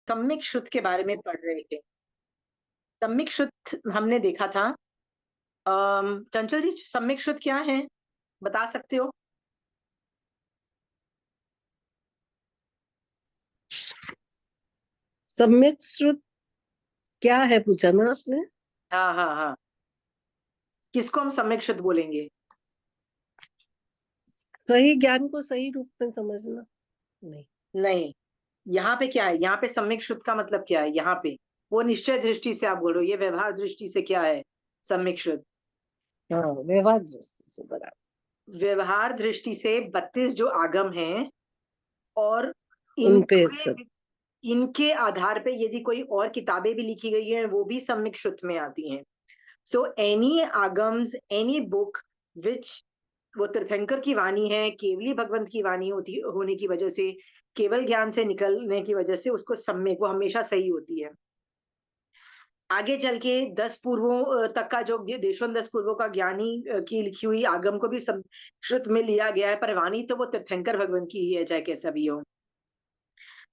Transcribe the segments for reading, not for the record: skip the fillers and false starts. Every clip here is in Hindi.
सम्यक श्रुत के बारे में पढ़ रहे थे। सम्यक श्रुत हमने देखा था। चंचल जी, सम्यक श्रुत क्या है? बता सकते हो? सम्यक श्रुत क्या है पूछा ना आपने? हाँ हाँ हाँ। किसको हम सम्यक श्रुत बोलेंगे? सही ज्ञान को सही रूप में समझना। नहीं। नहीं, यहाँ पे क्या है? यहाँ पे सम्यक श्रुत का मतलब क्या है? यहाँ पे वो निश्चय दृष्टि से आप बोल रहे हो, ये व्यवहार दृष्टि से क्या है सम्यक श्रुत? हाँ, व्यवहार दृष्टि से बराबर। व्यवहार दृष्टि से 32 जो आगम हैं, और उन पे इनके इनके आधार पे यदि कोई और किताबें भी लिखी गई हैं, वो भी सम्यक श्रुत में आती हैं। So any Agams, any book which, वो तीर्थंकर की वाणी है, केवली भगवंत की वाणी होती होने की वजह से, केवल ज्ञान से निकलने की वजह से उसको सम्यक, वो हमेशा सही होती है। आगे चल के 10 पूर्वों तक का जो देशों 10 पूर्वों का ज्ञानी की लिखी हुई आगम को भी संस्कृत में लिया गया है, पर वाणी तो वो तीर्थंकर भगवंत की ही है, चाहे कैसा भी हो।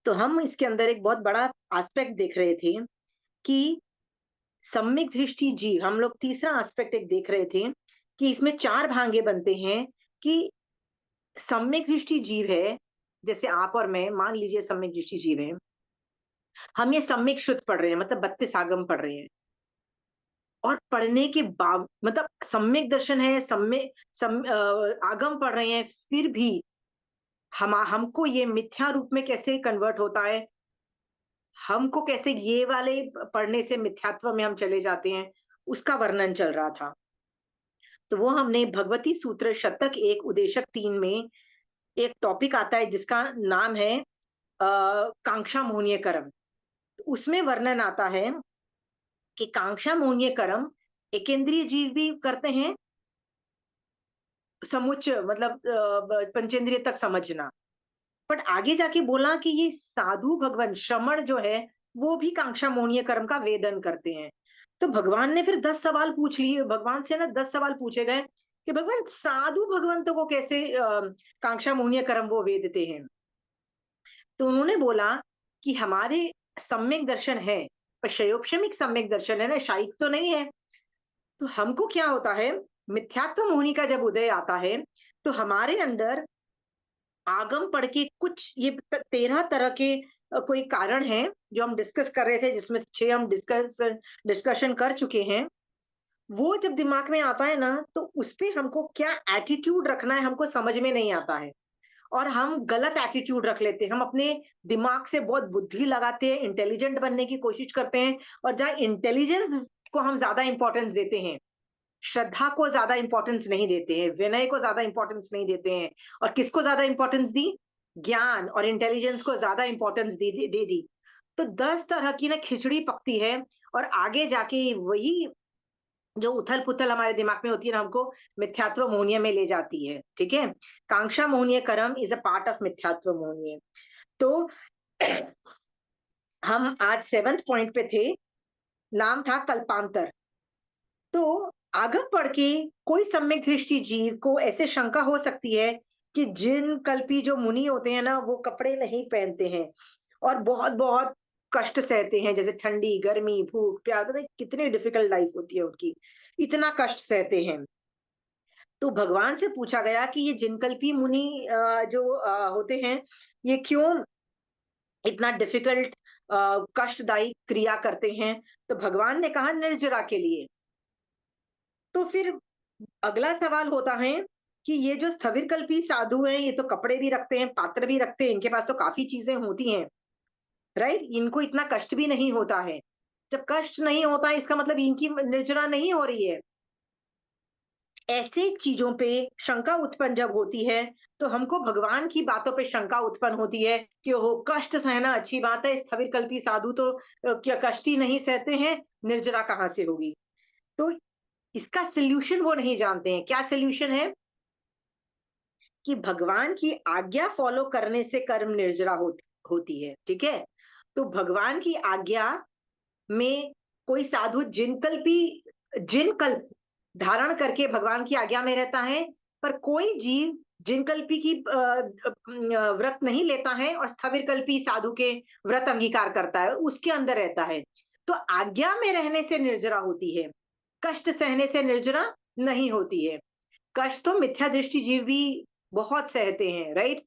तो हम इसके अंदर एक बहुत बड़ा एस्पेक्ट देख रहे थे कि सम्यक दृष्टि जीव, हम लोग तीसरा एस्पेक्ट एक देख रहे थे कि इसमें 4 भांगे बनते हैं कि सम्यक दृष्टि जीव है, जैसे आप और मैं, मान लीजिए सम्यक दृष्टि जीव है। हम ये सम्यक श्रुत पढ़ रहे हैं, मतलब 32 आगम पढ़ रहे हैं, और पढ़ने के बाद मतलब सम्यक दर्शन है, आगम पढ़ रहे हैं, फिर भी हमको ये मिथ्या रूप में कैसे कन्वर्ट होता है, हमको कैसे ये वाले पढ़ने से मिथ्यात्व में हम चले जाते हैं, उसका वर्णन चल रहा था। तो वो हमने भगवती सूत्र शतक 1 उदेशक 3 में एक टॉपिक आता है जिसका नाम है कांक्षा मोहनीय कर्म। उसमें वर्णन आता है कि कांक्षा मोहनीय कर्म एकेंद्रीय जीव भी करते हैं, समुच्च मतलब पंचेंद्रिय तक समझना। बट आगे जाके बोला कि ये साधु भगवान श्रमण जो है, वो भी कांक्षा मोहनीय कर्म का वेदन करते हैं। तो भगवान ने फिर 10 सवाल पूछ लिए, भगवान से ना 10 सवाल पूछे गए कि भगवान साधु भगवंतों को कैसे कांक्षा मोहनीय कर्म वो वेदते हैं। तो उन्होंने बोला कि हमारे सम्यक दर्शन है, पर शयोपशमिक सम्यक दर्शन है ना, शाइक तो नहीं है। तो हमको क्या होता है, मिथ्यात्व मोहिनी का जब उदय आता है, तो हमारे अंदर आगम पढ़ के कुछ ये 13 तरह के कोई कारण हैं जो हम डिस्कस कर रहे थे, जिसमें 6 हम डिस्कशन कर चुके हैं। वो जब दिमाग में आता है ना, तो उस पे हमको क्या एटीट्यूड रखना है हमको समझ में नहीं आता है, और हम गलत एटीट्यूड रख लेते हैं। हम अपने दिमाग से बहुत बुद्धि लगाते हैं, इंटेलिजेंट बनने की कोशिश करते हैं, और जहाँ इंटेलिजेंस को हम ज्यादा इंपॉर्टेंस देते हैं, श्रद्धा को ज्यादा इंपॉर्टेंस नहीं देते हैं, विनय को ज्यादा इंपॉर्टेंस नहीं देते हैं, और किसको ज्यादा इंपॉर्टेंस दी? ज्ञान और इंटेलिजेंस को ज्यादा इंपॉर्टेंस दे दी। तो 10 तरह की ना खिचड़ी पकती है, और आगे जाके वही जो उथल पुथल हमारे दिमाग में होती है ना, हमको मिथ्यात्व मोहनीय में ले जाती है। ठीक है, कांक्षा मोहनीय कर्म इज अ पार्ट ऑफ मिथ्यात्व मोहनीय। तो हम आज 7th पॉइंट पे थे, नाम था कल्पांतर। तो आगम पढ़ के कोई सम्यक दृष्टि जीव को ऐसे शंका हो सकती है कि जिन कल्पी जो मुनि होते हैं ना, वो कपड़े नहीं पहनते हैं और बहुत बहुत कष्ट सहते हैं, जैसे ठंडी, गर्मी, भूख, प्यास, पता है कितनी डिफिकल्ट लाइफ होती है उनकी, इतना कष्ट सहते हैं। तो भगवान से पूछा गया कि ये जिनकल्पी मुनि जो होते हैं, ये क्यों इतना डिफिकल्ट कष्टदायी क्रिया करते हैं? तो भगवान ने कहा निर्जरा के लिए। तो फिर अगला सवाल होता है कि ये जो स्थविरकल्पी साधु हैं, ये तो कपड़े भी रखते हैं, पात्र भी रखते हैं, इनके पास तो काफी चीजें होती हैं, राइट? इनको इतना कष्ट भी नहीं होता है। जब कष्ट नहीं होता है, इसका मतलब इनकी निर्जरा नहीं हो रही है। ऐसे चीजों पे शंका उत्पन्न जब होती है, तो हमको भगवान की बातों पे शंका उत्पन्न होती है कि ओहो, कष्ट सहना अच्छी बात है, स्थविरकल्पी साधु तो क्या कष्ट ही नहीं सहते हैं, निर्जरा कहाँ से होगी? तो इसका सॉल्यूशन वो नहीं जानते हैं। क्या सॉल्यूशन है? कि भगवान की आज्ञा फॉलो करने से कर्म निर्जरा होती है। ठीक है, तो भगवान की आज्ञा में कोई साधु जिन कल्प धारण करके भगवान की आज्ञा में रहता है, पर कोई जीव जिनकल्पी की व्रत नहीं लेता है और स्थविरकल्पी साधु के व्रत अंगीकार करता है, उसके अंदर रहता है। तो आज्ञा में रहने से निर्जरा होती है, कष्ट सहने से निर्जरा नहीं होती है। कष्ट तो मिथ्या दृष्टि जीव भी बहुत सहते हैं, राइट?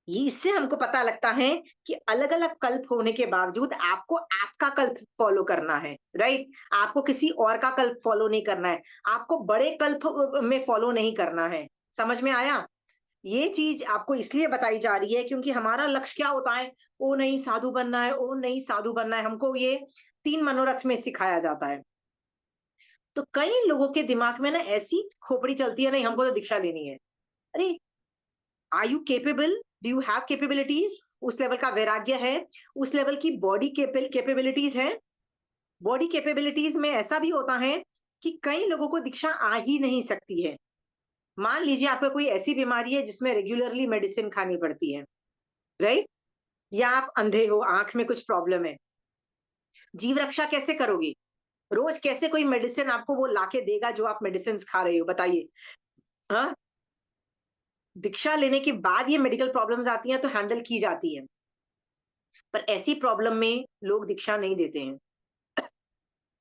ये इससे हमको पता लगता है कि अलग-अलग कल्प होने के बावजूद आपको आपका कल्प फॉलो करना है, राइट? आपको किसी और का कल्प फॉलो नहीं करना है। आपको बड़े कल्प में फॉलो नहीं करना है। समझ में आया? ये चीज़ आपको इसलिए बताई जा रही है क्योंकि हमारा लक्ष्य क्या होता है? ओ नहीं साधु बनना है, ओ नहीं साधु बनना है। हमको ये 3 मनोरथ में सिखाया जाता है। तो कई लोगों के दिमाग में ना ऐसी खोपड़ी चलती है, नहीं हमको तो दीक्षा लेनी है। अरे are you capable? Do you have capabilities? उस लेवल का वैराग्य है, उस लेवल की बॉडी कैपेबिलिटीज है। बॉडी कैपेबिलिटीज में ऐसा भी होता है कि कई लोगों को दीक्षा आ ही नहीं सकती है। मान लीजिए आपको कोई ऐसी बीमारी है जिसमें रेगुलरली मेडिसिन खानी पड़ती है, राइट? या आप अंधे हो, आंख में कुछ प्रॉब्लम है, जीव रक्षा कैसे करोगे? रोज कैसे कोई मेडिसिन आपको वो लाके देगा जो आप मेडिसिन खा रहे हो, बताइए? हाँ, दीक्षा लेने के बाद ये मेडिकल प्रॉब्लम्स आती हैं तो हैंडल की जाती है, पर ऐसी प्रॉब्लम में लोग दीक्षा नहीं देते हैं।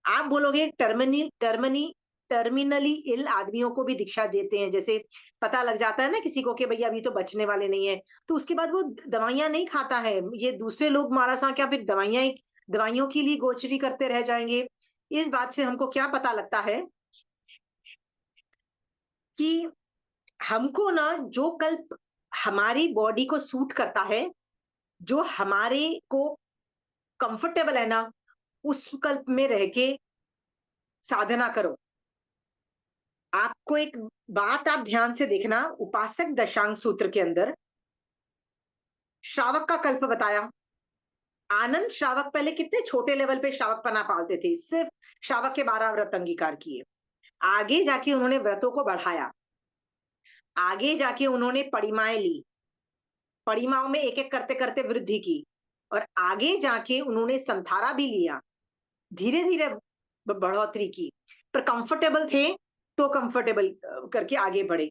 आप बोलोगे टर्मिनली इल आदमियों को भी दीक्षा देते हैं, जैसे पता लग जाता है ना किसी को कि भैया अभी तो बचने वाले नहीं है, तो उसके बाद वो दवाइयां नहीं खाता है। ये दूसरे लोग मारा सा क्या फिर दवाइयों के लिए गोचरी करते रह जाएंगे? इस बात से हमको क्या पता लगता है कि हमको ना जो कल्प हमारी बॉडी को सूट करता है, जो हमारे को कंफर्टेबल है ना, उस कल्प में रह के साधना करो। आपको एक बात आप ध्यान से देखना, उपासक दशांग सूत्र के अंदर श्रावक का कल्प बताया। आनंद श्रावक पहले कितने छोटे लेवल पे श्रावक पना पालते थे, सिर्फ श्रावक के 12 व्रत अंगीकार किए। आगे जाके उन्होंने व्रतों को बढ़ाया, आगे जाके उन्होंने परिमाएं ली, परिमाओं में एक एक करते करते वृद्धि की, और आगे जाके उन्होंने संथारा भी लिया, धीरे धीरे बढ़ोतरी की। पर कंफर्टेबल थे तो कंफर्टेबल करके आगे बढ़े।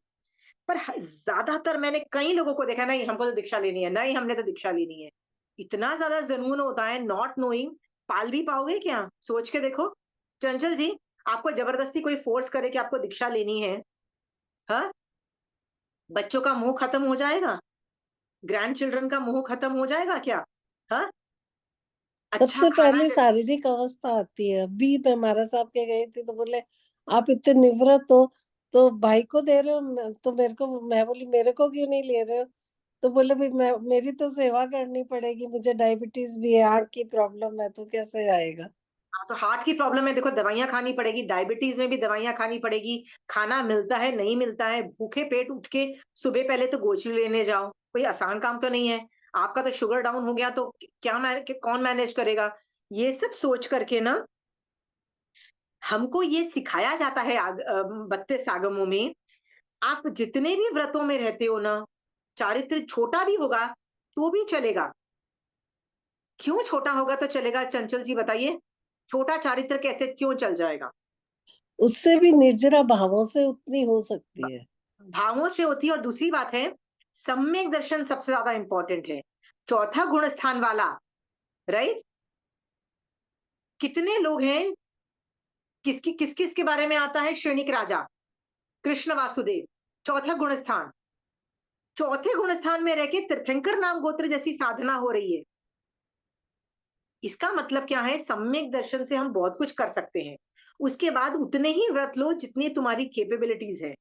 पर ज्यादातर मैंने कई लोगों को देखा, नहीं हमको तो दीक्षा लेनी है, नहीं हमने तो दीक्षा लेनी है। इतना ज्यादा जुनून होता है, नॉट नोइंग। पाल भी पाओगे क्या? सोच के देखो। चंचल जी, आपको जबरदस्ती कोई फोर्स करे कि आपको दीक्षा लेनी है, हाँ, बच्चों का मुंह खत्म हो जाएगा? ग्रैंड चिल्ड्रन का मुंह खत्म हो जाएगा क्या? हाँ, अच्छा सबसे खाना पहले शारीरिक अवस्था आती है। अभी मैं महाराज साहब के गई थी तो बोले आप इतने निवृत्त हो तो भाई को दे रहे हो, तो मेरे को, मैं बोली मेरे को क्यों नहीं ले रहे हो? तो बोले भाई मैं, मेरी तो सेवा करनी पड़ेगी, मुझे डायबिटीज भी है, आँख की प्रॉब्लम है, तो कैसे आएगा? हाँ, तो हार्ट की प्रॉब्लम है, देखो दवाइयाँ खानी पड़ेगी, डायबिटीज में भी दवाइयाँ खानी पड़ेगी। खाना मिलता है नहीं मिलता है, भूखे पेट उठ के सुबह पहले तो गोची लेने जाओ, कोई आसान काम तो नहीं है। आपका तो शुगर डाउन हो गया तो कौन मैनेज करेगा? ये सब सोच करके ना हमको ये सिखाया जाता है 32 आगमों में। आप जितने भी व्रतों में रहते हो ना, चारित्र छोटा भी होगा तो भी चलेगा। क्यों छोटा होगा तो चलेगा, चंचल जी बताइए? छोटा चारित्र कैसे क्यों चल जाएगा? उससे भी निर्जरा भावों से उतनी हो सकती है। भावों से होती है। और दूसरी बात है, सम्यक दर्शन सबसे ज्यादा इंपॉर्टेंट है, चौथा गुण स्थान वाला, राइट? कितने लोग हैं, किस किस के बारे में आता है? श्रेणिक राजा कृष्ण वासुदेव, चौथा गुण स्थान। चौथे गुण स्थान में रह के तीर्थंकर नाम गोत्र जैसी साधना हो रही है। इसका मतलब क्या है? सम्यक दर्शन से हम बहुत कुछ कर सकते हैं। उसके बाद उतने ही व्रत लो जितनी तुम्हारी कैपेबिलिटीज है।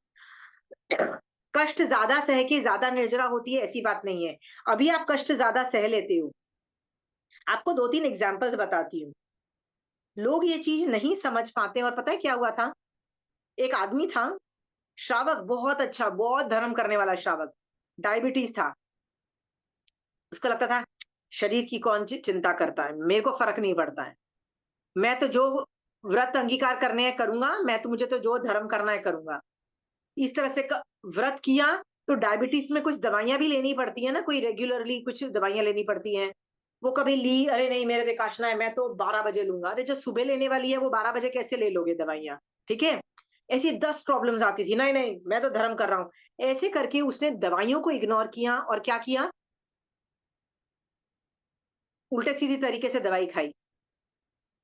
कष्ट ज्यादा सह के ज्यादा निर्जरा होती है, ऐसी बात नहीं है। अभी आप कष्ट ज्यादा सह लेते हो। आपको 2-3 एग्जांपल्स बताती हूँ। लोग ये चीज नहीं समझ पाते। और पता है क्या हुआ था? एक आदमी था, श्रावक, बहुत अच्छा, बहुत धर्म करने वाला श्रावक, डायबिटीज था। उसको लगता था शरीर की कौन चिंता करता है, मेरे को फर्क नहीं पड़ता है, मैं तो जो व्रत अंगीकार करने हैं करूंगा, मैं तो, मुझे तो जो धर्म करना है करूंगा। इस तरह से व्रत किया। तो डायबिटीज में कुछ दवाइयां भी लेनी पड़ती है ना, कोई रेगुलरली कुछ दवाइयां लेनी पड़ती हैं। वो कभी ली, अरे नहीं मेरे देखाशना है, मैं तो 12 बजे लूंगा। अरे जो सुबह लेने वाली है वो 12 बजे कैसे ले लोगे दवाइयां? ठीक है, ऐसी 10 प्रॉब्लम्स आती थी, नहीं नहीं मैं तो धर्म कर रहा हूँ। ऐसे करके उसने दवाइयों को इग्नोर किया और क्या किया, उल्टे सीधी तरीके से दवाई खाई।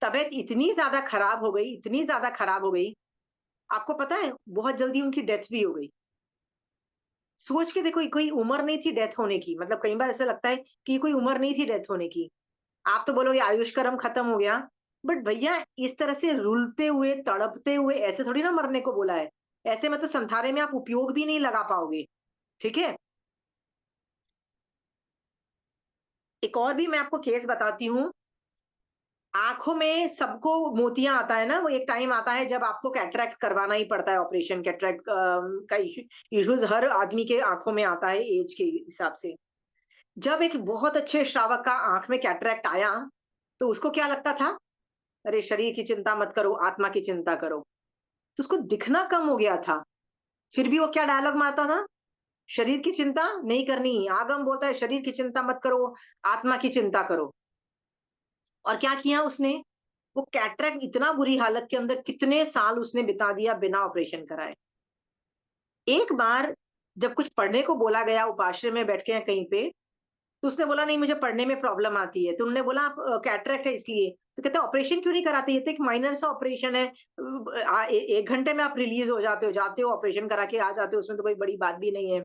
तबीयत इतनी ज्यादा खराब हो गई, इतनी ज्यादा खराब हो गई, आपको पता है बहुत जल्दी उनकी डेथ भी हो गई। सोच के देखो, कोई उम्र नहीं थी डेथ होने की, मतलब कई बार ऐसा लगता है कि कोई उम्र नहीं थी डेथ होने की। आप तो बोलोगे आयुष कर्म खत्म हो गया, बट भैया इस तरह से रुलते हुए तड़पते हुए ऐसे थोड़ी ना मरने को बोला है। ऐसे में तो संथारे में आप उपयोग भी नहीं लगा पाओगे। ठीक है। एक और भी मैं आपको केस बताती हूँ। आंखों में सबको मोतियां आता है ना, वो एक टाइम आता है जब आपको कैटरैक्ट करवाना ही पड़ता है, ऑपरेशन कैटरैक्ट का इश्यूज हर आदमी के आंखों में आता है एज के हिसाब से। जब एक बहुत अच्छे श्रावक का आंख में कैटरैक्ट आया, तो उसको क्या लगता था, अरे शरीर की चिंता मत करो, आत्मा की चिंता करो। तो उसको दिखना कम हो गया था, फिर भी वो क्या डायलॉग मारता था, शरीर की चिंता नहीं करनी। आगम बोलता है शरीर की चिंता मत करो, आत्मा की चिंता करो। और क्या किया उसने, वो कैटरैक्ट इतना बुरी हालत के अंदर कितने साल उसने बिता दिया बिना ऑपरेशन कराए। एक बार जब कुछ पढ़ने को बोला गया, उपाश्रय में बैठ के या कहीं पे, तो उसने बोला नहीं मुझे पढ़ने में प्रॉब्लम आती है। तो उन्होंने बोला आप कैटरैक्ट है इसलिए, तो कहते ऑपरेशन क्यों नहीं कराते, ये तो एक माइनर सा ऑपरेशन है, 1 घंटे में आप रिलीज हो जाते हो, जाते हो ऑपरेशन करा के आ जाते हो, उसमें तो कोई बड़ी बात भी नहीं है।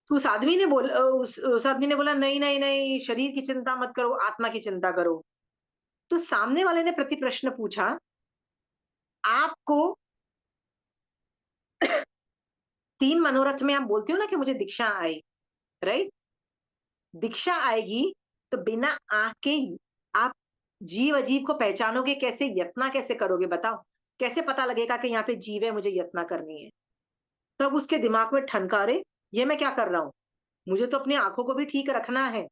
तो उस आदमी ने बोला नहीं नहीं नहीं, शरीर की चिंता मत करो, आत्मा की चिंता करो। तो सामने वाले ने प्रति प्रश्न पूछा, आपको 3 मनोरथ में आप बोलते हो ना कि मुझे दीक्षा आई, राइट? दीक्षा आएगी तो बिना आंख के आप जीव अजीव को पहचानोगे कैसे, यत्ना कैसे करोगे बताओ? कैसे पता लगेगा कि यहाँ पे जीव है, मुझे यत्ना करनी है? तब उसके दिमाग में ठनका, अरे ये मैं क्या कर रहा हूँ, मुझे तो अपनी आंखों को भी ठीक रखना है।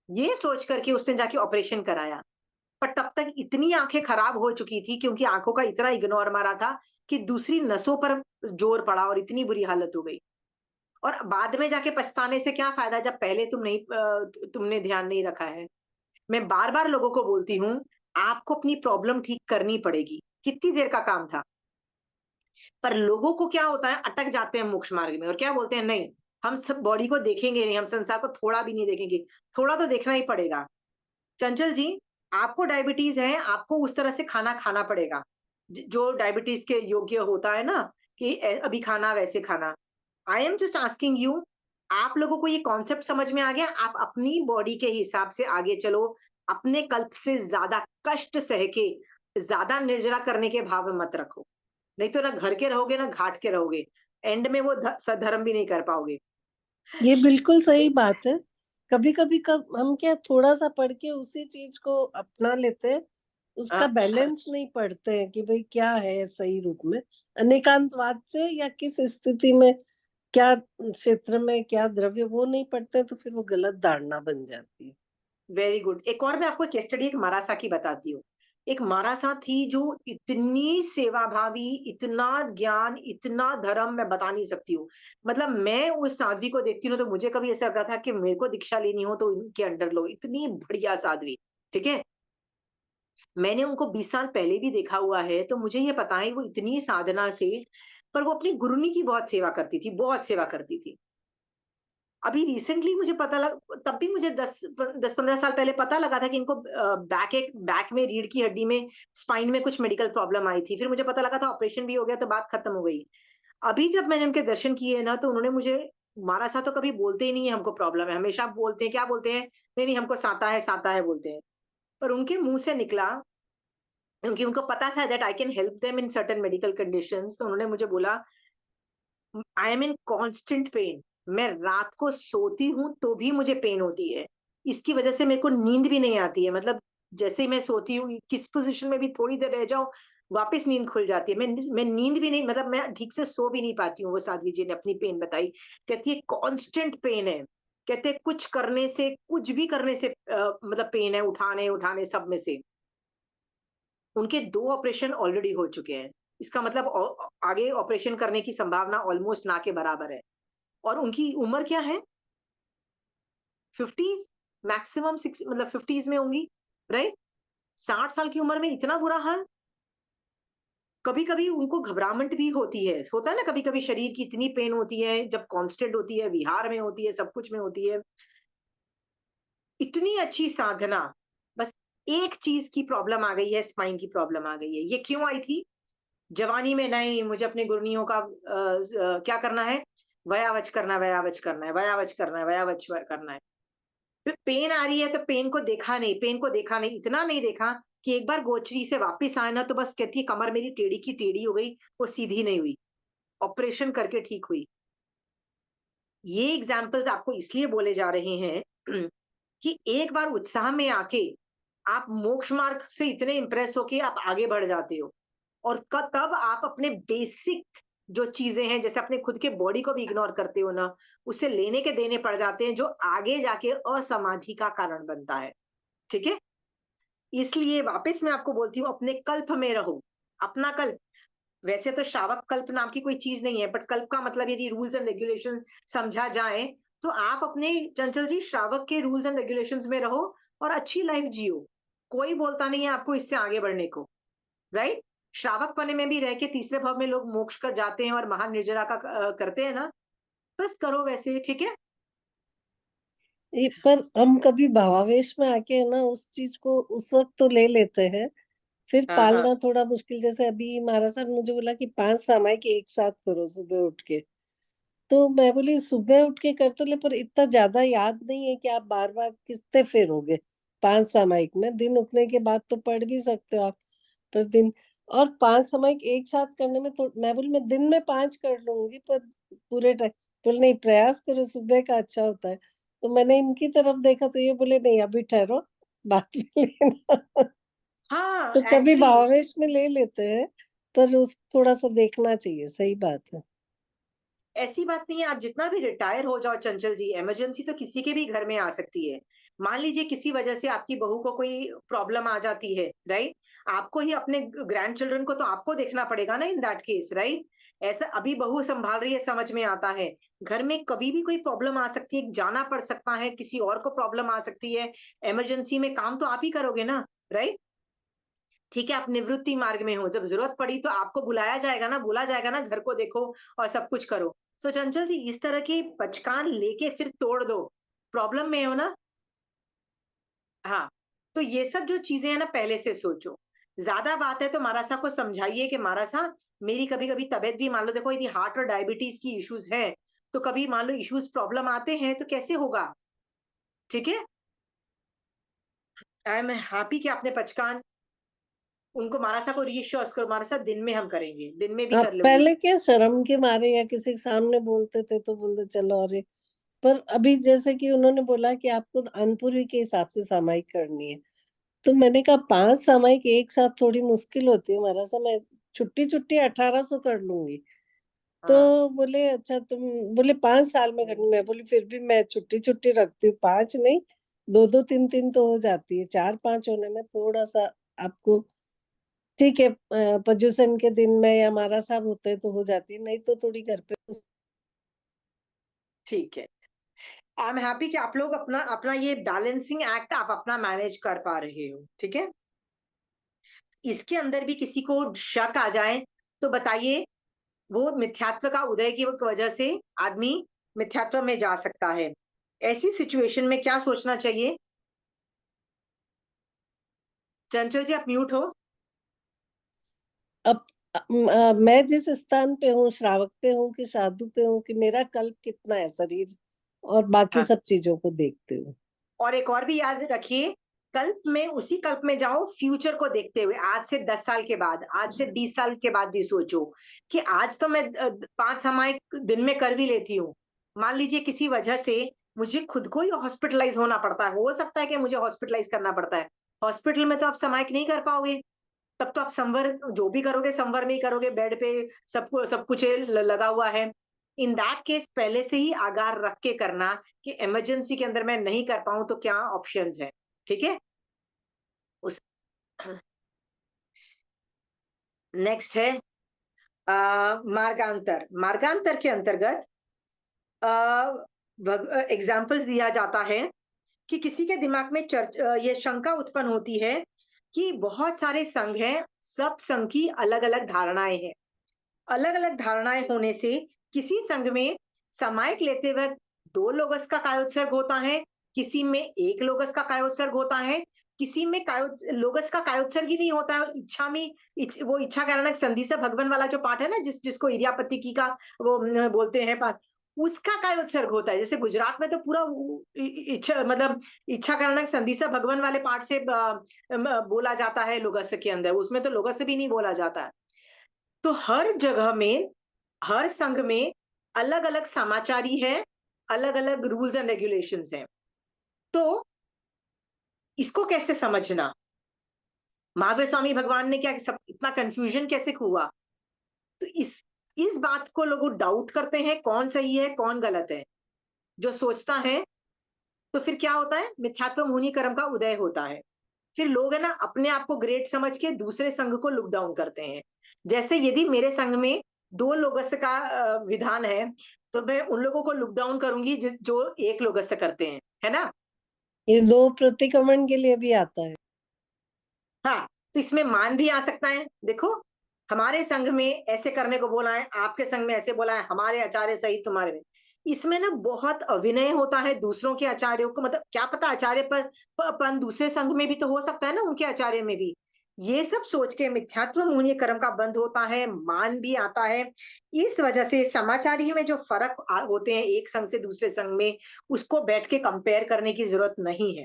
ये सोच करके उसने जाके ऑपरेशन कराया। पर तब तक इतनी आंखें खराब हो चुकी थी क्योंकि आंखों का इतना इग्नोर मारा था कि दूसरी नसों पर जोर पड़ा और इतनी बुरी हालत हो गई। और बाद में जाके पछताने से क्या फायदा जब पहले तुमने ध्यान नहीं रखा है। मैं बार बार लोगों को बोलती हूँ, आपको अपनी प्रॉब्लम ठीक करनी पड़ेगी। कितनी देर का काम था, पर लोगों को क्या होता है, अटक जाते हैं मोक्ष मार्ग में और क्या बोलते हैं, नहीं हम सब बॉडी को देखेंगे नहीं, हम संसार को थोड़ा भी नहीं देखेंगे। थोड़ा तो देखना ही पड़ेगा। चंचल जी, आपको डायबिटीज है, आपको उस तरह से खाना खाना पड़ेगा जो डायबिटीज के योग्य होता है ना, कि अभी खाना वैसे खाना। I am just asking you, आप लोगों को ये कॉन्सेप्ट समझ में आ गया? आप अपनी बॉडी के हिसाब से आगे चलो, अपने कल्प से ज्यादा कष्ट सह के ज्यादा निर्जरा करने के भाव में मत रखो। नहीं तो ना घर के रहोगे ना घाट के रहोगे, एंड में वो सधर्म भी नहीं कर पाओगे। ये बिल्कुल सही बात है। कभी कभी कब हम क्या थोड़ा सा पढ़ के उसी चीज को अपना लेते हैं, उसका हाँ, बैलेंस नहीं पढ़ते हैं कि भाई क्या है सही रूप में, अनेकांतवाद से या किस स्थिति में क्या क्षेत्र में क्या द्रव्य, वो नहीं पढ़ते तो फिर वो गलत धारणा बन जाती है। Very good. एक और मैं आपको केस स्टडी एक मारासा की बताती हूँ। एक मारासा थी जो इतनी सेवाभावी, इतना ज्ञान, इतना धर्म, मैं बता नहीं सकती हूँ। मतलब मैं उस साध्वी को देखती हूँ तो मुझे कभी ऐसा लगता था कि मेरे को दीक्षा लेनी हो तो इनके अंडर लो, इतनी बढ़िया साध्वी। ठीक है। मैंने उनको 20 साल पहले भी देखा हुआ है, तो मुझे ये पता है वो इतनी साधना से, पर वो अपनी गुरुनी की बहुत सेवा करती थी, बहुत सेवा करती थी। अभी रिसेंटली मुझे पता लगा, तब भी मुझे 10-15 साल पहले पता लगा था कि इनको बैक में रीढ़ की हड्डी में, स्पाइन में कुछ मेडिकल प्रॉब्लम आई थी। फिर मुझे पता लगा था ऑपरेशन भी हो गया, तो बात खत्म हो गई। अभी जब मैंने उनके दर्शन किए ना, तो उन्होंने मुझे, महाराज साहब तो कभी बोलते ही नहीं है हमको प्रॉब्लम है, हमेशा बोलते हैं, क्या बोलते हैं, नहीं नहीं हमको साता है बोलते हैं। पर उनके मुंह से निकला, क्योंकि उनको पता था that I can help them in certain medical conditions, तो उन्होंने मुझे बोला, I am in constant pain, मैं रात को सोती हूँ तो भी मुझे पेन होती है, इसकी वजह से मेरे को नींद भी नहीं आती है। मतलब जैसे ही मैं सोती हूँ, किस पोजीशन में भी थोड़ी देर रह जाऊं, वापस नींद खुल जाती है। मैं नींद भी नहीं, मतलब मैं ठीक से सो भी नहीं पाती हूँ। वो साध्वी जी ने अपनी पेन बताई, कहती है कांस्टेंट पेन है। कहते हैं कुछ करने से, कुछ भी करने से मतलब पेन है, उठाने उठाने सब में से। उनके 2 ऑपरेशन ऑलरेडी हो चुके हैं। इसका मतलब आगे ऑपरेशन करने की संभावना ऑलमोस्ट ना के बराबर है। और उनकी उम्र क्या है, 50s, मैक्सिमम 6, मतलब 50s में होंगी, राइट? 60 साल की उम्र में इतना बुरा हाल। कभी कभी उनको घबराहट भी होती है, होता है ना, कभी कभी शरीर की इतनी पेन होती है, जब कांस्टेंट होती है, विहार में होती है, सब कुछ में होती है, इतनी अच्छी साधना, बस एक चीज की प्रॉब्लम आ गई है, स्पाइन की प्रॉब्लम आ गई है। ये क्यों आई थी? जवानी में नहीं, मुझे अपने गुरनियों का क्या करना है, वयावच करना है, वयावच करना है, वयावच करना है, वयावच करना है। फिर पेन आ रही है तो पेन को देखा नहीं, पेन को देखा नहीं, इतना नहीं देखा कि एक बार गोचरी से वापस आए ना तो बस कहती है कमर मेरी टेढ़ी की टेढ़ी हो गई, वो सीधी नहीं हुई, ऑपरेशन करके ठीक हुई। ये एग्जाम्पल्स आपको इसलिए बोले जा रहे हैं कि एक बार उत्साह में आके आप मोक्ष मार्ग से इतने इंप्रेस हो कि आप आगे बढ़ जाते हो, और तब आप अपने बेसिक जो चीजें हैं, जैसे अपने खुद के बॉडी को भी इग्नोर करते हो ना, उससे लेने के देने पड़ जाते हैं, जो आगे जाके असमाधि का कारण बनता है। ठीक है? इसलिए वापस मैं आपको बोलती हूँ, अपने कल्प में रहो। अपना कल्प, वैसे तो श्रावक कल्प नाम की कोई चीज नहीं है, बट कल्प का मतलब यदि रूल्स एंड रेगुलेशन समझा जाए, तो आप अपने, चंचल जी, श्रावक के रूल्स एंड रेगुलेशंस में रहो और अच्छी लाइफ जियो। कोई बोलता नहीं है आपको इससे आगे बढ़ने को, राइट? श्रावक पने में भी रह के तीसरे भाव में लोग मोक्ष कर जाते हैं और महानिर्जरा का करते हैं ना, बस करो वैसे, ठीक है? पर हम कभी भावावेश में आके है ना उस चीज को उस वक्त तो ले लेते हैं, फिर हाँ हाँ पालना थोड़ा मुश्किल। जैसे अभी महाराज साहब ने मुझे बोला कि 5 सामायिक एक साथ करो सुबह उठ के, तो मैं बोली सुबह उठ के कर तो ले, पर इतना ज्यादा याद नहीं है कि आप बार बार कितने फिरोगे 5 सामायिक में। दिन उठने के बाद तो पढ़ भी सकते हो आप, पर दिन, और 5 सामायिक एक साथ करने में तो मैं बोली मैं दिन में 5 कर लूंगी, पर पूरे टाइम बोले नहीं, प्रयास करो सुबह का अच्छा होता है। तो मैंने इनकी तरफ देखा तो ये बोले नहीं अभी ठहरो, बाद में लेना। हाँ, तो कभी एक्चुअली भावावेश में ले लेते हैं, पर उस थोड़ा सा देखना चाहिए, सही बात है। ऐसी बात नहीं है, आप जितना भी रिटायर हो जाओ चंचल जी, इमरजेंसी तो किसी के भी घर में आ सकती है। मान लीजिए किसी वजह से आपकी बहू को कोई प्रॉब्लम आ जाती है, राइट? आपको ही अपने ग्रैंड चिल्ड्रन को तो आपको देखना पड़ेगा ना, इन दैट केस, राइट? ऐसा अभी बहू संभाल रही है, समझ में आता है। घर में कभी भी कोई प्रॉब्लम आ सकती है, जाना पड़ सकता है, किसी और को प्रॉब्लम आ सकती है, इमरजेंसी में काम तो आप ही करोगे ना, राइट? ठीक है, आप निवृत्ति मार्ग में हो, जब जरूरत पड़ी तो आपको बुलाया जाएगा ना, बोला जाएगा ना, घर को देखो और सब कुछ करो। सो चंचल जी, इस तरह के पचकान लेके फिर तोड़ दो, प्रॉब्लम में हो ना। हाँ, तो ये सब जो चीजें हैं ना, पहले से सोचो। ज्यादा बात है तो मारा साहब को समझाइए कि मारा साहब, मेरी कभी कभी तबीयत भी, मान लो देखो, यदि हार्ट और डायबिटीज की इश्यूज है, तो कभी मान लो इश्यूज प्रॉब्लम आते हैं तो कैसे होगा? ठीक है? आई एम हैप्पी कि आपने पचकान, उनको मारा साहब को रीश्योर करो, मारा साहब दिन में हम करेंगे, दिन में भी आप कर लोगे। पहले क्या शर्म के मारे या किसी के सामने बोलते थे तो बोलते चलो अरे, पर अभी जैसे कि उन्होंने बोला कि आपको अनपूर्वी के हिसाब से सामायिक करनी है, तो मैंने कहा 5 सामायिक एक साथ थोड़ी मुश्किल होती है हमारा समय, छुट्टी छुट्टी 1800 कर लूंगी। हाँ, तो बोले अच्छा तुम, बोले 5 साल में करनी। मैं बोली फिर भी मैं छुट्टी छुट्टी रखती हूँ, 5 नहीं, 2 2 3 3 तो हो जाती है, 4 5 होने में थोड़ा सा आपको, ठीक है पोजीशन के दिन में या हमारा साहब होते हैं तो हो जाती है, नहीं तो थोड़ी घर पे ठीक है। आई एम हैप्पी कि आप लोग अपना अपना ये बैलेंसिंग एक्ट आप अपना मैनेज कर पा रहे हो, ठीक है? इसके अंदर भी किसी को शक आ जाए तो बताइए, वो मिथ्यात्व का उदय की वजह से आदमी मिथ्यात्व में जा सकता है। ऐसी सिचुएशन में क्या सोचना चाहिए? चंचल जी, आप म्यूट हो। अब मैं जिस स्थान पे हूँ, श्रावक पे हूँ कि साधु पे हूँ, कि मेरा कल्प कितना है शरीर और बाकी हाँ, सब चीजों को देखते हुए। और एक और भी याद रखिए, कल्प में, उसी कल्प में जाओ फ्यूचर को देखते हुए, आज से 10 साल के बाद, आज से 20 साल के बाद भी सोचो कि आज तो मैं 5 सामायिक दिन में कर भी लेती हूँ, मान लीजिए किसी वजह से मुझे खुद को ही हॉस्पिटलाइज होना पड़ता है, हो सकता है कि मुझे हॉस्पिटलाइज करना पड़ता है, हॉस्पिटल में तो आप सामायिक नहीं कर पाओगे, तब तो आप संवर जो भी करोगे संवर में ही करोगे, बेड पे सब कुछ लगा हुआ है। इन दैट केस पहले से ही आगार रख के करना कि इमरजेंसी के अंदर मैं नहीं कर पाऊं तो क्या ऑप्शंस है, ठीक है? उस नेक्स्ट है मार्गांतर। मार्गांतर के अंतर्गत एग्जाम्पल्स दिया जाता है कि किसी के दिमाग में ये शंका उत्पन्न होती है कि बहुत सारे संघ हैं, सब संघ की अलग अलग धारणाएं हैं। अलग अलग धारणाएं होने से किसी संघ में सामायिक लेते वक्त 2 लोगस का कायोत्सर्ग होता है, किसी में 1 लोगस का कायोत्सर्ग होता है, किसी में लोगस का कायोत्सर्ग ही नहीं होता है। इच्छा में वो इच्छा कारणक संधि से भगवन वाला जो पाठ है ना, जिसको इरियापतिकी का वो बोलते हैं पाठ, उसका कायोत्सर्ग होता है। जैसे गुजरात में तो पूरा इच्छा मतलब इच्छा कारणक संधि से भगवन वाले पाठ से बोला जाता है लोगस के अंदर, उसमें तो लोगस भी नहीं बोला जाता है। तो हर जगह में, हर संघ में अलग-अलग समाचारी है, अलग-अलग रूल्स एंड रेगुलेशंस हैं। तो इसको कैसे समझना? महावीर स्वामी भगवान ने क्या सब इतना कन्फ्यूजन कैसे हुआ? तो इस बात को लोग डाउट करते हैं, कौन सही है, कौन गलत है। जो सोचता है, तो फिर क्या होता है? मिथ्यात्व मुनि कर्म का उदय होता है। फिर लोग है ना अपने आप को ग्रेट समझ के दूसरे संघ को लुक डाउन करते हैं। जैसे यदि मेरे संघ में 2 लोगस का विधान है, तो मैं उन लोगों को लुक डाउन करूंगी जो 1 लोगस करते हैं, है ना? ये 2 प्रतिक्रमण के लिए भी आता है। हाँ, तो इसमें मान भी आ सकता है। देखो, हमारे संघ में ऐसे करने को बोला है, आपके संघ में ऐसे बोला है, हमारे आचार्य सहित तुम्हारे में। इसमें ना बहुत अभिनय होता है दूसरों के आचार्यों को, मतलब क्या पता आचार्य पन दूसरे संघ में भी तो हो सकता है ना, उनके आचार्य में भी। ये सब सोच के मिथ्यात्व मूल्य कर्म का बंध होता है, मान भी आता है। इस वजह से समाचारी में जो फर्क होते हैं एक संघ से दूसरे संघ में, उसको बैठ के कंपेयर करने की जरूरत नहीं है।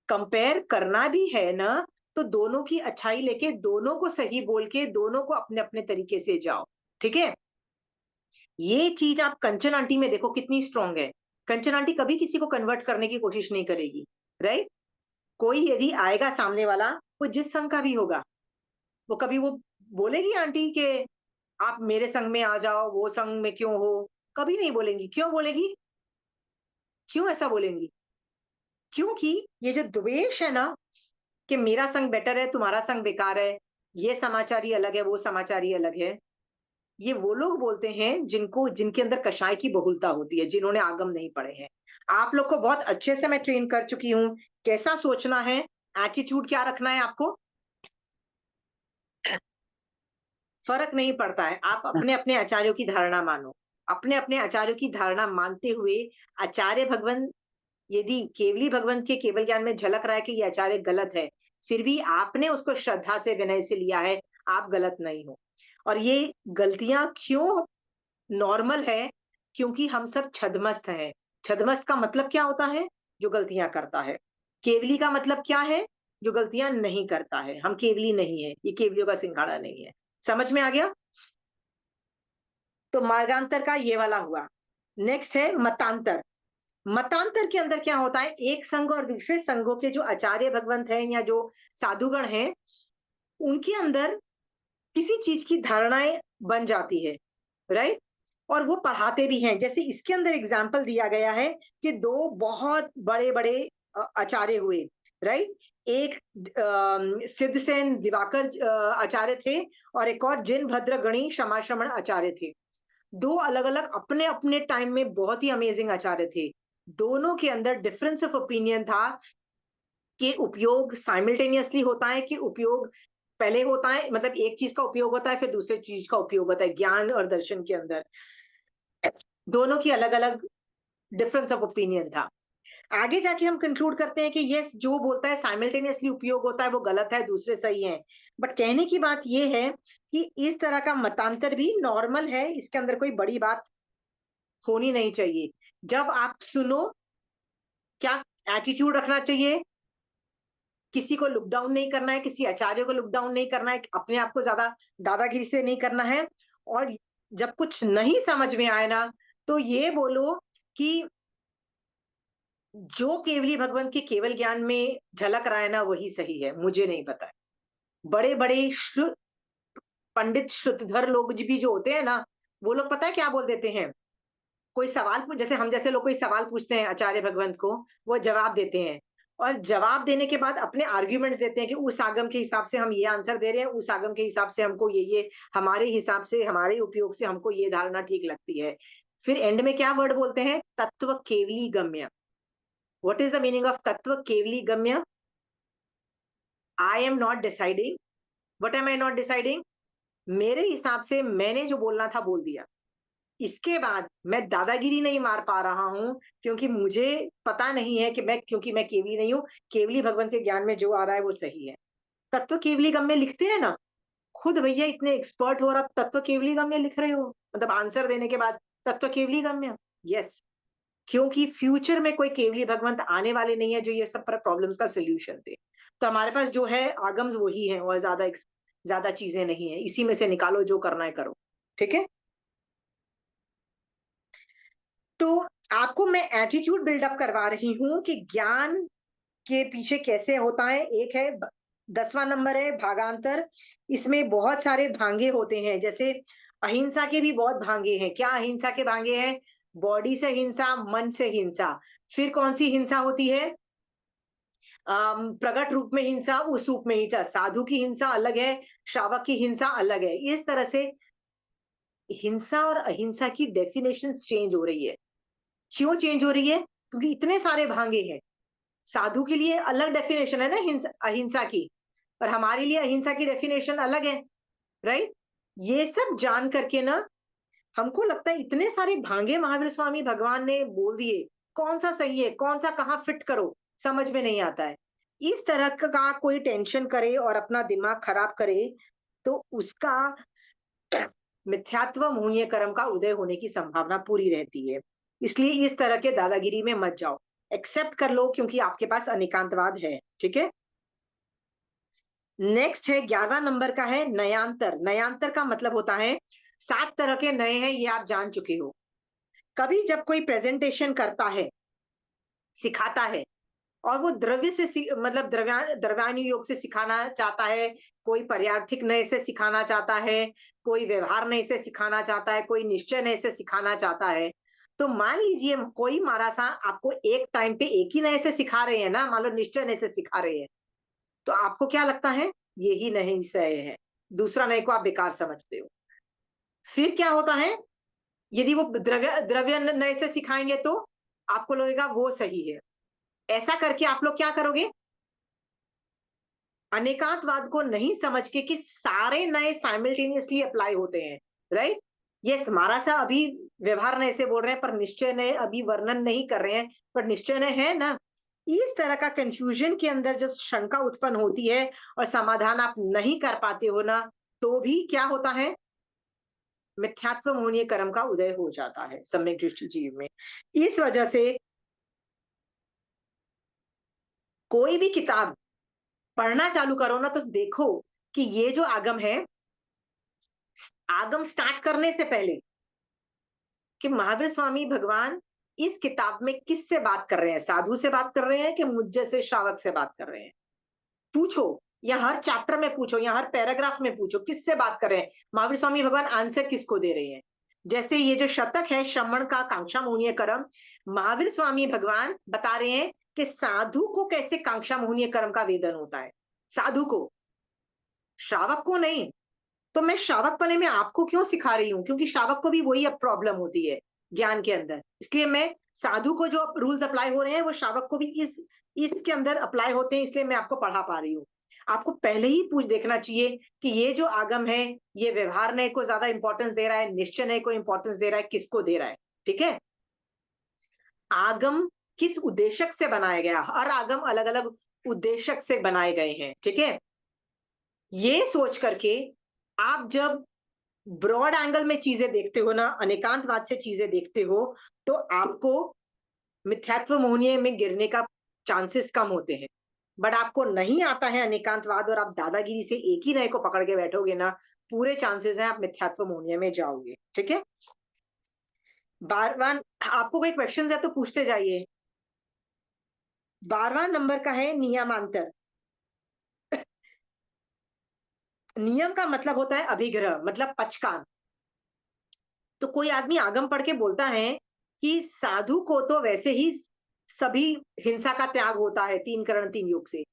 कंपेयर करना भी है ना, तो दोनों की अच्छाई लेके दोनों को सही बोल के दोनों को अपने अपने तरीके से जाओ। ठीक है? ये चीज आप कंचन आंटी में देखो कितनी स्ट्रांग है। कंचन आंटी कभी किसी को कन्वर्ट करने की कोशिश नहीं करेगी, राइट? कोई यदि आएगा सामने वाला, वो जिस संघ का भी होगा, वो कभी वो बोलेगी आंटी के आप मेरे संग में आ जाओ, वो संग में क्यों हो? कभी नहीं बोलेंगी। क्यों बोलेगी? क्यों ऐसा बोलेंगी? क्योंकि ये जो द्वेष है ना, कि मेरा संग बेटर है, तुम्हारा संग बेकार है, ये समाचार ही अलग है, वो समाचार ही अलग है, ये वो लोग बोलते हैं जिनके अंदर कषाय की बहुलता होती है, जिन्होंने आगम नहीं पढ़े हैं। आप लोग को बहुत अच्छे से मैं ट्रेन कर चुकी हूँ, कैसा सोचना है, एटीट्यूड क्या रखना है आपको, फर्क नहीं पड़ता है। आप अपने अपने आचार्यों की धारणा मानो। अपने अपने आचार्यों की धारणा मानते हुए आचार्य भगवान, यदि केवली भगवंत के केवल ज्ञान में झलक रहा है कि ये आचार्य गलत है, फिर भी आपने उसको श्रद्धा से विनय से लिया है, आप गलत नहीं हो। और ये गलतियां क्यों नॉर्मल है? क्योंकि हम सब छदमस्त हैं। छदमस्त का मतलब क्या होता है? जो गलतियां करता है। केवली का मतलब क्या है? जो गलतियां नहीं करता है। हम केवली नहीं है, ये केवलियों का सिंघाड़ा नहीं है। समझ में आ गया? तो मार्गांतर का ये वाला हुआ। नेक्स्ट है मतांतर। मतांतर के अंदर क्या होता है? एक संघ और दूसरे संघों के जो आचार्य भगवंत हैं या जो साधुगण हैं, उनके अंदर किसी चीज की धारणाएं बन जाती है, राइट? और वो पढ़ाते भी हैं। जैसे इसके अंदर एग्जाम्पल दिया गया है कि 2 बहुत बड़े बड़े आचार्य हुए, राइट? एक सिद्धसेन दिवाकर आचार्य थे, और एक और जिन भद्र गणी क्षमाश्रमण आचार्य थे। 2 अलग अलग अपने अपने टाइम में बहुत ही अमेजिंग आचार्य थे। दोनों के अंदर डिफरेंस ऑफ ओपिनियन था कि उपयोग साइमल्टेनियसली होता है, कि उपयोग पहले होता है, मतलब एक चीज का उपयोग होता है फिर दूसरे चीज का उपयोग होता है, ज्ञान और दर्शन के अंदर दोनों की अलग अलग डिफरेंस ऑफ ओपिनियन था। आगे जाके हम कंक्लूड करते हैं कि यस, जो बोलता है साइमल्टेनियसली उपयोग होता है वो गलत है, दूसरे सही है। बट कहने की बात ये है कि इस तरह का मतांतर भी नॉर्मल है, इसके अंदर कोई बड़ी बात होनी नहीं चाहिए। जब आप सुनो, क्या एटीट्यूड रखना चाहिए? किसी को लुक डाउन नहीं करना है, किसी आचार्य को लुक डाउन नहीं करना है, अपने आप को ज्यादा दादागिरी से नहीं करना है। और जब कुछ नहीं समझ में आए ना, तो ये बोलो कि जो केवली भगवंत के केवल ज्ञान में झलक रहा है ना, वही सही है, मुझे नहीं पता है। बड़े बड़े पंडित श्रुतधर लोग भी जो होते हैं ना, वो लोग पता है क्या बोल देते हैं? कोई सवाल जैसे हम जैसे लोग कोई सवाल पूछते हैं आचार्य भगवंत को, वो जवाब देते हैं, और जवाब देने के बाद अपने आर्ग्यूमेंट्स देते हैं कि उस आगम के हिसाब से हम ये आंसर दे रहे हैं, उस आगम के हिसाब से हमको ये हमारे हिसाब से, हमारे उपयोग से हमको ये धारणा ठीक लगती है। फिर एंड में क्या वर्ड बोलते हैं? तत्व केवली गम्य। What is the meaning of तत्व केवली गम्य? I am not deciding, what am I not deciding, मेरे हिसाब से मैंने जो बोलना था बोल दिया, इसके बाद मैं दादागिरी नहीं मार पा रहा हूँ, क्योंकि मुझे पता नहीं है कि क्योंकि मैं केवली नहीं हूँ, केवली भगवंत के ज्ञान में जो आ रहा है वो सही है। तत्व केवली गम में लिखते हैं ना, खुद भैया इतने एक्सपर्ट हो और आप तत्व केवली गम्य लिख रहे हो, मतलब आंसर देने के बाद तत्व केवली गम्य। यस, क्योंकि फ्यूचर में कोई केवली भगवंत आने वाले नहीं है जो ये सब प्रॉब्लम्स का सोल्यूशन दे। तो हमारे पास जो है आगम्स वही है, और ज्यादा चीजें नहीं है, इसी में से निकालो जो करना है करो। ठीक है, तो आपको मैं एटीट्यूड बिल्डअप करवा रही हूं कि ज्ञान के पीछे कैसे होता है। एक है 10वां नंबर है भागांतर। इसमें बहुत सारे भांगे होते हैं, जैसे अहिंसा के भी बहुत भांगे हैं। क्या अहिंसा के भांगे हैं? बॉडी से हिंसा, मन से हिंसा। फिर कौन सी हिंसा होती है? प्रकट रूप में हिंसा, उस रूप में हिंसा। साधु की हिंसा अलग है, श्रावक की हिंसा अलग है। इस तरह से हिंसा और अहिंसा की डेफिनेशन चेंज हो रही है। क्यों चेंज हो रही है? क्योंकि इतने सारे भांगे हैं। साधु के लिए अलग डेफिनेशन है ना अहिंसा की, और हमारे लिए अहिंसा की डेफिनेशन अलग है, राइट? ये सब जान करके ना हमको लगता है इतने सारे भांगे महावीर स्वामी भगवान ने बोल दिए, कौन सा सही है, कौन सा कहाँ फिट करो, समझ में नहीं आता है। इस तरह का कोई टेंशन करे और अपना दिमाग खराब करे, तो उसका मिथ्यात्व मोहनीय कर्म का उदय होने की संभावना पूरी रहती है। इसलिए इस तरह के दादागिरी में मत जाओ, एक्सेप्ट कर लो, क्योंकि आपके पास अनेकांतवाद है। ठीक है, नेक्स्ट है 11वां नंबर का है नयांतर। नयांतर का मतलब होता है 7 तरह के नए हैं, ये आप जान चुके हो। कभी जब कोई प्रेजेंटेशन करता है, सिखाता है, और वो द्रव्य से मतलब द्रव्यानुयोग से सिखाना चाहता है, कोई पर्यार्थिक नय से सिखाना चाहता है, कोई व्यवहार नय से सिखाना चाहता है, कोई निश्चय नय से सिखाना चाहता है। तो मान लीजिए कोई महाराज आपको एक टाइम पे एक ही नय से सिखा रहे हैं ना, मान लो निश्चय नय से सिखा रहे हैं, तो आपको क्या लगता है? यही नहीं सही है, दूसरा नय को आप बेकार समझते हो। फिर क्या होता है? यदि वो द्रव्य द्रव्य नय से सिखाएंगे तो आपको लगेगा वो सही है। ऐसा करके आप लोग क्या करोगे? अनेकांतवाद को नहीं समझ के कि सारे नए साइमल्टेनियसली अप्लाई होते हैं, राइट? यस, हमारा सा अभी व्यवहार नए से बोल रहे हैं, पर निश्चय नए अभी वर्णन नहीं कर रहे हैं, पर निश्चय नए है ना। इस तरह का कंफ्यूजन के अंदर जब शंका उत्पन्न होती है और समाधान आप नहीं कर पाते हो ना, तो भी क्या होता है? मिथ्यात्व मोहनीय कर्म का उदय हो जाता है सम्यक दृष्टि जीव में। इस वजह से कोई भी किताब पढ़ना चालू करो ना, तो देखो कि ये जो आगम है, आगम स्टार्ट करने से पहले कि महावीर स्वामी भगवान इस किताब में किससे बात कर रहे हैं, साधु से बात कर रहे हैं कि मुझ जैसे श्रावक से बात कर रहे हैं? पूछो, या हर चैप्टर में पूछो, या हर पैराग्राफ में पूछो किससे बात कर रहे हैं, महावीर स्वामी भगवान आंसर किसको दे रहे हैं। जैसे ये जो शतक है श्रमण का कांक्षा मोहनीय कर्म, महावीर स्वामी भगवान बता रहे हैं कि साधु को कैसे कांक्षा मोहनीय कर्म का वेदन होता है, साधु को, श्रावक को नहीं। तो मैं श्रावक पने में आपको क्यों सिखा रही हूँ? क्योंकि श्रावक को भी वही अब प्रॉब्लम होती है ज्ञान के अंदर, इसलिए मैं साधु को जो रूल्स अप्लाई हो रहे हैं वो श्रावक को भी इसके अंदर अप्लाई होते हैं, इसलिए मैं आपको पढ़ा पा रही हूँ। आपको पहले ही पूछ देखना चाहिए कि ये जो आगम है, ये व्यवहार नय को ज्यादा इंपॉर्टेंस दे रहा है, निश्चय नय को इंपॉर्टेंस दे रहा है, किसको दे रहा है? ठीक है, आगम किस उद्देश्य से बनाया गया, हर आगम अलग अलग उद्देश्य से बनाए गए हैं। ठीक है, ये सोच करके आप जब ब्रॉड एंगल में चीजें देखते हो ना, अनेकांतवाद से चीजें देखते हो, तो आपको मिथ्यात्व मोहनीय में गिरने का चांसेस कम होते हैं। बट आपको नहीं आता है अनेकांतवाद और आप दादागिरी से एक ही नए को पकड़ के बैठोगे ना, पूरे चांसेस हैं आप मिथ्यात्व मोहनीय में जाओगे। ठीक है, बार बार आपको कोई क्वेश्चन है तो पूछते जाइए। 12वां नंबर का है नियमांतर। नियम का मतलब होता है अभिग्रह, मतलब पचकान। तो कोई आदमी आगम पढ़ के बोलता है कि साधु को तो वैसे ही सभी हिंसा का त्याग होता है 3 करण 3 योग से।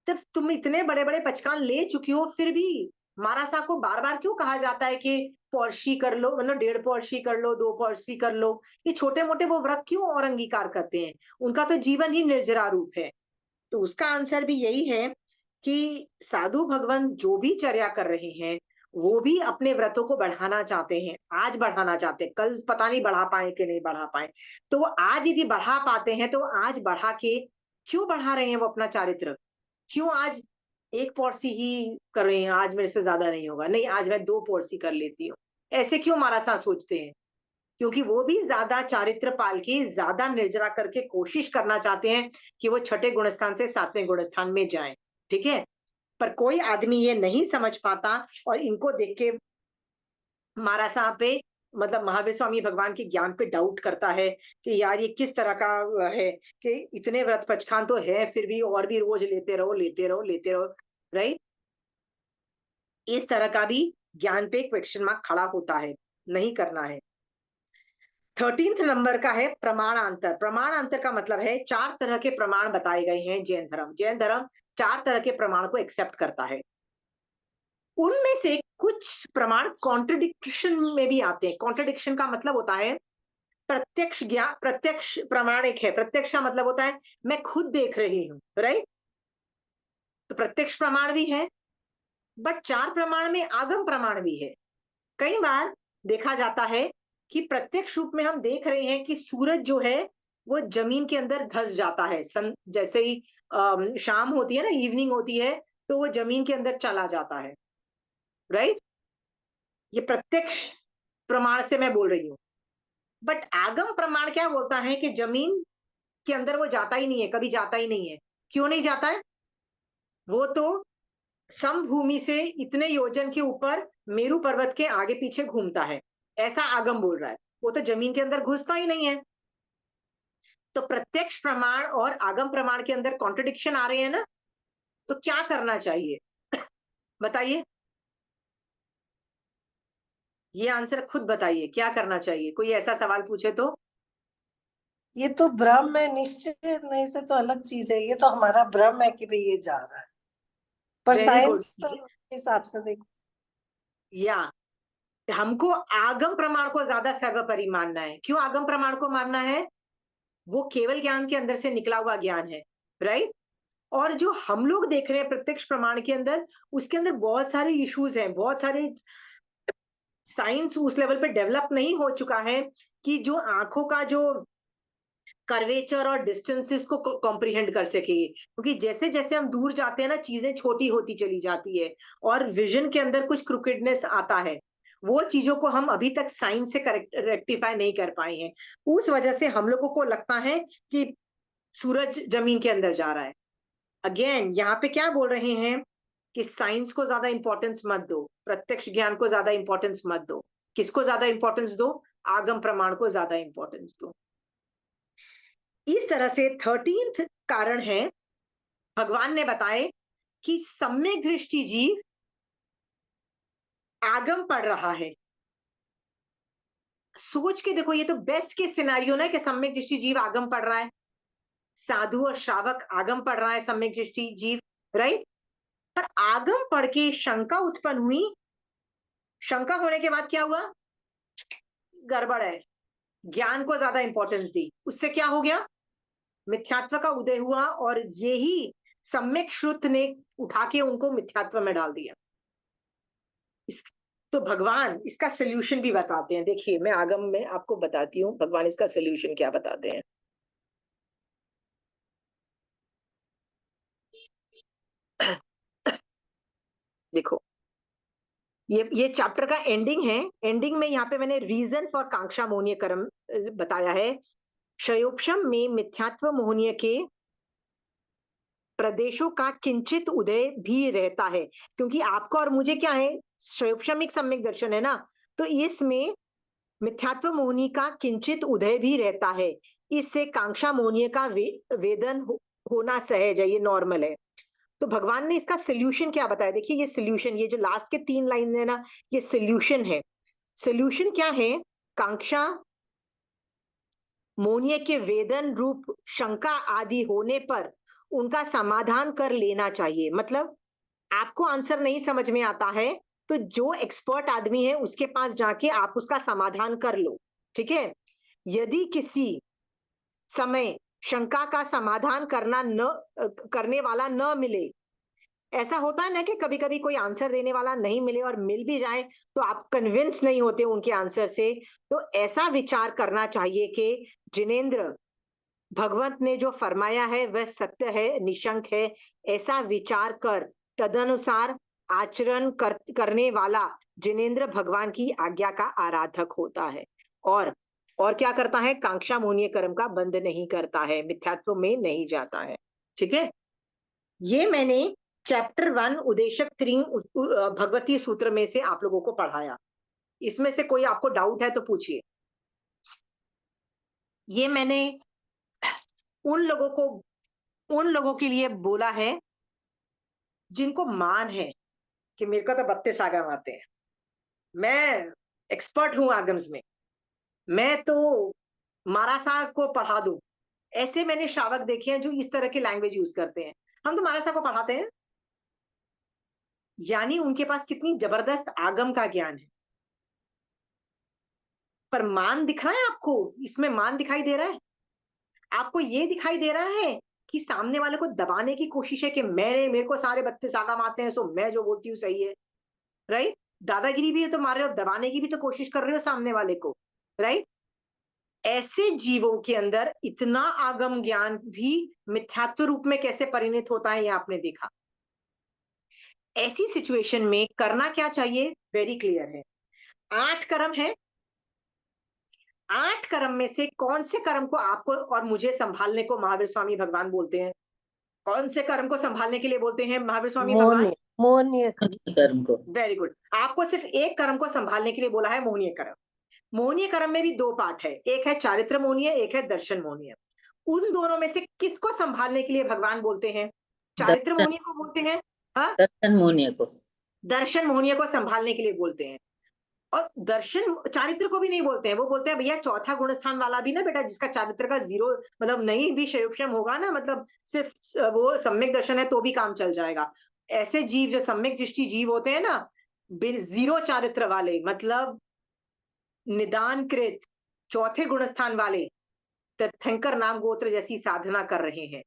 जब तुम इतने बड़े बड़े पचकान ले चुकी हो, फिर भी महाराज साहब को बार बार क्यों कहा जाता है कि पौर्शी कर लो, मतलब 1.5 पौर्शी कर लो, 2 पौर्शी कर लो? ये छोटे मोटे वो व्रत क्यों और अंगीकार करते हैं? उनका तो जीवन ही निर्जरा रूप है। तो उसका आंसर भी यही है कि साधु भगवान जो भी चर्या कर रहे हैं, वो भी अपने व्रतों को बढ़ाना चाहते हैं, आज बढ़ाना चाहते हैं, कल पता नहीं बढ़ा पाए कि नहीं बढ़ा पाए। तो वो आज यदि बढ़ा पाते हैं तो आज बढ़ा के क्यों बढ़ा रहे हैं वो अपना चारित्र? क्यों आज 1 पॉर्सी ही कर रहे हैं, आज मेरे से ज़्यादा नहीं होगा, नहीं आज मैं 2 पॉर्सी कर लेती हूँ। ऐसे क्यों महाराज सोचते हैं? क्योंकि वो भी ज़्यादा चारित्र पाल के, ज़्यादा निर्जरा करके कोशिश करना चाहते हैं कि वो छठे गुणस्थान से 7वें गुणस्थान में जाएँ, ठीक है? पर कोई आदमी ये नहीं समझ पाता और इनको देख के महाराज साहब पे मतलब महावीर स्वामी भगवान के ज्ञान पे डाउट करता है कि यार ये किस तरह का है कि इतने व्रत पचखान तो है फिर भी और भी रोज लेते रहो, लेते रहो, लेते रहो, राइट? इस तरह का भी ज्ञान पे क्वेश्चन मार्क खड़ा होता है, नहीं करना है। 13th नंबर का है प्रमाणांतर। प्रमाणांतर का मतलब है 4 तरह के प्रमाण बताए गए हैं जैन धर्म। जैन धर्म 4 तरह के प्रमाण को एक्सेप्ट करता है। उनमें से कुछ प्रमाण कॉन्ट्रडिक्शन में भी आते हैं। कॉन्ट्रडिक्शन का मतलब होता है प्रत्यक्ष ज्ञान, प्रत्यक्ष प्रमाण एक है। प्रत्यक्ष का मतलब होता है मैं खुद देख रही हूँ, राइट? तो प्रत्यक्ष प्रमाण भी है, बट 4 प्रमाण में आगम प्रमाण भी है। कई बार देखा जाता है कि प्रत्यक्ष रूप में हम देख रहे हैं कि सूरज जो है वो जमीन के अंदर धंस जाता है। सन जैसे ही शाम होती है ना, इवनिंग होती है, तो वो जमीन के अंदर चला जाता है, राइट? ये प्रत्यक्ष प्रमाण से मैं बोल रही हूँ। बट आगम प्रमाण क्या बोलता है कि जमीन के अंदर वो जाता ही नहीं है, कभी जाता ही नहीं है। क्यों नहीं जाता है? वो तो समभूमि से इतने योजन के ऊपर मेरू पर्वत के आगे पीछे घूमता है, ऐसा आगम बोल रहा है। वो तो जमीन के अंदर घुसता ही नहीं है। तो प्रत्यक्ष प्रमाण और आगम प्रमाण के अंदर कॉन्ट्रडिक्शन आ रहे हैं ना, तो क्या करना चाहिए? बताइए, ये आंसर खुद बताइए, क्या करना चाहिए? कोई ऐसा सवाल पूछे तो? ये तो ब्रह्म है, निश्चित नहीं से तो अलग चीज है। ये तो हमारा ब्रह्म है कि भाई ये जा रहा है, पर वेरी गुड। साइंस तो हिसाब से देखो। या हमको आगम प्रमाण को ज्यादा सर्वोपरि मानना है। क्यों आगम प्रमाण को मानना है? वो केवल ज्ञान के अंदर से निकला हुआ ज्ञान है, राइट? और जो हम लोग देख रहे हैं प्रत्यक्ष प्रमाण के अंदर, उसके अंदर बहुत सारे इश्यूज हैं, बहुत सारे साइंस उस लेवल पे डेवलप नहीं हो चुका है कि जो आंखों का जो कर्वेचर और डिस्टेंसेस को कॉम्प्रिहेंड कर सके। क्योंकि जैसे जैसे हम दूर जाते हैं ना, चीजें छोटी होती चली जाती है और विजन के अंदर कुछ क्रुकेडनेस आता है। वो चीजों को हम अभी तक साइंस से करेक्ट रेक्टिफाई नहीं कर पाए हैं। उस वजह से हम लोगों को लगता है कि सूरज जमीन के अंदर जा रहा है। अगेन यहाँ पे क्या बोल रहे हैं कि साइंस को ज्यादा इंपॉर्टेंस मत दो, प्रत्यक्ष ज्ञान को ज्यादा इंपॉर्टेंस मत दो। किसको ज्यादा इंपॉर्टेंस दो? आगम प्रमाण को ज्यादा इंपॉर्टेंस दो। इस तरह से 13th कारण है, भगवान ने बताए कि सम्यक दृष्टि जीव आगम पढ़ रहा है। सोच के देखो, ये तो बेस्ट के सिनेरियो ना कि सम्यक दृष्टि जीव आगम पढ़ रहा है, साधु और श्रावक आगम पढ़ रहा है, सम्यक दृष्टि जीव, राइट? पर आगम पढ़ के शंका उत्पन्न हुई। शंका होने के बाद क्या हुआ? गड़बड़ है, ज्ञान को ज्यादा इंपॉर्टेंस दी, उससे क्या हो गया? मिथ्यात्व का उदय हुआ और यही सम्यक श्रुत ने उठा के उनको मिथ्यात्व में डाल दिया। इस, तो भगवान इसका सोल्यूशन भी बताते हैं। देखिए, मैं आगम में आपको बताती हूँ भगवान इसका सोल्यूशन क्या बताते हैं। देखो, ये चैप्टर का एंडिंग है। एंडिंग में यहाँ पे मैंने रीजन फॉर कांक्षा मोहनीय कर्म बताया है। शयोपशम में मिथ्यात्व मोहनीय के प्रदेशों का किंचित उदय भी रहता है, क्योंकि आपका और मुझे क्या है, शयोपशम एक सम्यक दर्शन है ना, तो इसमें मिथ्यात्व मोहनी का किंचित उदय भी रहता है। इससे कांक्षा मोहनीय का वेदन होना सहज है, ये नॉर्मल है। तो भगवान ने इसका सोल्यूशन क्या बताया? देखिए, ये सोल्यूशन, ये जो लास्ट के 3 लाइन है ना, ये सोल्यूशन है। सोल्यूशन क्या है? कांक्षा मोहनीय के वेदन रूप शंका आदि होने पर उनका समाधान कर लेना चाहिए। मतलब आपको आंसर नहीं समझ में आता है तो जो एक्सपर्ट आदमी है उसके पास जाके आप उसका समाधान कर लो, ठीक है? यदि किसी समय शंका का समाधान करने वाला न मिले ऐसा होता है ना कि कभी कभी कोई आंसर देने वाला नहीं मिले और मिल भी जाए तो आप कन्विंस नहीं होते उनके आंसर से। तो ऐसा विचार करना चाहिए कि जिनेंद्र, भगवंत ने जो फरमाया है वह सत्य है, निशंक है। ऐसा विचार कर तदनुसार आचरण करने वाला जिनेंद्र भगवान की आज्ञा का आराधक होता है। और और क्या करता है? कांक्षा मोहनीय कर्म का बंद नहीं करता है, मिथ्यात्व में नहीं जाता है। ठीक है, ये मैंने चैप्टर 1 उदेशक 3 भगवती सूत्र में से आप लोगों को पढ़ाया। इसमें से कोई आपको डाउट है तो पूछिए। ये मैंने उन लोगों को उन लोगों के लिए बोला है जिनको मान है कि मेरे को तो 32 आगम आते हैं, मैं एक्सपर्ट हूं आगम्स में, मैं तो मारासा को पढ़ा दूं। ऐसे मैंने श्रावक देखे हैं जो इस तरह की लैंग्वेज यूज करते हैं। हम तो मारासा को पढ़ाते हैं, यानी उनके पास कितनी जबरदस्त आगम का ज्ञान है। पर मान दिख रहा है आपको? इसमें मान दिखाई दे रहा है आपको? ये दिखाई दे रहा है कि सामने वाले को दबाने की कोशिश है कि मेरे को सारे 32 आगम आते हैं, सो मैं जो बोलती हूँ सही है। राइट? दादागिरी भी है तो मार रहे हो, दबाने की भी तो कोशिश कर रहे हो सामने वाले को। राइट? ऐसे जीवों के अंदर इतना आगम ज्ञान भी मिथ्यात्व रूप में कैसे परिणत होता है, ये आपने देखा। ऐसी सिचुएशन में करना क्या चाहिए? वेरी क्लियर है। 8 कर्म है। 8 कर्म में से कौन से कर्म को आपको और मुझे संभालने को महावीर स्वामी भगवान बोलते हैं? कौन से कर्म को संभालने के लिए बोलते हैं महावीर स्वामी भगवान? मोहनीय मोहनीय कर्म को। Very good. आपको सिर्फ एक कर्म को संभालने के लिए बोला है, मोहनीय कर्म। मोहनीय कर्म में भी 2 पार्ट है, एक है चारित्र मोहनीय, एक है दर्शन मोहनीय। उन दोनों में से किसको संभालने के लिए भगवान बोलते हैं? चारित्र दर्शन मोहनीय को बोलते हैं। हाँ, दर्शन मोहनीय को। दर्शन मोहनीय को संभालने के लिए बोलते हैं। और दर्शन चारित्र को भी नहीं बोलते हैं, वो बोलते हैं भैया चौथा गुणस्थान वाला भी ना बेटा, जिसका चारित्र का 0 मतलब नहीं भी शयोक्षम होगा ना, मतलब सिर्फ वो सम्यक दर्शन है तो भी काम चल जाएगा। ऐसे जीव जो सम्यक दृष्टि जीव होते हैं ना, 0 चारित्र वाले, मतलब निदानकृत चौथे गुणस्थान वाले, तीर्थंकर नाम गोत्र जैसी साधना कर रहे हैं।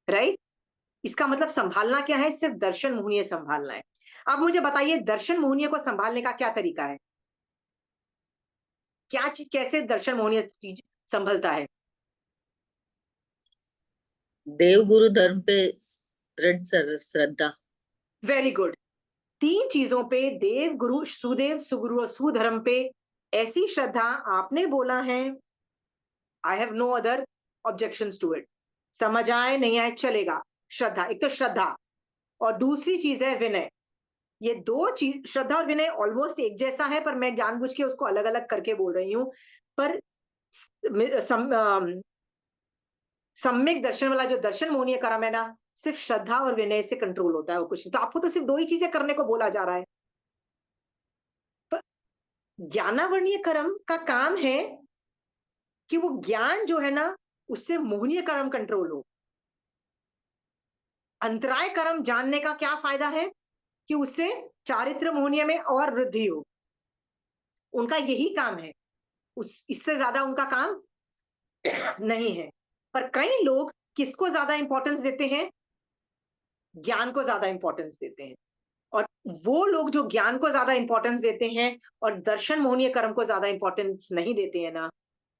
राइट? इसका मतलब संभालना क्या है? सिर्फ दर्शन मोहनीय संभालना है। अब मुझे बताइए, दर्शन मोहनीय को संभालने का क्या तरीका है? क्या चीज, कैसे दर्शन मोहनीय चीज संभलता है? देव गुरु धर्म पे दृढ़ श्रद्धा। Very good. 3 चीजों पे, देव गुरु सुदेव सुगुरु और सुधर्म पे ऐसी श्रद्धा आपने बोला है। I have no other objections to it. समझ आए नहीं आए चलेगा। श्रद्धा, एक तो श्रद्धा, और दूसरी चीज है विनय। ये 2 चीज, श्रद्धा और विनय ऑलमोस्ट एक जैसा है, पर मैं जानबूझ के उसको अलग अलग करके बोल रही हूं। पर सम्यक दर्शन वाला जो दर्शन मोहनीय कर्म है ना, सिर्फ श्रद्धा और विनय से कंट्रोल होता है, वो कुछ नहीं। तो आपको तो सिर्फ 2 ही चीजें करने को बोला जा रहा है। पर ज्ञानावर्णीय कर्म का काम है कि वो ज्ञान जो है ना, उससे मोहनीय कर्म कंट्रोल हो। अंतराय कर्म जानने का क्या फायदा है? कि उससे चारित्र मोहनीय में और वृद्धि हो। उनका यही काम है, उस इससे ज्यादा उनका काम नहीं है। पर कई लोग किसको ज्यादा इंपॉर्टेंस देते हैं? ज्ञान को ज्यादा इंपॉर्टेंस देते हैं। और वो लोग जो ज्ञान को ज्यादा इंपॉर्टेंस देते हैं और दर्शन मोहनीय कर्म को ज्यादा इंपॉर्टेंस नहीं देते हैं ना,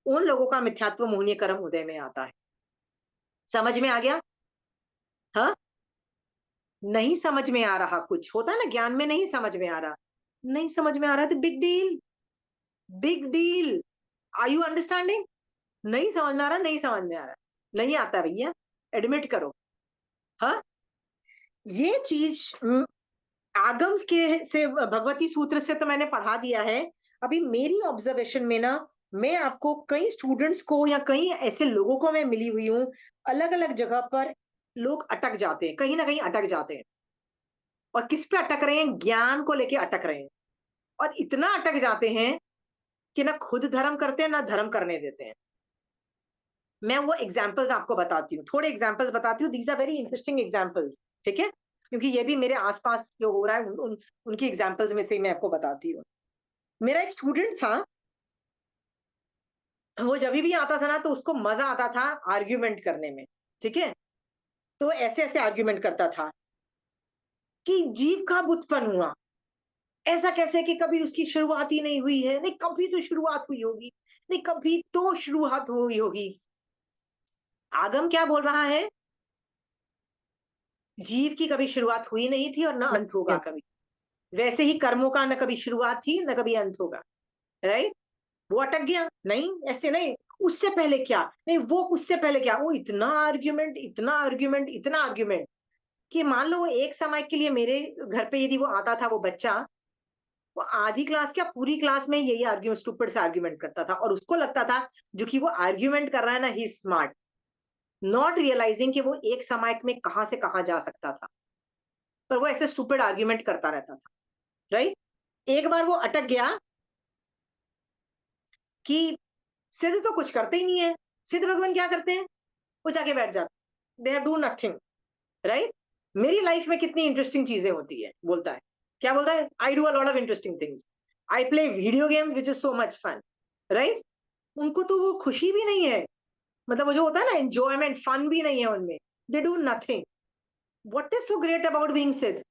उन लोगों का मिथ्यात्व मोहनीय कर्म उदय में आता है। समझ में आ गया? हाँ, नहीं समझ में आ रहा, कुछ होता है ना ज्ञान में नहीं समझ में आ रहा, नहीं समझ में आ रहा तो big deal, big deal. Are you understanding? नहीं समझ में आ रहा, नहीं समझ में आ रहा, नहीं आता भैया, एडमिट करो। हाँ, ये चीज आगम्स के से भगवती सूत्र से तो मैंने पढ़ा दिया है। अभी मेरी ऑब्जर्वेशन में ना, मैं आपको कई स्टूडेंट्स को या कई ऐसे लोगों को मैं मिली हुई हूँ, अलग अलग जगह पर लोग अटक जाते हैं, कहीं ना कहीं अटक जाते हैं। और किस पे अटक रहे हैं? ज्ञान को लेके अटक रहे हैं। और इतना अटक जाते हैं कि ना खुद धर्म करते हैं ना धर्म करने देते हैं। मैं वो एग्जाम्पल्स आपको बताती हूँ, थोड़े एग्जाम्पल्स बताती हूँ। These are very interesting examples. ठीक है? क्योंकि ये भी मेरे आसपास जो हो रहा है उनकी एग्जाम्पल्स में से ही मैं आपको बताती हूँ। मेरा एक स्टूडेंट था, वो जब भी आता था ना तो उसको मजा आता था आर्ग्यूमेंट करने में। ठीक है? तो ऐसे ऐसे आर्ग्यूमेंट करता था। कि जीव कब उत्पन्न हुआ, ऐसा कैसे कि कभी उसकी शुरुआत ही नहीं हुई है, नहीं कभी तो शुरुआत हुई होगी, नहीं कभी तो शुरुआत हुई होगी। आगम क्या बोल रहा है, जीव की कभी शुरुआत हुई नहीं थी और न अंत होगा कभी। वैसे ही कर्मों का न कभी शुरुआत थी न कभी अंत होगा, राइट। वो अटक गया, नहीं ऐसे नहीं, उससे पहले क्या, नहीं वो उससे पहले क्या, वो इतना आर्ग्यूमेंट, इतना आर्ग्यूमेंट, इतना आर्ग्यूमेंट, कि मान लो वो एक समय के लिए मेरे घर पे यदि वो आता था वो बच्चा, वो आधी क्लास क्या पूरी क्लास में यही आर्ग्यू स्टूपिड से आर्ग्यूमेंट करता था, और उसको लगता था जो कि वो आर्ग्यूमेंट कर रहा है ना, ही स्मार्ट, नॉट रियलाइजिंग कि वो एक समय में कहां से कहां जा सकता था, पर वो ऐसे स्टूपिड आर्ग्यूमेंट करता रहता था, राइट। एक बार वो अटक गया कि सिद्ध तो कुछ करते ही नहीं है, सिद्ध भगवान क्या करते हैं, वो जाके बैठ जाते, दे डू नथिंग, राइट। मेरी लाइफ में कितनी इंटरेस्टिंग चीजें होती है, बोलता है, क्या बोलता है, I do a lot of interesting things, I play video games which is so much fun, right. उनको तो वो खुशी भी नहीं है, मतलब वो जो होता है ना एंजॉयमेंट, फन भी नहीं है उनमें, they do nothing. What is so great about being सिद्ध,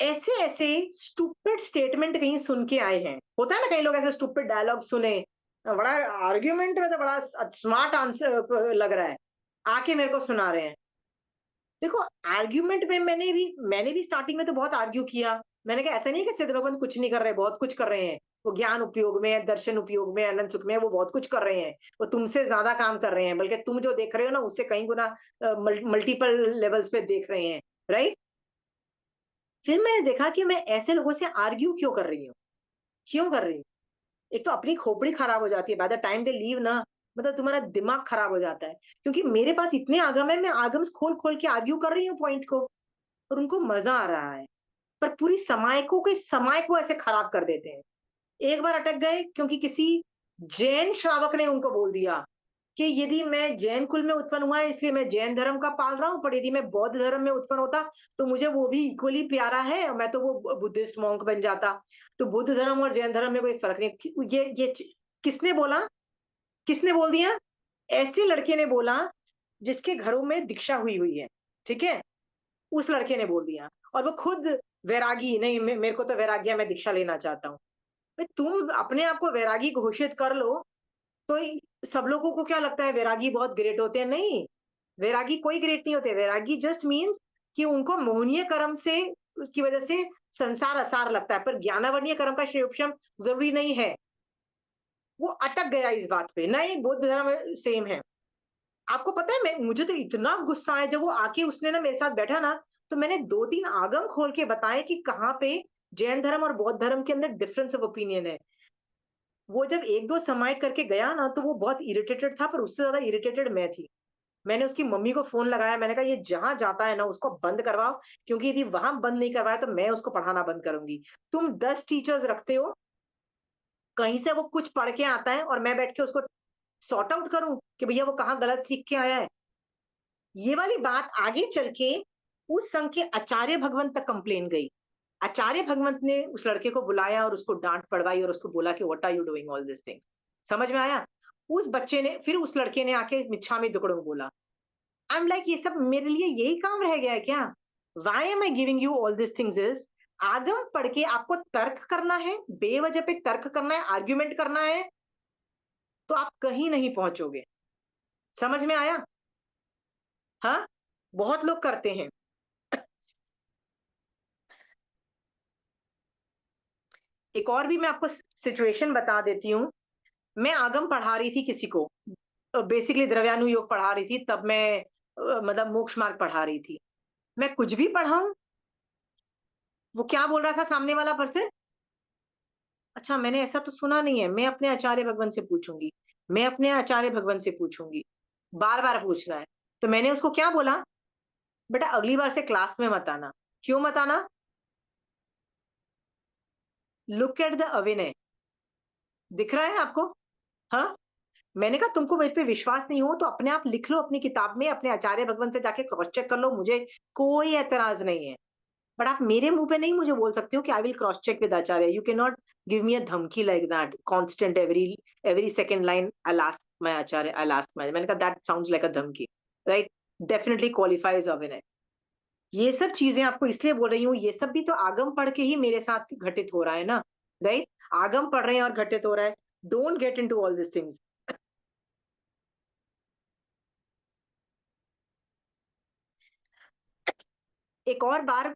ऐसे ऐसे स्टूपिड स्टेटमेंट कहीं सुन के आए हैं, होता है ना कई लोग ऐसे स्टूपिड डायलॉग सुने, बड़ा आर्ग्यूमेंट में तो बड़ा स्मार्ट आंसर लग रहा है, आके मेरे को सुना रहे हैं। देखो आर्ग्यूमेंट में मैंने भी स्टार्टिंग में तो बहुत आर्ग्यू किया, मैंने कहा ऐसा नहीं है कि सिद्ध भगवान कुछ नहीं कर रहे, बहुत कुछ कर रहे हैं, वो ज्ञान उपयोग में, दर्शन उपयोग में, अनंत सुख में, वो बहुत कुछ कर रहे हैं, वो तुमसे ज्यादा काम कर रहे हैं, बल्कि तुम जो देख रहे हो ना उससे कई गुना मल्टीपल लेवल्स पे देख रहे हैं, राइट। फिर मैंने देखा कि मैं ऐसे लोगों से आर्ग्यू क्यों कर रही हूँ, क्यों कर रही हूँ। एक तो अपनी खोपड़ी खराब हो जाती है, by the time they leave ना, मतलब तुम्हारा दिमाग खराब हो जाता है, क्योंकि मेरे पास इतने आगम है, मैं आगम्स खोल खोल के आर्ग्यू कर रही हूँ पॉइंट को, और उनको मजा आ रहा है, पर पूरी समायकों के समय को ऐसे खराब कर देते हैं। एक बार अटक गए क्योंकि किसी जैन श्रावक ने उनको बोल दिया कि यदि मैं जैन कुल में उत्पन्न हुआ है इसलिए मैं जैन धर्म का पाल रहा हूँ, पर यदि मैं बौद्ध धर्म में उत्पन्न होता तो मुझे वो भी इक्वली प्यारा है, और मैं तो वो बुद्धिस्ट मॉन्क बन जाता, तो बुद्ध धर्म और जैन धर्म में कोई फर्क नहीं। ये किसने बोला, किसने बोल दिया, ऐसे लड़के ने बोला जिसके घरों में दीक्षा हुई हुई है, ठीक है, उस लड़के ने बोल दिया, और वो खुद वैरागी, नहीं मेरे को तो वैराग्य, मैं दीक्षा लेना चाहता हूँ। भाई तुम अपने आप को वैरागी घोषित कर लो, तो सब लोगों को क्या लगता है वैरागी बहुत ग्रेट होते हैं, नहीं, वैरागी कोई ग्रेट नहीं होते, वैरागी जस्ट मीन्स कि उनको मोहनीय कर्म से उसकी वजह से संसार असार लगता है, पर ज्ञानावरणीय कर्म का श्रेयोपशम जरूरी नहीं है। वो अटक गया इस बात पे, नहीं बुद्ध धर्म सेम है। आपको पता है, मैं मुझे तो इतना गुस्सा आया जब वो आके उसने ना मेरे साथ बैठा ना, तो मैंने 2-3 आगम खोल के बताए कि कहाँ पे जैन धर्म और बौद्ध धर्म के अंदर डिफरेंस ऑफ ओपिनियन है। वो जब 1-2 समायिक करके गया ना, तो वो बहुत इरिटेटेड था, पर उससे ज्यादा इरिटेटेड मैं थी। मैंने उसकी मम्मी को फोन लगाया, मैंने कहा ये जहां जाता है ना उसको बंद करवाओ, क्योंकि यदि वहां बंद नहीं करवाया तो मैं उसको पढ़ाना बंद करूंगी। तुम 10 टीचर्स रखते हो, कहीं से वो कुछ पढ़ के आता है और मैं बैठ के उसको सॉर्ट आउट करूं कि भैया वो कहाँ गलत सीख के आया है। ये वाली बात आगे चल के उस संघ के आचार्य भगवंत तक कंप्लेन गई। आचार्य भगवंत ने उस लड़के को बुलाया और उसको डांट पड़वाई और उसको बोला कि what are you doing all this thing. समझ में आया। उस बच्चे ने, फिर उस लड़के ने आके मिच्छामी दुक्कड़म बोला। आई एम लाइक ये सब मेरे लिए यही काम रह गया है क्या, why am I giving you all this things is, Agam पढ़ के आपको तर्क करना है, बेवजह पे तर्क करना है, आर्ग्यूमेंट करना है, तो आप कहीं नहीं पहुंचोगे। समझ में आया। हाँ, बहुत लोग करते हैं। एक और भी मैं आपको सिचुएशन बता देती हूँ। मैं आगम पढ़ा रही थी किसी को, बेसिकली द्रव्यानु योग पढ़ा रही थी, तब मैं मतलब मोक्ष मार्ग पढ़ा रही थी। मैं कुछ भी पढ़ाऊं, वो क्या बोल रहा था सामने वाला पर्सन, अच्छा मैंने ऐसा तो सुना नहीं है, मैं अपने आचार्य भगवान से पूछूंगी, मैं अपने आचार्य भगवान से पूछूंगी, बार बार पूछ रहा है। तो मैंने उसको क्या बोला, बेटा अगली बार से क्लास में मत आना। क्यों मत आना, लुक एट द अविनय, दिख रहा है आपको। हाँ, मैंने कहा तुमको मेरे पे विश्वास नहीं हो तो अपने आप लिख लो अपनी किताब में, अपने आचार्य भगवान से जाके क्रॉस चेक कर लो, मुझे कोई एतराज नहीं है। बट आप मेरे मुंह पे नहीं मुझे बोल सकते हो कि I will cross check with Acharya. You can not give me a धमकी like that constant, every second line I ask my Acharya, I ask my, मैंने कहा दैट साउंड्स लाइक अ धमकी, राइट, डेफिनेटली क्वालिफाइज अविनय। ये सब चीजें आपको इसलिए बोल रही हूँ, ये सब भी तो आगम पढ़ के ही मेरे साथ घटित हो रहा है ना, राइट? आगम पढ़ रहे हैं और घटित हो रहा है। Don't get into all this things. एक और बार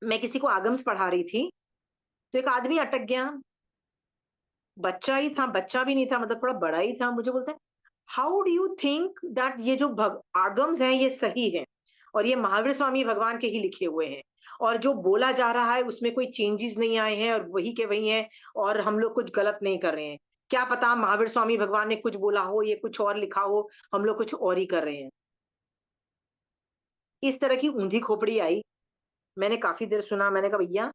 मैं किसी को आगम्स पढ़ा रही थी, तो एक आदमी अटक गया, बच्चा ही था, बच्चा भी नहीं था, मतलब थोड़ा बड़ा ही था। मुझे बोलता है, how do you think that ये जो आगम्स हैं ये सही है, और ये महावीर स्वामी भगवान के ही लिखे हुए हैं, और जो बोला जा रहा है उसमें कोई चेंजेस नहीं आए हैं और वही के वही हैं, और हम लोग कुछ गलत नहीं कर रहे हैं। क्या पता महावीर स्वामी भगवान ने कुछ बोला हो, ये कुछ और लिखा हो, हम लोग कुछ और ही कर रहे हैं। इस तरह की ऊंधी खोपड़ी आई। मैंने काफी देर सुना, मैंने कहा भैया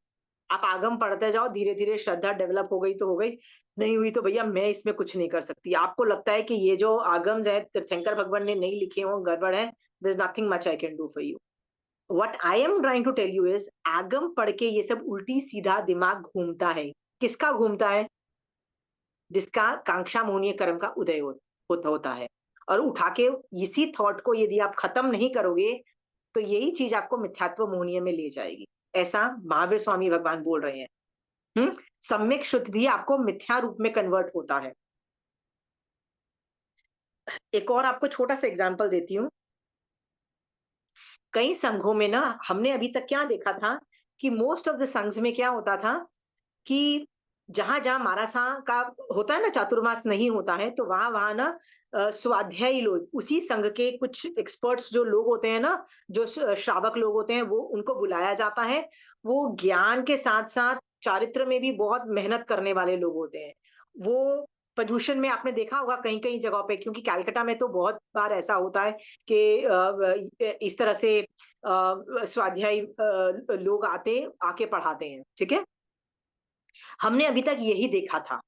आप आगम पढ़ते जाओ, धीरे धीरे श्रद्धा डेवलप हो गई तो हो गई, नहीं हुई तो भैया मैं इसमें कुछ नहीं कर सकती। आपको लगता है कि ये जो आगम्स है तीर्थंकर भगवान ने नहीं लिखे हो, गड़बड़ है, there is nothing much I can do for you. What I am trying to tell you is, Agam पढ़ के ये सब उल्टी सीधा दिमाग घूमता है। किसका घूमता है? जिसका कांक्षा मोहनीय कर्म का उदय होता है। और उठा के इसी थॉट को यदि आप खत्म नहीं करोगे, तो यही चीज आपको मिथ्यात्व मोहनीय में ले जाएगी। ऐसा महावीर स्वामी भगवान बोल रहे हैं। सम्यक शुद्ध भी आपको मिथ्या रूप में कन्वर्ट होता है। एक और आपको छोटा सा एग्जांपल देती हूँ। कई संघों में ना हमने अभी तक क्या देखा था कि मोस्ट ऑफ द संघs में क्या होता था कि जहां जहां मारासा का होता है ना, चातुर्मास नहीं होता है, तो वहां वहां ना स्वाध्यायी लोग, उसी संघ के कुछ एक्सपर्ट्स जो लोग होते हैं ना, जो श्रावक लोग होते हैं, वो उनको बुलाया जाता है। वो ज्ञान के साथ साथ चारित्र में भी बहुत मेहनत करने वाले लोग होते हैं। वो पर्यूषण में आपने देखा होगा कहीं कहीं जगहों पे, क्योंकि कलकत्ता में तो बहुत बार ऐसा होता है कि इस तरह से स्वाध्यायी लोग आके पढ़ाते हैं, ठीक है। हमने अभी तक यही देखा था,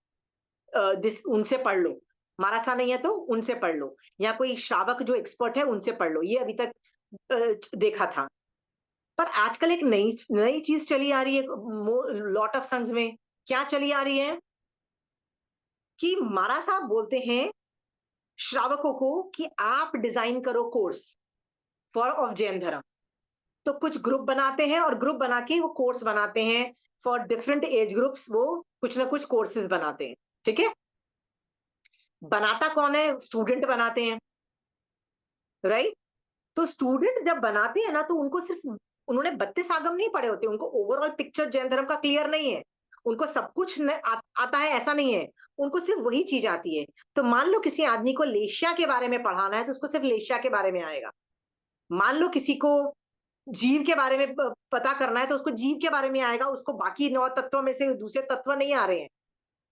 उनसे पढ़ लो, मारासा नहीं है तो उनसे पढ़ लो, या कोई श्रावक जो एक्सपर्ट है उनसे पढ़ लो, ये अभी तक देखा था। पर आजकल एक नई नई चीज चली आ रही है लॉट ऑफ संघ में। क्या चली आ रही है कि महाराज साहब बोलते हैं श्रावकों को कि आप डिजाइन करो कोर्स फॉर ऑफ जैन धर्म। तो कुछ ग्रुप बनाते हैं और ग्रुप बना के वो कोर्स बनाते हैं फॉर डिफरेंट एज ग्रुप्स, वो कुछ ना कुछ कोर्सेज बनाते हैं, ठीक है। बनाता कौन है? स्टूडेंट बनाते हैं, राइट। तो स्टूडेंट जब बनाते हैं ना, तो उनको सिर्फ, उन्होंने 32 आगम नहीं पढ़े होते, उनको ओवरऑल पिक्चर जैन धर्म का क्लियर नहीं है, उनको सब कुछ आता है ऐसा नहीं है, उनको सिर्फ वही चीज आती है। तो मान लो किसी आदमी को लेशिया के बारे में पढ़ाना है, तो उसको सिर्फ लेशिया के बारे में आएगा। मान लो किसी को जीव के बारे में पता करना है, तो उसको जीव के बारे में आएगा, उसको बाकी 9 तत्वों में से दूसरे तत्व नहीं आ रहे हैं।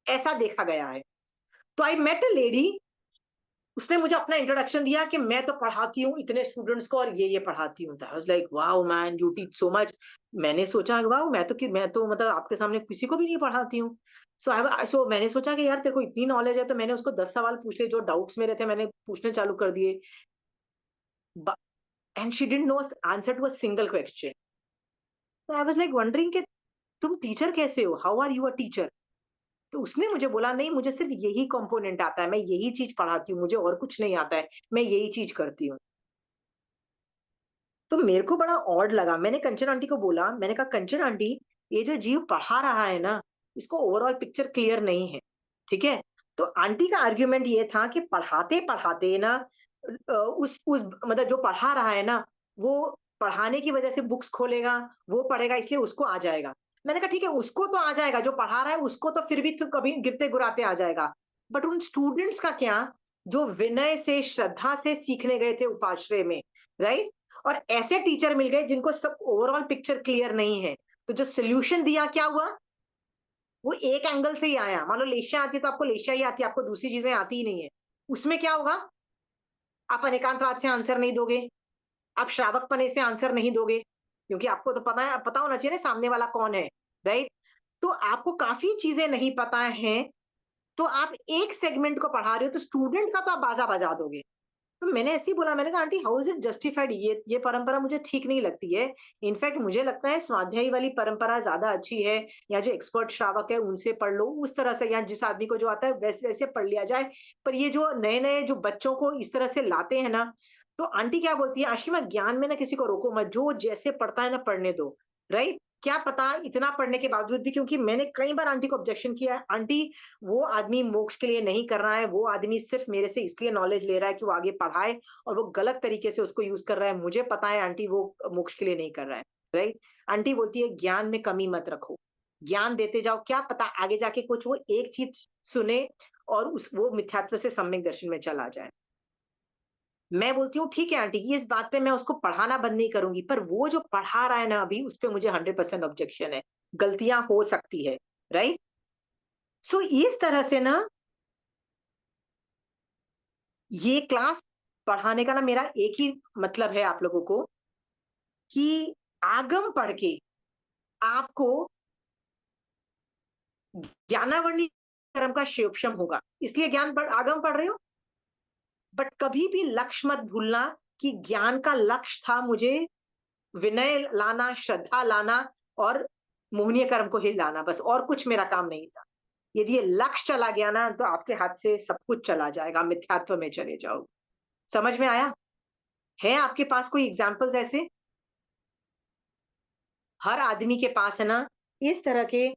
ऐसा देखा गया है। तो आई मेट अ लेडी, उसने मुझे अपना इंट्रोडक्शन दिया कि मैं तो पढ़ाती हूँ इतने स्टूडेंट्स को और ये पढ़ाती हूँ। I was like wow man, you teach so much. मैंने सोचा वाओ, मैं तो मतलब आपके सामने किसी को भी नहीं पढ़ाती हूँ। सो मैंने सोचा कि यार तेरे को इतनी नॉलेज है, तो मैंने उसको 10 सवाल पूछ लिए, जो डाउट्स मेरे थे मैंने पूछने चालू कर दिए। And she didn't know answer to a single question. तो आई वाज लाइक वंडरिंग कि तुम टीचर कैसे हो, how are you a teacher? तो उसने मुझे बोला, नहीं मुझे सिर्फ यही कंपोनेंट आता है, मैं यही चीज पढ़ाती हूँ, मुझे और कुछ नहीं आता है, मैं यही चीज करती हूँ। तो मेरे को बड़ा ऑड लगा। मैंने कंचन आंटी को बोला, मैंने कहा कंचन आंटी, ये जो जीव पढ़ा रहा है ना, इसको ओवरऑल पिक्चर क्लियर नहीं है, ठीक है। तो आंटी का आर्ग्यूमेंट ये था कि पढ़ाते पढ़ाते ना उस मतलब जो पढ़ा रहा है ना, वो पढ़ाने की वजह से बुक्स खोलेगा, वो पढ़ेगा, इसलिए उसको आ जाएगा। मैंने कहा ठीक है, उसको तो आ जाएगा, जो पढ़ा रहा है उसको तो फिर भी तो कभी गिरते गुराते आ जाएगा, बट उन स्टूडेंट्स का क्या, जो विनय से श्रद्धा से सीखने गए थे उपाश्रय में, राइट। और ऐसे टीचर मिल गए जिनको सब ओवरऑल पिक्चर क्लियर नहीं है। तो जो सोल्यूशन दिया क्या हुआ, वो एक एंगल से ही आया। मान लो लेशिया आती है तो आपको लेशिया ही आती है, आपको दूसरी चीजें आती ही नहीं है। उसमें क्या होगा, आप अनेकांतवाद से आंसर नहीं दोगे, आप श्रावक पने से आंसर नहीं दोगे, क्योंकि आपको तो पता होना चाहिए ना सामने वाला कौन है, राइट। तो आपको काफी चीजें नहीं पता है, तो आप एक सेगमेंट को पढ़ा रहे हो, तो स्टूडेंट का तो आप बाजा बजा दोगे। तो मैंने ऐसे ही बोला, मैंने कहा aunty how is it justified, ये परंपरा मुझे ठीक नहीं लगती है। इनफैक्ट मुझे लगता है स्वाध्यायी वाली परंपरा ज्यादा अच्छी है, या जो एक्सपर्ट श्रावक है उनसे पढ़ लो उस तरह से, या जिस आदमी को जो आता है वैसे वैसे पढ़ लिया जाए। पर ये जो नए नए जो बच्चों को इस तरह से लाते हैं ना, तो आंटी क्या बोलती है, आशिमा ज्ञान में ना किसी को रोको मत, जो जैसे पढ़ता है ना पढ़ने दो, राइट? क्या पता इतना पढ़ने के बावजूद भी, क्योंकि मैंने कई बार आंटी को ऑब्जेक्शन किया है, आंटी वो आदमी मोक्ष के लिए नहीं कर रहा है, वो आदमी सिर्फ मेरे से इसलिए नॉलेज ले रहा है कि वो आगे पढ़ाए, और वो गलत तरीके से उसको यूज कर रहा है, मुझे पता है आंटी वो मोक्ष के लिए नहीं कर रहा है, राइट? आंटी बोलती है ज्ञान में कमी मत रखो, ज्ञान देते जाओ, क्या पता आगे जाके कुछ वो एक चीज सुने और उस वो मिथ्यात्व से सम्यक दर्शन में चला जाए। मैं बोलती हूँ ठीक है आंटी, ये इस बात पे मैं उसको पढ़ाना बंद नहीं करूंगी, पर वो जो पढ़ा रहा है ना अभी, उस पे मुझे 100% ऑब्जेक्शन है, गलतियां हो सकती है, राइट? सो इस तरह से ना ये क्लास पढ़ाने का ना मेरा एक ही मतलब है आप लोगों को, कि आगम पढ़ के आपको ज्ञानावरणी कर्म का क्षेपशम होगा, इसलिए आगम पढ़ रहे हो, बट कभी भी लक्ष्य मत भूलना कि ज्ञान का लक्ष्य था मुझे विनय लाना, श्रद्धा लाना और मोहनीय कर्म को ही लाना, बस और कुछ मेरा काम नहीं था। यदि ये लक्ष्य चला गया ना, तो आपके हाथ से सब कुछ चला जाएगा, मिथ्यात्व में चले जाओगे। समझ में आया? है आपके पास कोई एग्जाम्पल्स ऐसे? हर आदमी के पास है ना इस तरह के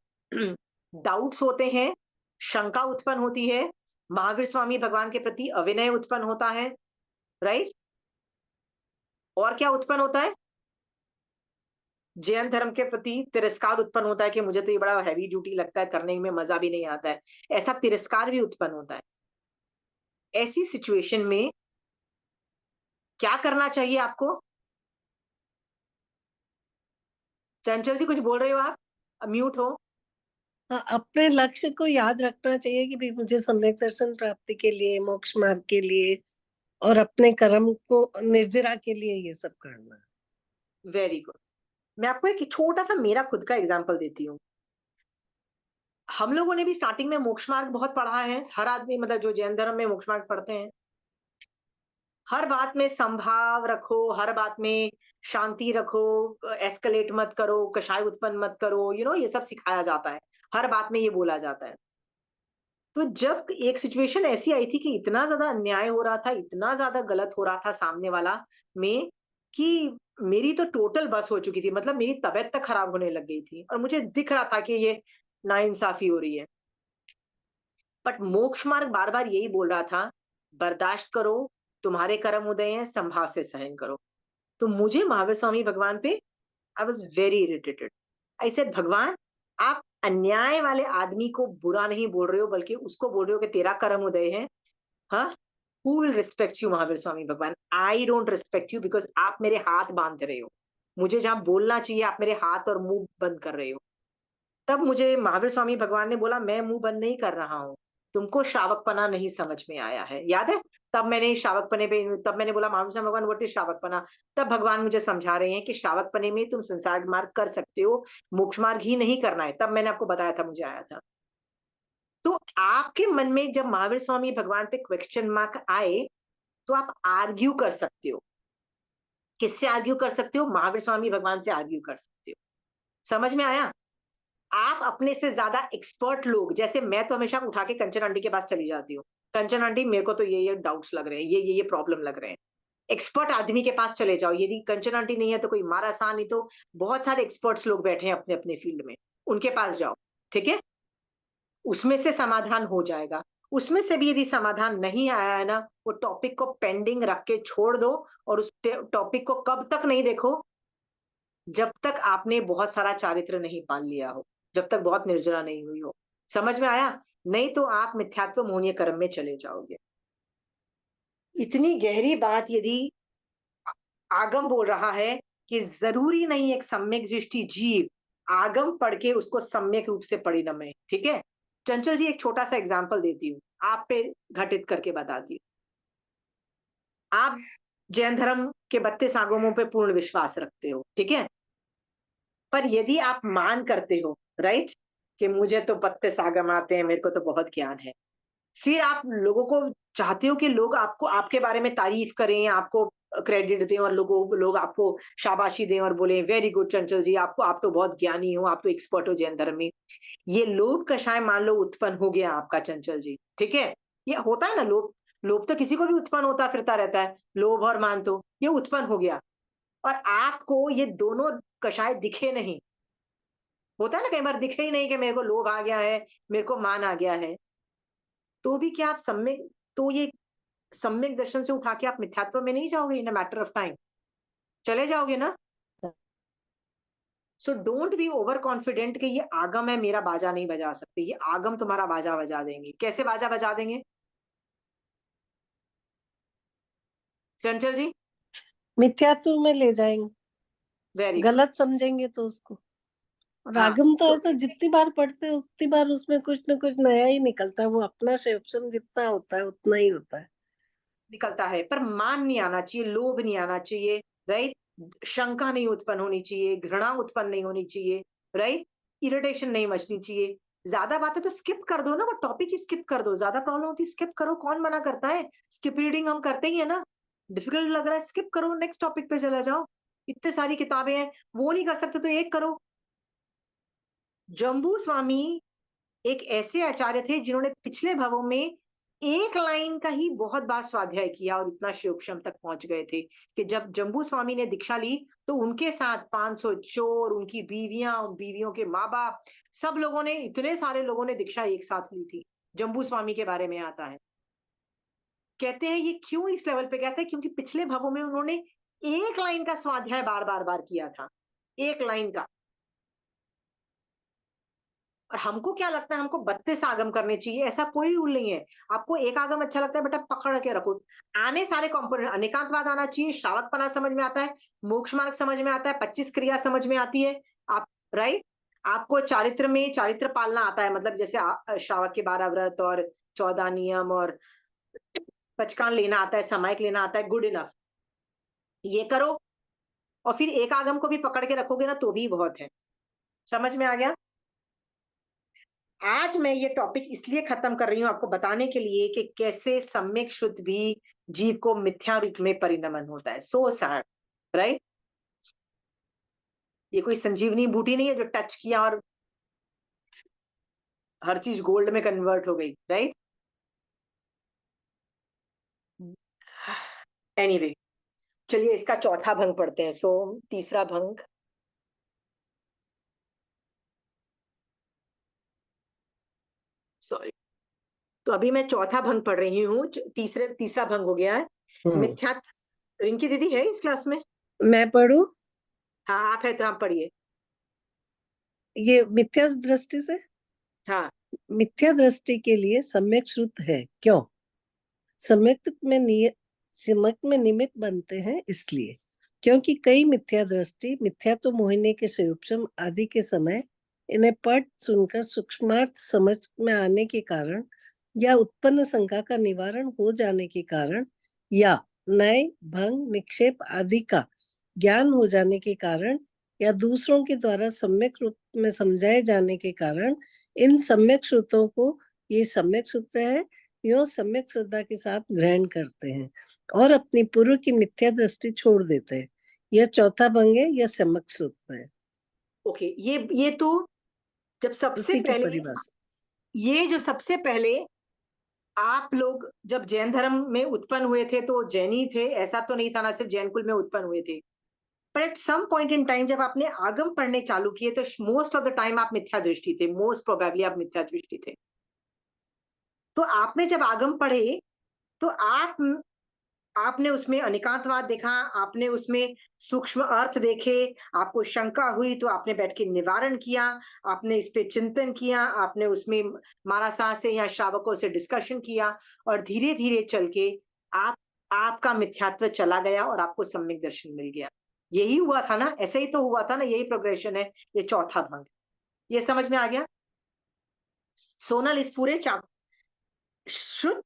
डाउट्स होते हैं, शंका उत्पन्न होती है, महावीर स्वामी भगवान के प्रति अविनय उत्पन्न होता है, राइट? और क्या उत्पन्न होता है? जैन धर्म के प्रति तिरस्कार उत्पन्न होता है कि मुझे तो ये बड़ा हैवी ड्यूटी लगता है, करने में मजा भी नहीं आता है, ऐसा तिरस्कार भी उत्पन्न होता है। ऐसी सिचुएशन में क्या करना चाहिए आपको? चंचल जी कुछ बोल रहे हो आप? म्यूट हो। हाँ, अपने लक्ष्य को याद रखना चाहिए कि भाई मुझे सम्यक दर्शन प्राप्ति के लिए, मोक्ष मार्ग के लिए और अपने कर्म को निर्जरा के लिए ये सब करना। Very good. मैं आपको एक छोटा सा मेरा खुद का एग्जाम्पल देती हूँ। हम लोगों ने भी स्टार्टिंग में मोक्ष मार्ग बहुत पढ़ा है, हर आदमी, मतलब जो जैन धर्म में मोक्ष मार्ग पढ़ते हैं, हर बात में संभाव रखो, हर बात में शांति रखो, एस्केलेट मत करो, कषाय उत्पन्न मत करो, ये सब सिखाया जाता है, हर बात में ये बोला जाता है। तो जब एक सिचुएशन ऐसी आई थी कि इतना ज्यादा अन्याय हो रहा था, इतना ज्यादा गलत हो रहा था सामने वाला में, कि मेरी तो टोटल बस हो चुकी थी, मतलब मेरी तबीयत तक खराब होने लग गई थी और मुझे दिख रहा था कि ये नाइंसाफी हो रही है। बट मोक्ष मार्ग बार बार यही बोल रहा था, बर्दाश्त करो, तुम्हारे कर्म उदय हैं, संभाव से सहन करो। तो मुझे महावीर स्वामी भगवान पे I was very irritated. I said भगवान, आप अन्याय वाले आदमी को बुरा नहीं बोल रहे हो, बल्कि उसको बोल रहे हो कि तेरा कर्म उदय है। हाँ, who will respect you Mahavir Swami Bhagwan? I don't respect you, because आप मेरे हाथ बांध रहे हो, मुझे जहां बोलना चाहिए आप मेरे हाथ और मुंह बंद कर रहे हो। तब मुझे महावीर स्वामी भगवान ने बोला, मैं मुंह बंद नहीं कर रहा हूँ, तुमको श्रावकपना नहीं समझ में आया है, याद है? तब मैंने बोला महावीर स्वामी भगवान, व्हाट इज श्रावकपना? तब भगवान मुझे समझा रहे हैं कि श्रावकपने में तुम संसार मार्ग कर सकते हो, मोक्ष मार्ग ही नहीं करना है। तब मैंने आपको बताया था, मुझे आया था। तो आपके मन में जब महावीर स्वामी भगवान पे क्वेश्चन मार्क आए, तो आप आर्ग्यू कर सकते हो। किससे आर्ग्यू कर सकते हो? महावीर स्वामी भगवान से आर्ग्यू कर सकते हो। समझ में आया? आप अपने से ज्यादा एक्सपर्ट लोग, जैसे मैं तो हमेशा उठा के कंचन आंटी के पास चली जाती हूँ, कंचन आंटी मेरे को तो ये डाउट्स लग रहे हैं, ये प्रॉब्लम लग रहे हैं। एक्सपर्ट आदमी के पास चले जाओ, यदि कंचन आंटी नहीं है तो कोई मारा सा, नहीं तो बहुत सारे एक्सपर्ट्स लोग बैठे हैं अपने अपने फील्ड में, उनके पास जाओ, ठीक है? उसमें से समाधान हो जाएगा। उसमें से भी यदि समाधान नहीं आया है ना, वो टॉपिक को पेंडिंग रख के छोड़ दो, और उस टॉपिक को कब तक नहीं देखो, जब तक आपने बहुत सारा चारित्र नहीं पाल लिया हो, जब तक बहुत निर्जरा नहीं हुई हो। समझ में आया? नहीं तो आप मिथ्यात्व मोहनीय कर्म में चले जाओगे। इतनी गहरी बात यदि आगम बोल रहा है कि जरूरी नहीं एक सम्यक दृष्टि जीव आगम पढ़ के उसको सम्यक रूप से परिणमे, ठीक है? चंचल जी एक छोटा सा एग्जाम्पल देती हूँ, आप पे घटित करके बताती हूँ। आप जैन धर्म के 32 आगमों पे पूर्ण विश्वास रखते हो, ठीक है? पर यदि आप मान करते हो, राइट, कि मुझे तो 32 आगम आते हैं, मेरे को तो बहुत ज्ञान है, फिर आप लोगों को चाहते हो कि लोग आपको, आपके बारे में तारीफ करें, आपको क्रेडिट दें, और लोग आपको शाबाशी दें और बोले वेरी गुड चंचल जी, आप तो बहुत ज्ञानी हो, आप तो एक्सपर्ट हो जैन धर्म में। ये लोभ कषाय मान लो उत्पन्न हो गया आपका चंचल जी, ठीक है? ये होता है ना, लोभ लोभ तो किसी को भी उत्पन्न होता फिरता रहता है, लोभ और मान, तो ये उत्पन्न हो गया और आपको ये दोनों कषाय दिखे नहीं। होता है ना कई बार दिखे ही नहीं कि मेरे को लोभ आ गया है, मेरे को मान आ गया है, तो भी क्या आप सम्यक, तो ये सम्यक दर्शन से उठा के आप मिथ्यात्व में नहीं जाओगे इन अ मैटर ऑफ टाइम? चले जाओगे ना? So don't be over confident कि ये आगम है, मेरा बाजा नहीं बजा सकते। ये आगम तुम्हारा बाजा बजा देंगे। कैसे बाजा बजा देंगे चंचल जी? मिथ्यात्व में ले जाएंगे, वेरी गुड। गलत समझेंगे तो उसको। और हाँ, आगम तो तो ऐसा जितनी बार पढ़ते हैं उतनी बार उसमें कुछ ना कुछ नया ही निकलता है। वो अपना शिवसम जितना होता है उतना ही होता है। निकलता है, पर मान नहीं आना चाहिए, लोभ नहीं आना चाहिए, राइट? शंका नहीं उत्पन्न होनी चाहिए, घृणा उत्पन्न नहीं होनी चाहिए, राइट? इरिटेशन नहीं मचनी चाहिए। ज्यादा बातें तो स्किप कर दो ना, वो टॉपिक ही स्किप कर दो। ज्यादा प्रॉब्लम होती है स्किप करो, कौन मना करता है? स्किप रीडिंग हम करते ही है ना। डिफिकल्ट लग रहा है स्किप करो, नेक्स्ट टॉपिक पे चला जाओ। इतने सारी किताबें हैं, वो नहीं कर सकते तो एक करो। जम्बू स्वामी एक ऐसे आचार्य थे जिन्होंने पिछले भवों में एक लाइन का ही बहुत बार स्वाध्याय किया और इतना शिवक्षम तक पहुंच गए थे कि जब जम्बू स्वामी ने दीक्षा ली तो उनके साथ 500 चोर, उनकी बीवियां, उन बीवियों के माँ बाप, सब लोगों ने, इतने सारे लोगों ने दीक्षा एक साथ ली थी। जम्बू स्वामी के बारे में आता है, कहते हैं ये क्यों इस लेवल पे कहते हैं, क्योंकि पिछले भवों में उन्होंने एक लाइन का स्वाध्याय बार बार बार किया था, एक लाइन का। और हमको क्या लगता है, हमको 32 आगम करने चाहिए, ऐसा कोई रूल नहीं है। आपको एक आगम अच्छा लगता है, बेटा पकड़ के रखो। आने सारे कंपोनेंट, अनेकांतवाद आना चाहिए, श्रावकपना समझ में आता है, मोक्ष मार्ग समझ में आता है, 25 क्रिया समझ में आती है, आप, राइट? आपको चारित्र में चारित्र पालना आता है, मतलब जैसे श्रावक के 12 व्रत और 14 नियम और पचकान लेना आता है, सामायिक लेना आता है, गुड इनफ, ये करो। और फिर एक आगम को भी पकड़ के रखोगे ना तो भी बहुत है। समझ में आ गया? आज मैं ये टॉपिक इसलिए खत्म कर रही हूँ आपको बताने के लिए कि कैसे सम्यक शुद्ध भी जीव को मिथ्या रूप में परिणमन होता है। So sad, right? ये कोई संजीवनी बूटी नहीं है जो टच किया और हर चीज गोल्ड में कन्वर्ट हो गई, राइट? एनीवे, चलिए इसका चौथा भंग पढ़ते हैं। सो तीसरा भंग, सॉरी, तो अभी मैं चौथा भंग पढ़ रही हूँ। तीसरा भंग हो गया है मिथ्यात्व। रिंकी दीदी है इस क्लास में? मैं पढ़ू? हाँ आप है तो आप पढ़िए। ये मिथ्या दृष्टि से, हाँ, मिथ्या दृष्टि के लिए सम्यक श्रुत है। क्यों? सम्यक में निमित्त बनते हैं इसलिए क्योंकि कई मिथ्या दृष्टि मिथ्यात्व मोहिनी के स्वरूपम आदि के समय इन्हें पढ़ सुनकर सूक्ष्मार्थ समझ में आने के कारण या उत्पन्न शंका का निवारण हो जाने के कारण या नए भंग निक्षेप आदि का ज्ञान हो जाने के कारण या दूसरों के द्वारा सम्यक रूप में समझाए जाने के कारण इन सम्यक श्रुतों को ये सम्यक सूत्र है यो सम्यक श्रद्धा के साथ ग्रहण करते हैं और अपनी पूर्व की मिथ्या दृष्टि छोड़ देते हैं। यह चौथा भंग है, यह सम्यक सूत्र है। ओके, ये तो जब सबसे उसी की पहले, परिभाषा। ये जो सबसे पहले आप लोग जब जैन धर्म में उत्पन्न हुए थे तो जैनी थे, ऐसा तो नहीं था ना सिर्फ जैन कुल में उत्पन्न हुए थे। पर at some point in time जब आपने आगम पढ़ने चालू किए तो मोस्ट ऑफ द टाइम आप मिथ्या दृष्टि थे, मोस्ट प्रोबेबली आप मिथ्या दृष्टि थे। तो आपने जब आगम पढ़े तो आपने उसमें अनिकांतवाद देखा, आपने उसमें सूक्ष्म अर्थ देखे, आपको शंका हुई तो आपने बैठ के निवारण किया, आपने इस पे चिंतन किया, आपने उसमें मारासा से या श्रावकों से डिस्कशन किया और धीरे धीरे चल के आप आपका मिथ्यात्व चला गया और आपको सम्यक दर्शन मिल गया। यही हुआ था ना, ऐसे ही तो हुआ था ना, यही प्रोग्रेशन है। ये चौथा भंग, ये समझ में आ गया? सोनल, इस पूरे शुद्ध,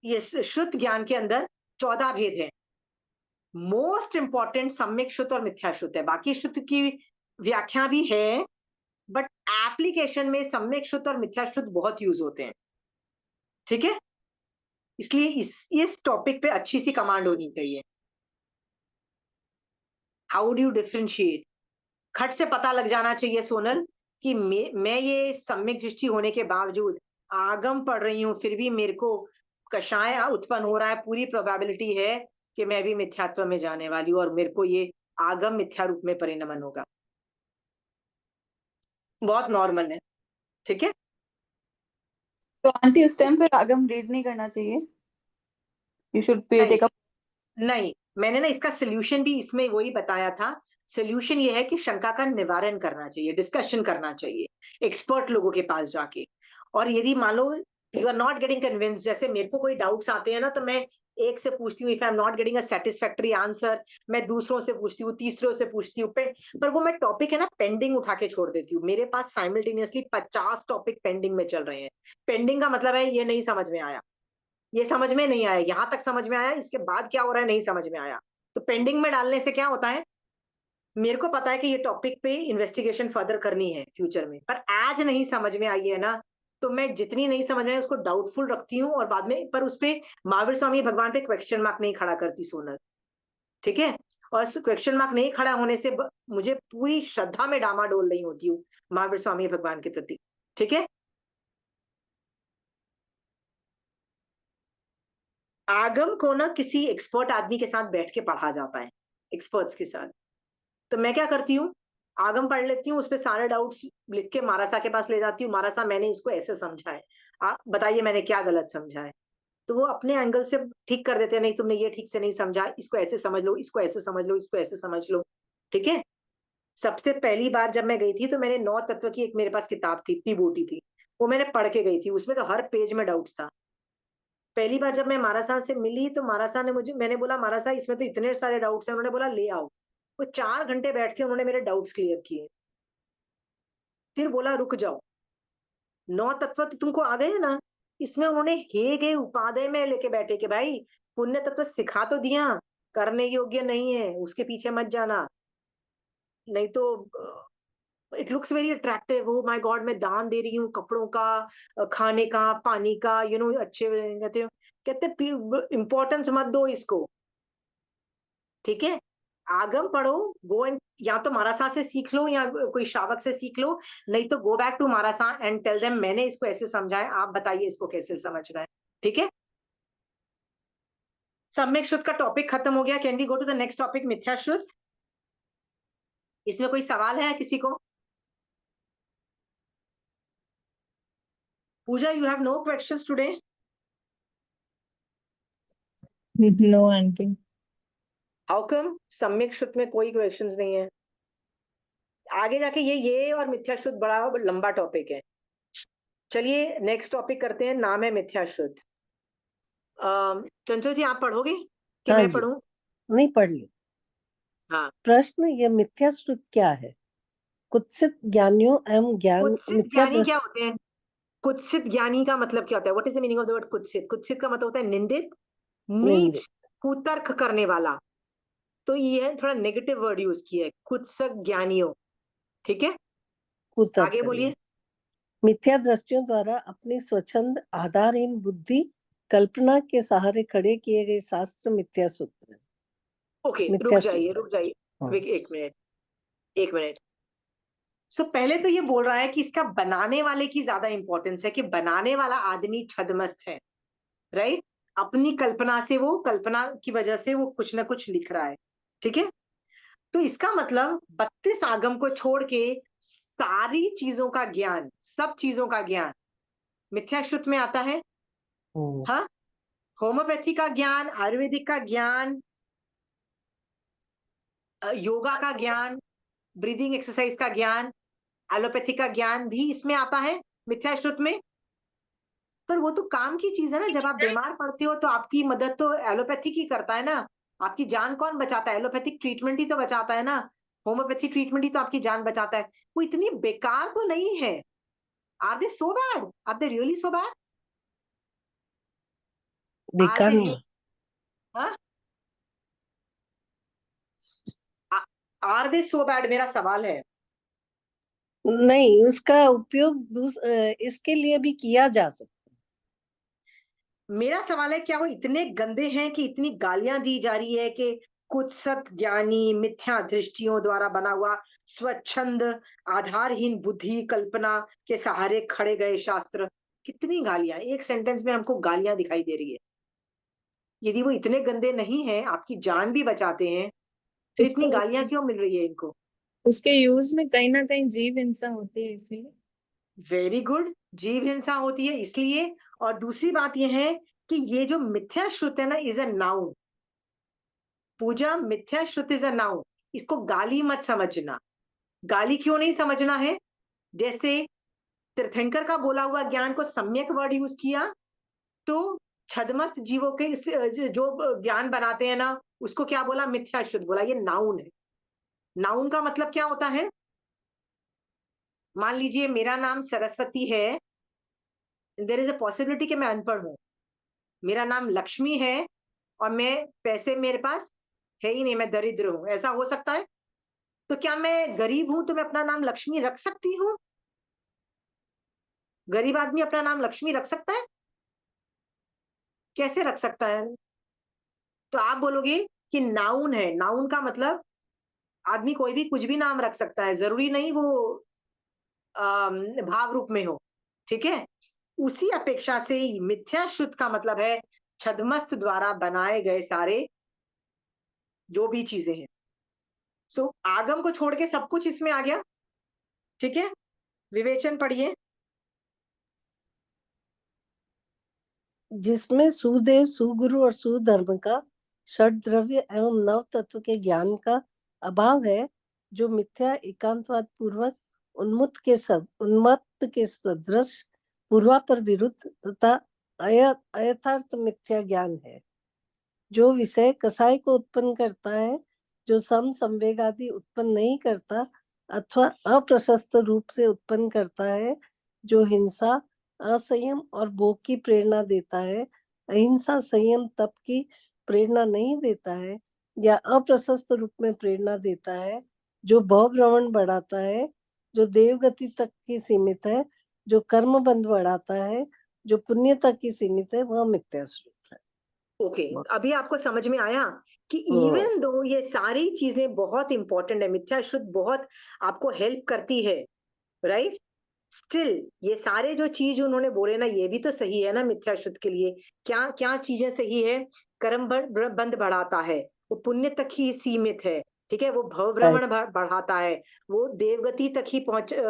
ये शुद्ध ज्ञान के अंदर 14 भेद हैं। मोस्ट इंपॉर्टेंट सम्यक शुद्ध और मिथ्या शुद्ध है, बाकी शुद्ध की व्याख्या भी है, बट एप्लीकेशन में सम्यक शुद्ध और मिथ्या शुद्ध बहुत यूज होते हैं। ठीक है, इसलिए इस टॉपिक पे अच्छी सी कमांड होनी चाहिए। हाउ डू यू डिफरेंशिएट, खट से पता लग जाना चाहिए सोनल कि मैं ये सम्यक दृष्टि होने के बावजूद आगम पढ़ रही हूं, फिर भी मेरे को कषाय उत्पन्न हो रहा है, पूरी प्रोबेबिलिटी है कि मैं भी मिथ्यात्व में जाने वाली हूँ और मेरे को ये आगम मिथ्या रूप में परिणमन होगा। बहुत नॉर्मल है, ठीक है। तो आंटी उस टाइम फिर आगम रीड नहीं करना चाहिए, you should pay take up. नहीं, मैंने ना इसका सोल्यूशन भी इसमें वही बताया था। सोल्यूशन ये है कि शंका का निवारण करना चाहिए, डिस्कशन करना चाहिए एक्सपर्ट लोगों के पास जाके। और यदि मान लो you are not getting convinced, जैसे मेरे को कोई डाउट्स आते हैं ना, तो मैं एक से पूछती हूँ, if I am not getting a satisfactory answer, मैं दूसरों से पूछती हूँ, तीसरों से पूछती हूँ, पर वो मैं टॉपिक है ना पेंडिंग उठा के छोड़ देती हूँ। मेरे पास साइमल्टेनियसली 50 टॉपिक पेंडिंग में चल रहे हैं। पेंडिंग का मतलब है ये नहीं समझ में आया, ये समझ में नहीं आया, यहां तक समझ में आया, इसके बाद क्या हो रहा है नहीं समझ में आया। तो पेंडिंग में डालने से क्या होता है, मेरे को पता है कि ये टॉपिक पे इन्वेस्टिगेशन फर्दर करनी है फ्यूचर में, पर आज नहीं समझ में आई है ना, तो मैं जितनी नहीं समझ में आई उसको डाउटफुल रखती हूँ और बाद में पर उस पे महावीर स्वामी भगवान पे क्वेश्चन मार्क नहीं खड़ा करती सोनल, ठीक है। और क्वेश्चन मार्क नहीं खड़ा होने से मुझे पूरी श्रद्धा में डामाडोल नहीं होती हूँ महावीर स्वामी भगवान के प्रति, ठीक है। आगम को ना किसी एक्सपर्ट आदमी के साथ बैठ के पढ़ा जाता है, एक्सपर्ट्स के साथ। तो मैं क्या करती हूँ, आगम पढ़ लेती हूँ, उस पर सारे डाउट्स लिख के मारासा के पास ले जाती हूँ। मारासा मैंने इसको ऐसे समझा है, आप बताइए मैंने क्या गलत समझा है। तो वो अपने एंगल से ठीक कर देते हैं, नहीं तुमने ये ठीक से नहीं समझा, इसको ऐसे समझ लो, इसको ऐसे समझ लो, इसको ऐसे समझ लो, ठीक है। सबसे पहली बार जब मैं गई थी तो मैंने 9 तत्व की एक मेरे पास किताब थी, इतनी मोटी थी, वो मैंने पढ़ के गई थी। उसमें तो हर पेज में डाउट्स था। पहली बार जब मैं मारासा से मिली तो मारासा ने मुझे, मैंने बोला मारासा इसमें तो इतने सारे डाउट्स हैं, उन्होंने बोला ले आओ। वो 4 घंटे बैठ के उन्होंने मेरे डाउट्स क्लियर किए। फिर बोला रुक जाओ, 9 तत्व तो तुमको आ गए ना, इसमें उन्होंने हे गए उपादेय में लेके बैठे कि भाई पुण्य तत्व सिखा तो दिया, करने योग्य नहीं है, उसके पीछे मत जाना, नहीं तो it looks very attractive, oh my God मैं दान दे रही हूँ कपड़ों का, खाने का, पानी का, अच्छे कहते हो, कहते इंपॉर्टेंस मत दो इसको, ठीक है। आगम पढ़ो, गो एंड या तो मारासा से सीख लो या कोई श्रावक से सीख लो, नहीं तो go back to Marasa and tell them मैंने इसको ऐसे समझा है, आप बताइए इसको कैसे समझ रहे हैं, ठीक है। सम्यक श्रुत का टॉपिक खत्म हो गया। Can we go to the next topic, मिथ्या श्रुत। इसमें कोई सवाल है किसी को? Puja, you have no questions today? No aunty. How come? सम्यक श्रुत में कोई क्वेश्चंस नहीं है? आगे जाके ये और मिथ्या श्रुत बड़ा लंबा टॉपिक है। चलिए नेक्स्ट टॉपिक करते हैं, नाम है मिथ्या श्रुत। चंचल जी आप पढ़ोगे कि हाँ मैं जी, पढ़ूं? नहीं पढ़ ली। हाँ, प्रश्न, ये मिथ्या श्रुत क्या है? कुत्सित ज्ञानियों एवं ज्ञान कुत्सित मिथ्या ज्ञानी क्या होते हैं? कुत्सित ज्ञानी का मतलब क्या होता है? What is the meaning of the word कुत्सित? कुत्सित का मतलब होता है निंदित, नीच, निंदित, कुतर्क करने वाला। तो ये है थोड़ा नेगेटिव वर्ड यूज किया है, कुत्सित ज्ञानियों, ठीक है। कुतर्क आगे करना। बोलिए। मिथ्या दृष्टियों द्वारा अपनी स्वच्छंद आधारहीन बुद्धि कल्पना के सहारे खड़े किए गए शास्त्र मिथ्या सूत्र, ओके मिथ्या रुक सूत्र। जाइए हाँ। एक मिनट, एक मिनट। सो पहले तो ये बोल रहा है कि इसका बनाने वाले की ज्यादा इंपॉर्टेंस है, कि बनाने वाला आदमी छदमस्त है, राइट। अपनी कल्पना से, वो कल्पना की वजह से वो कुछ ना कुछ लिख रहा है, ठीक है। तो इसका मतलब 32 आगम को छोड़ के सारी चीजों का ज्ञान, सब चीजों का ज्ञान मिथ्या श्रुत में आता है। हम्म, हाँ, होम्योपैथी का ज्ञान, आयुर्वेदिक का ज्ञान, योगा का ज्ञान, ब्रीदिंग एक्सरसाइज का ज्ञान, एलोपैथी का ज्ञान भी इसमें आता है मिथ्या श्रुत में। पर वो तो काम की चीज है ना, जब आप बीमार पड़ते हो तो आपकी मदद तो एलोपैथिक ही करता है ना। आपकी जान कौन बचाता है? एलोपैथिक ट्रीटमेंट ही तो बचाता है ना। होम्योपैथी ट्रीटमेंट ही तो आपकी जान बचाता है। वो इतनी बेकार तो नहीं है। Are they so bad? Are they really so bad? Are बेकार दे नहीं। Really, are they so bad, मेरा सवाल है। नहीं, उसका उपयोग इसके लिए भी किया जा सकता। मेरा सवाल है क्या वो इतने गंदे हैं कि इतनी गालियां दी जा रही है कि कुछ सत ज्ञानी मिथ्या दृष्टियों द्वारा बना हुआ स्वच्छंद आधारहीन बुद्धि कल्पना के सहारे खड़े गए शास्त्र, कितनी गालियां, एक सेंटेंस में हमको गालियां दिखाई दे रही है। यदि वो इतने गंदे नहीं हैं, आपकी जान भी बचाते हैं, फिर इतनी गालियां क्यों मिल रही है इनको? उसके यूज में कहीं ना कहीं जीव हिंसा होती है इसीलिए। वेरी गुड, जीव हिंसा होती है इसलिए। और दूसरी बात यह है कि ये जो मिथ्या श्रुति है ना, इज अ नाउन। पूजा, मिथ्या श्रुति इज अ नाउन। इसको गाली मत समझना। गाली क्यों नहीं समझना है? जैसे तीर्थंकर का बोला हुआ ज्ञान को सम्यक वर्ड यूज किया, तो छदमस्त जीवों के जो ज्ञान बनाते हैं ना, उसको क्या बोला? मिथ्या श्रुत बोला। ये नाउन है। नाउन का मतलब क्या होता है? मान लीजिए मेरा नाम सरस्वती है, देयर इज अ पॉसिबिलिटी कि मैं अनपढ़ हूं। मेरा नाम लक्ष्मी है और मैं पैसे मेरे पास है ही नहीं, मैं दरिद्र हूं, ऐसा हो सकता है? तो क्या मैं गरीब हूं तो मैं अपना नाम लक्ष्मी रख सकती हूँ? गरीब आदमी अपना नाम लक्ष्मी रख सकता है? कैसे रख सकता है? तो आप बोलोगे कि नाउन है। नाउन का मतलब आदमी कोई भी कुछ भी नाम रख सकता है, जरूरी नहीं वो भाव रूप में हो। ठीक है? उसी अपेक्षा से ही मिथ्या श्रुत का मतलब है छद्मस्त द्वारा बनाए गए सारे जो भी चीजें हैं। सो आगम को छोड़ के सब कुछ इसमें आ गया। ठीक है? विवेचन पढ़िए। जिसमें सुदेव, सुगुरु और सुधर्म का षड द्रव्य एवं नव तत्व के ज्ञान का अभाव है, जो मिथ्या एकांतवाद पूर्वक उन्मत्त के सदृश पूर्वापर विरुद्ध तथा अयथार्थ मिथ्या ज्ञान है, जो विषय कसाई को उत्पन्न करता है, जो संवेग आदि उत्पन्न नहीं करता अथवा अप्रशस्त रूप से उत्पन्न करता है, जो हिंसा, असंयम और भोग की प्रेरणा देता है, अहिंसा, संयम, तप की प्रेरणा नहीं देता है या अप्रशस्त रूप में प्रेरणा देता है, जो भव भ्रमण बढ़ाता है, जो देवगति तक की सीमित है, जो कर्म बंध बढ़ाता है, जो पुण्य तक की सीमित है, वह मिथ्या श्रुत है। ओके, अभी आपको समझ में आया कि इवन दो ये सारी चीजें बहुत इंपॉर्टेंट है, मिथ्या श्रुत बहुत आपको हेल्प करती है, राइट? स्टिल ये सारे जो चीज उन्होंने बोले ना, ये भी तो सही है ना मिथ्या श्रुत के लिए। क्या क्या चीजें सही है? कर्म बंध बढ़ाता है, वो पुण्य तक ही सीमित है। ठीक है? वो भव भ्रमण बढ़ाता है, वो देवगति तक ही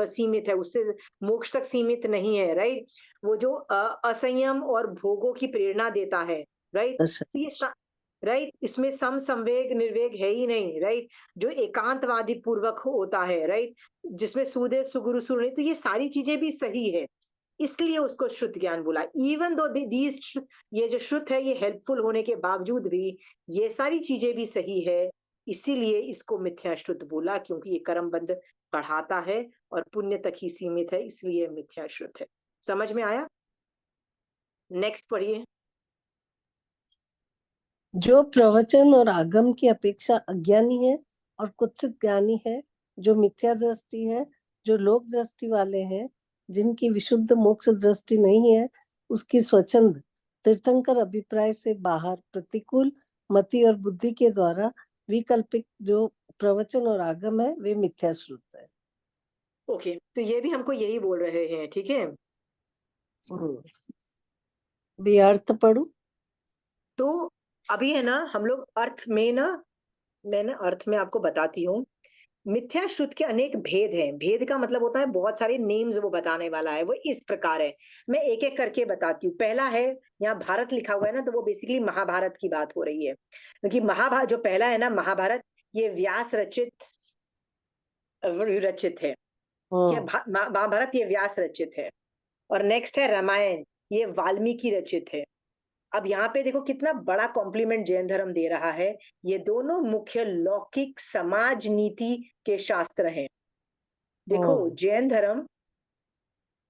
सीमित है, उससे मोक्ष तक सीमित नहीं है, राइट? वो जो असंयम और भोगों की प्रेरणा देता है, राइट? तो ये राइट, इसमें संवेग निर्वेग है ही नहीं, राइट? जो एकांतवादी पूर्वक होता है, राइट? जिसमें सुदेव, सुगुरु, सुर, तो ये सारी चीजें भी सही है, इसलिए उसको शुद्ध ज्ञान बोला। इवन दो दीज, ये जो शुद्ध है ये हेल्पफुल होने के बावजूद भी ये सारी चीजें भी सही है, इसीलिए इसको मिथ्या शुद्ध बोला, क्योंकि ये कर्म बंध बढ़ाता है और पुण्य तक ही सीमित है, इसलिए मिथ्या शुद्ध है। समझ में आया? नेक्स्ट पढ़िए। जो प्रवचन और आगम की अपेक्षा अज्ञानी है और कुत्सित ज्ञानी है, जो मिथ्या दृष्टि है, जो लोक दृष्टि वाले हैं, जिनकी विशुद्ध मोक्ष दृष्टि नहीं है, उसकी स्वच्छंद तीर्थंकर अभिप्राय से बाहर प्रतिकूल मति और बुद्धि के द्वारा विकल्पित जो प्रवचन और आगम है, वे मिथ्या श्रुत है। ओके, तो ये भी हमको यही बोल रहे हैं। ठीक है? भी अर्थ पढ़ू तो अभी है ना, हम लोग अर्थ में ना, मैं ना अर्थ में आपको बताती हूँ। मिथ्या श्रुत के अनेक भेद हैं। भेद का मतलब होता है बहुत सारे नेम्स वो बताने वाला है। वो इस प्रकार है, मैं एक एक करके बताती हूँ। पहला है, यहाँ भारत लिखा हुआ है ना, तो वो बेसिकली महाभारत की बात हो रही है, क्योंकि महाभारत जो पहला है ना, महाभारत, ये व्यास रचित है। महाभारत ये व्यास रचित है। और नेक्स्ट है रामायण, ये वाल्मीकि रचित है। अब यहाँ पे देखो कितना बड़ा कॉम्प्लीमेंट जैन धर्म दे रहा है। ये दोनों मुख्य लौकिक समाज नीति के शास्त्र हैं। देखो जैन धर्म,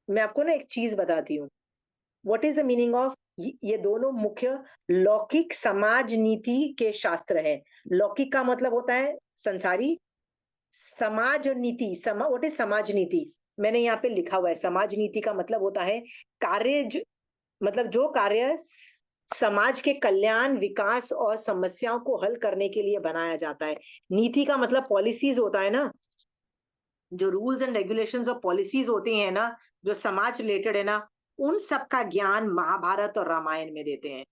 मैं आपको ना एक चीज बताती हूँ, what is the meaning of, ये दोनों मुख्य लौकिक समाज नीति के शास्त्र हैं। लौकिक का मतलब होता है संसारी, समाज नीति, व्हाट इज समाज नीति, मैंने यहाँ पे लिखा हुआ है। समाज नीति का मतलब होता है कार्य, मतलब जो कार्य समाज के कल्याण, विकास और समस्याओं को हल करने के लिए बनाया जाता है। नीति का मतलब पॉलिसीज होता है ना, जो रूल्स एंड रेगुलेशंस और पॉलिसीज होती हैं ना, जो समाज रिलेटेड है ना, उन सब का ज्ञान महाभारत और रामायण में देते हैं।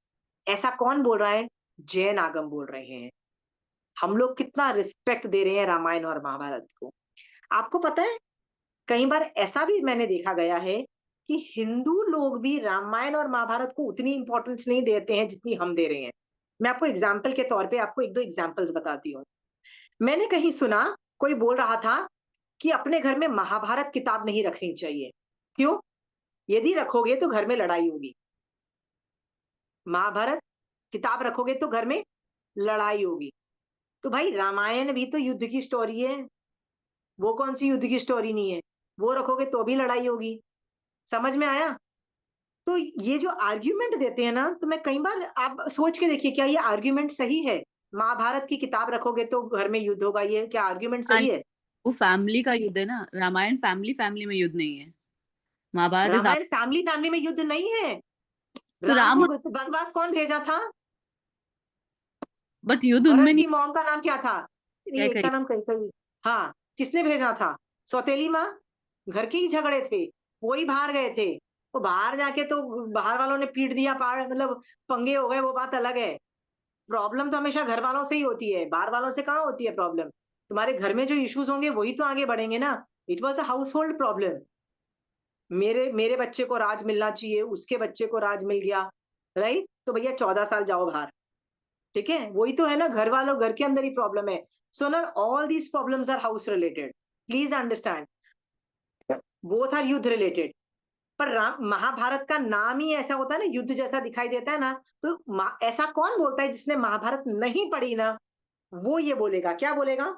ऐसा कौन बोल रहा है? जैन आगम बोल रहे हैं। हम लोग कितना रिस्पेक्ट दे रहे हैं रामायण और महाभारत को। आपको पता है, कई बार ऐसा भी मैंने देखा गया है कि हिंदू लोग भी रामायण और महाभारत को उतनी इंपॉर्टेंस नहीं देते हैं जितनी हम दे रहे हैं। मैं आपको एग्जाम्पल के तौर पे आपको एक दो एग्जाम्पल्स बताती हूँ। मैंने कहीं सुना, कोई बोल रहा था कि अपने घर में महाभारत किताब नहीं रखनी चाहिए। क्यों? यदि रखोगे तो घर में लड़ाई होगी। महाभारत किताब रखोगे तो घर में लड़ाई होगी। तो भाई रामायण भी तो युद्ध की स्टोरी है, वो कौन सी युद्ध की स्टोरी नहीं है? वो रखोगे तो भी लड़ाई होगी। समझ में आया? तो ये जो आर्ग्यूमेंट देते हैं ना, तो मैं कई बार, आप सोच के देखिए, क्या ये आर्ग्यूमेंट सही है? महाभारत की किताब रखोगे तो घर में युद्ध होगा, ये क्या आर्ग्यूमेंट सही है? वो फैमिली का युद्ध है ना, रामायण फैमिली फैमिली में युद्ध नहीं है। Mahabharat is Ramayan family family में युद्ध नहीं है। तो राम राम, को वनवास कौन भेजा था? बट युद्ध भरत उनमें की नहीं। मॉम का नाम क्या था? क्या एक का कही? नाम कैकई। हाँ, किसने भेजा था? सौतेली माँ। घर के ही झगड़े थे, वो ही बाहर गए थे। वो बाहर जाके तो बाहर वालों ने पीट दिया, पार मतलब पंगे हो गए, वो बात अलग है। प्रॉब्लम तो हमेशा घर वालों से ही होती है, बाहर वालों से कहाँ होती है प्रॉब्लम? तुम्हारे घर में जो इश्यूज होंगे वही तो आगे बढ़ेंगे ना। It was a house hold problem. मेरे मेरे बच्चे को राज मिलना चाहिए, उसके बच्चे को राज मिल गया, राइट? तो भैया 14 साल जाओ बाहर। ठीक है, वही तो है ना, घर वालों, घर के अंदर ही प्रॉब्लम है। सो ना, all these problems are house related, please understand. Both are युद्ध रिलेटेड। पर महाभारत का नाम ही ऐसा होता है ना, युद्ध जैसा दिखाई देता है ना। तो ऐसा कौन बोलता है जिसने महाभारत नहीं पढ़ी ना, वो ये बोलेगा, क्या बोलेगा?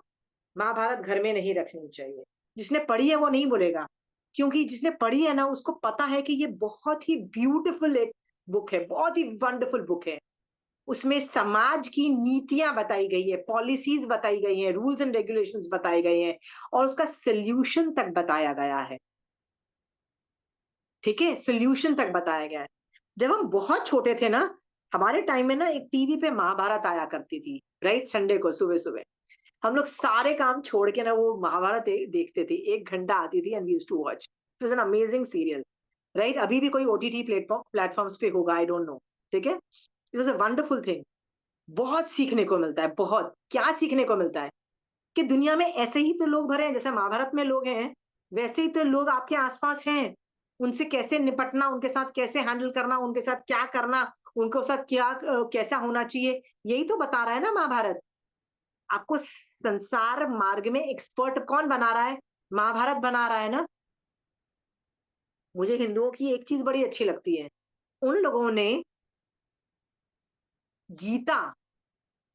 महाभारत घर में नहीं रखनी चाहिए। जिसने पढ़ी है वो नहीं बोलेगा, क्योंकि जिसने पढ़ी है ना उसको पता है कि ये बहुत ही ब्यूटीफुल एक बुक है, बहुत ही वंडरफुल बुक है। उसमें समाज की नीतियां बताई गई है, पॉलिसीज बताई गई हैं, रूल्स एंड रेगुलेशंस बताए गए हैं, और उसका सोल्यूशन तक बताया गया है। ठीक है, सोल्यूशन तक बताया गया है। जब हम बहुत छोटे थे ना, हमारे टाइम में ना एक टीवी पे महाभारत आया करती थी, राइट? संडे को सुबह सुबह हम लोग सारे काम छोड़ के ना वो महाभारत देखते थे। 1 घंटा आती थी and we used to watch. It was an amazing serial, right? अभी भी कोई ओटीटी प्लेटफॉर्म्स पे होगा, आई डोंट नो। ठीक है, it was a wonderful thing. बहुत सीखने को मिलता है। बहुत क्या सीखने को मिलता है कि दुनिया में ऐसे ही तो लोग भरे हैं, जैसे महाभारत में लोग हैं, वैसे ही तो लोग आपके आसपास हैं। उनसे कैसे निपटना, उनके साथ कैसे हैंडल करना, उनके साथ क्या करना, उनके साथ क्या कैसा होना चाहिए, यही तो बता रहा है ना महाभारत। आपको संसार मार्ग में एक्सपर्ट कौन बना रहा है? महाभारत बना रहा है ना। मुझे हिंदुओं की एक चीज बड़ी अच्छी लगती है, उन लोगों ने गीता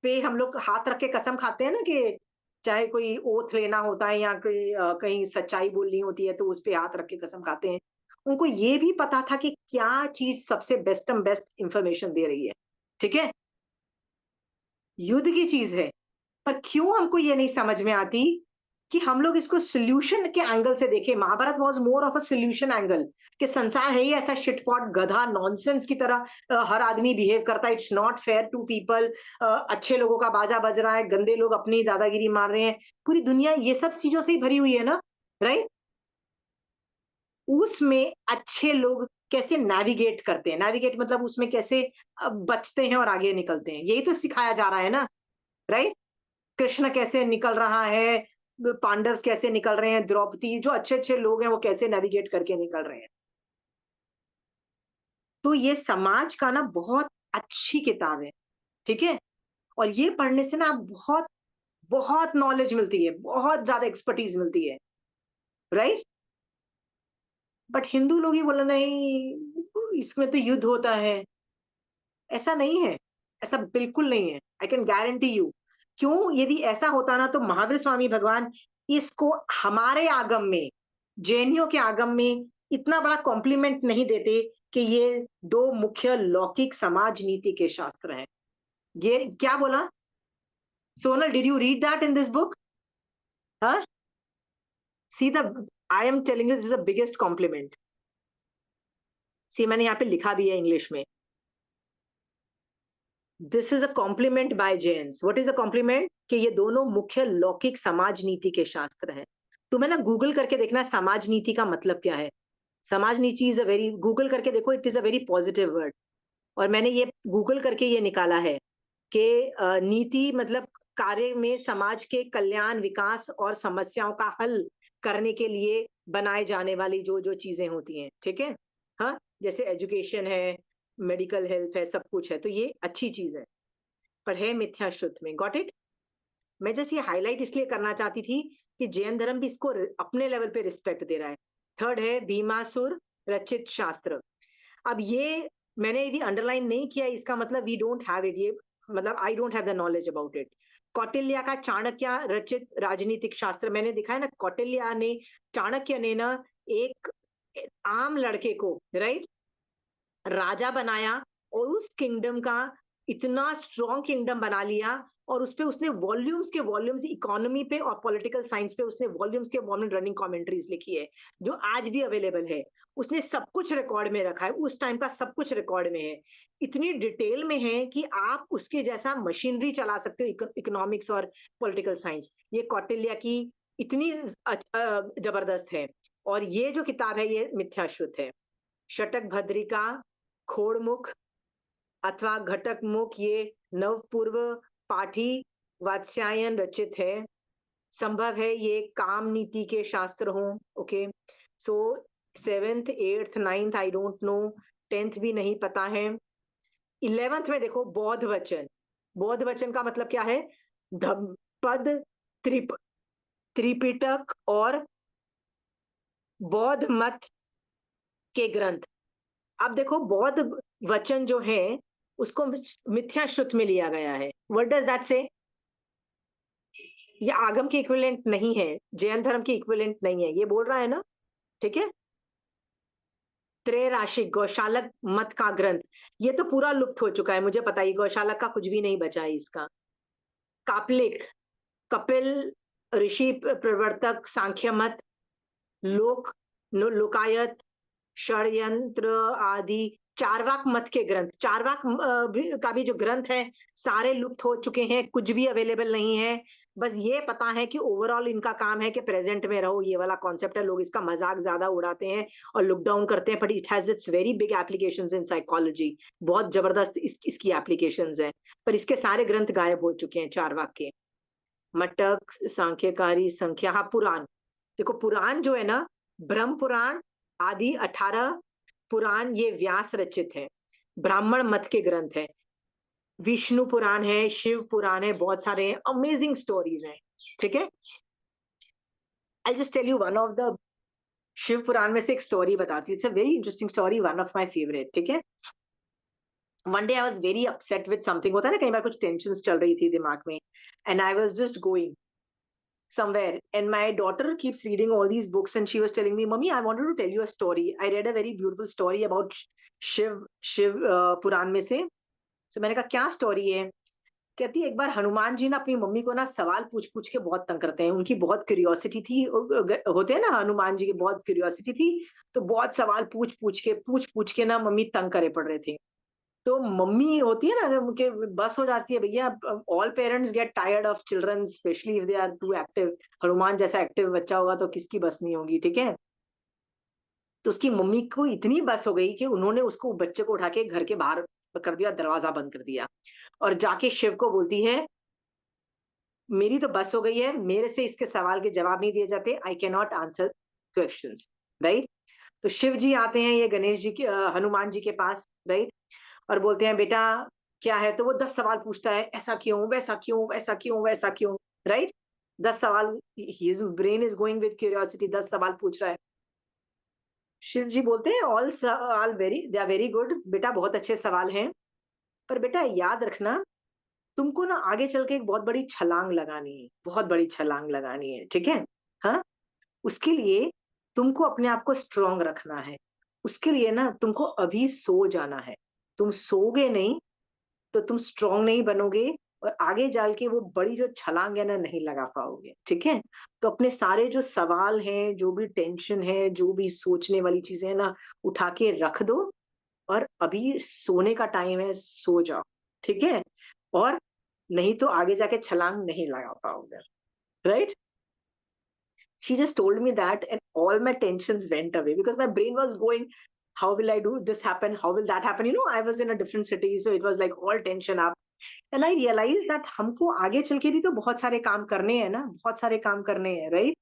पे, हम लोग हाथ रख के कसम खाते हैं ना, कि चाहे कोई ओथ लेना होता है या कोई कहीं सच्चाई बोलनी होती है तो उस पे हाथ रख के कसम खाते हैं। उनको ये भी पता था कि क्या चीज सबसे बेस्ट इंफॉर्मेशन दे रही है। ठीक है, युद्ध की चीज है, पर क्यों हमको ये नहीं समझ में आती कि हम लोग इसको सोल्यूशन के एंगल से देखें। Mahabharat was more of a solution angle, कि संसार है ही ऐसा शिटपॉट, गधा, नॉनसेंस की तरह हर आदमी बिहेव करता है। It's not fair to people. अच्छे लोगों का बाजा बज रहा है, गंदे लोग अपनी दादागिरी मार रहे हैं। पूरी दुनिया ये सब चीजों से ही भरी हुई है ना, राइट? उसमें अच्छे लोग कैसे नेविगेट करते हैं, नेविगेट मतलब उसमें कैसे बचते हैं और आगे निकलते हैं, यही तो सिखाया जा रहा है ना, राइट? कृष्ण कैसे निकल रहा है, पांडव कैसे निकल रहे हैं, द्रौपदी, जो अच्छे अच्छे लोग हैं वो कैसे नेविगेट करके निकल रहे हैं। तो ये समाज का ना बहुत अच्छी किताब है। ठीक है, और ये पढ़ने से ना आप बहुत बहुत नॉलेज मिलती है, बहुत ज्यादा एक्सपर्टीज मिलती है, राइट? बट हिंदू लोग ही बोला नहीं, इसमें तो युद्ध होता है। ऐसा नहीं है, ऐसा बिल्कुल नहीं है, आई कैन गारंटी यू। क्यों? यदि ऐसा होता ना तो महावीर स्वामी भगवान इसको हमारे आगम में, जैनियों के आगम में इतना बड़ा कॉम्प्लीमेंट नहीं देते कि ये दो मुख्य लौकिक समाज नीति के शास्त्र हैं। ये क्या बोला Sonal? Did you read that in this book? हाँ, see the, I am telling you this is the biggest compliment. See, मैंने यहाँ पे लिखा भी है इंग्लिश में, this is a compliment by Jains. What is a compliment? कि ये दोनों मुख्य लौकिक समाज नीति के शास्त्र हैं। तुम्हें ना गूगल करके देखना समाज नीति का मतलब क्या है। समाज नीति इज अ वेरी, गूगल करके देखो, it is a very positive word. और मैंने ये गूगल करके ये निकाला है कि नीति मतलब कार्य में समाज के कल्याण, विकास और समस्याओं का हल करने के लिए बनाए जाने वाली जो जो चीजें होती हैं, ठीक है। हाँ, जैसे एजुकेशन है, मेडिकल हेल्थ है, सब कुछ है, तो ये अच्छी चीज है, पर है मिथ्या श्रुत में। Got it. मैं जैसे ये हाईलाइट इसलिए करना चाहती थी कि जैन धर्म भी इसको अपने लेवल पे रिस्पेक्ट दे रहा है। थर्ड है भीमासुर रचित शास्त्र। अब ये मैंने यदि अंडरलाइन नहीं किया, इसका मतलब वी डोंट हैव इट, ये मतलब I don't have the knowledge about it. Kautilya का चाणक्य रचित राजनीतिक शास्त्र, मैंने दिखाया ना, कौटिल्य ने, चाणक्य ने ना एक आम लड़के को, राइट, राजा बनाया और उस किंगडम का इतना स्ट्रॉन्ग किंगडम बना लिया, और उस पे उसने वॉल्यूम्स के वॉल्यूम्स इकोनॉमी पे और पॉलिटिकल साइंस पे उसने वॉल्यूम्स के वॉल्यूम रनिंग कमेंट्रीज लिखी है, जो आज भी अवेलेबल है। उसने सब कुछ रिकॉर्ड में रखा है, उस टाइम का सब कुछ रिकॉर्ड में है, इतनी डिटेल में है कि आप उसके जैसा मशीनरी चला सकते हो, इकोनॉमिक्स और पॉलिटिकल साइंस। ये कौटिल्य की इतनी जबरदस्त है। और ये जो किताब है ये मिथ्याश्रुत है। शटक भद्रिका, खोड़मुख अथवा घटक मुख, ये नवपूर्व पाठी वात्स्यायन रचित है। संभव है ये काम नीति के शास्त्र हों। Okay, so 7th 8th 9th I don't know, 10th भी नहीं पता है। 11th में देखो बौद्ध वचन। बौद्ध वचन का मतलब क्या है? धम्मपद, त्रिपिटक और बौद्ध मत के ग्रंथ। अब देखो बौद्ध वचन जो है उसको मिथ्या श्रुत में लिया गया है। व्हाट डज दैट से? ये आगम की इक्विवेलेंट नहीं है, जैन धर्म की इक्विवेलेंट नहीं है, ये बोल रहा है ना, ठीक है। त्रैराशिक गौशालक मत का ग्रंथ, ये तो पूरा लुप्त हो चुका है, मुझे पता है, गौशालक का कुछ भी नहीं बचा है इसका। कापलिक, कपिल ऋषि प्रवर्तक सांख्य मत, लोक लोकायत, षड्यंत्र आदि, चारवाक मत के ग्रंथ, चारवाक का भी जो ग्रंथ है सारे लुप्त हो चुके हैं, कुछ भी अवेलेबल नहीं है। बस ये पता है कि ओवरऑल इनका काम है कि प्रेजेंट में रहो, ये वाला कॉन्सेप्ट है। लोग इसका मजाक ज्यादा उड़ाते हैं और लुक डाउन करते हैं, but it has its very big applications in psychology. बहुत जबरदस्त इसकी एप्लीकेशंस हैं, पर इसके सारे ग्रंथ गायब हो चुके हैं चारवाक के। मटक, सांख्यकारी, संख्या, हाँ पुराण, देखो पुराण जो है ना, ब्रह्म पुराण आदि 18 पुराण ये व्यास रचित है, ब्राह्मण मत के ग्रंथ है। विष्णु पुराण है, शिव पुराण है, बहुत सारे हैं, अमेजिंग स्टोरीज हैं, ठीक है। I just tell you one of the, Shiv Puran में से एक स्टोरी बताती हूँ, it's a very interesting story, one of my favourite, ठीक है। One day I was very upset with something, होता है ना कई बार कुछ टेंशन चल रही थी दिमाग में, and I was just going somewhere and my daughter keeps reading all these books and she was telling me, mommy, I wanted to tell you a story. I read a very beautiful story about Shiv Puran में से। so मैंने कहा क्या स्टोरी है? कहती है एक बार हनुमान जी ना अपनी मम्मी को ना सवाल पूछ पूछ के बहुत तंग करते हैं, उनकी बहुत क्यूरियोसिटी थी, होते हैं ना हनुमान जी की बहुत क्यूरियोसिटी थी, तो बहुत सवाल पूछ पूछ के ना मम्मी तंग करे पड़ रहे थे। तो मम्मी होती है ना उनके बस हो जाती है भैया, all parents get tired of children specially if they are too active. Hanuman जैसा एक्टिव बच्चा होगा तो किसकी बस नहीं होगी, ठीक है। तो उसकी मम्मी को इतनी बस हो गई कि उन्होंने उसको बच्चे को उठा के घर के बाहर कर दिया, दरवाजा बंद कर दिया, और जाके शिव को बोलती है मेरी तो बस हो गई है, मेरे से इसके सवाल के जवाब नहीं दिए जाते, I can not answer questions, right. तो शिव जी आते हैं ये गणेश जी के हनुमान जी के पास, राइट, और बोलते हैं बेटा क्या है? तो वो 10 सवाल पूछता है, ऐसा क्यों, वैसा क्यों, वैसा क्यों, वैसा क्यों, राइट। 10 सवाल, his brain is going with curiosity, 10 सवाल पूछ रहा है। शिव जी बोलते हैं all very, they are very good बेटा, बहुत अच्छे सवाल हैं, पर बेटा याद रखना तुमको ना आगे चल के एक बहुत बड़ी छलांग लगानी है, बहुत बड़ी छलांग लगानी है, ठीक है। हाँ, उसके लिए तुमको अपने आप को स्ट्रांग रखना है, उसके लिए ना तुमको अभी सो जाना है। तुम सोगे नहीं तो तुम स्ट्रांग नहीं बनोगे, और आगे जाल के वो बड़ी जो छलांग है ना नहीं लगा पाओगे, ठीक है। तो अपने सारे जो सवाल हैं, जो भी टेंशन है, जो भी सोचने वाली चीजें है ना, उठा के रख दो, और अभी सोने का टाइम है, सो जाओ, ठीक है। और नहीं तो आगे जाके छलांग नहीं लगा पाओगे, right. She just told me that, and all my tensions went away because my brain was going, how will I do this happen? How will that happen? I was in a different city, so it was like all tension up. And I realized that हमको आगे चल के भी तो बहुत सारे काम करने हैं ना, बहुत सारे काम करने हैं, right?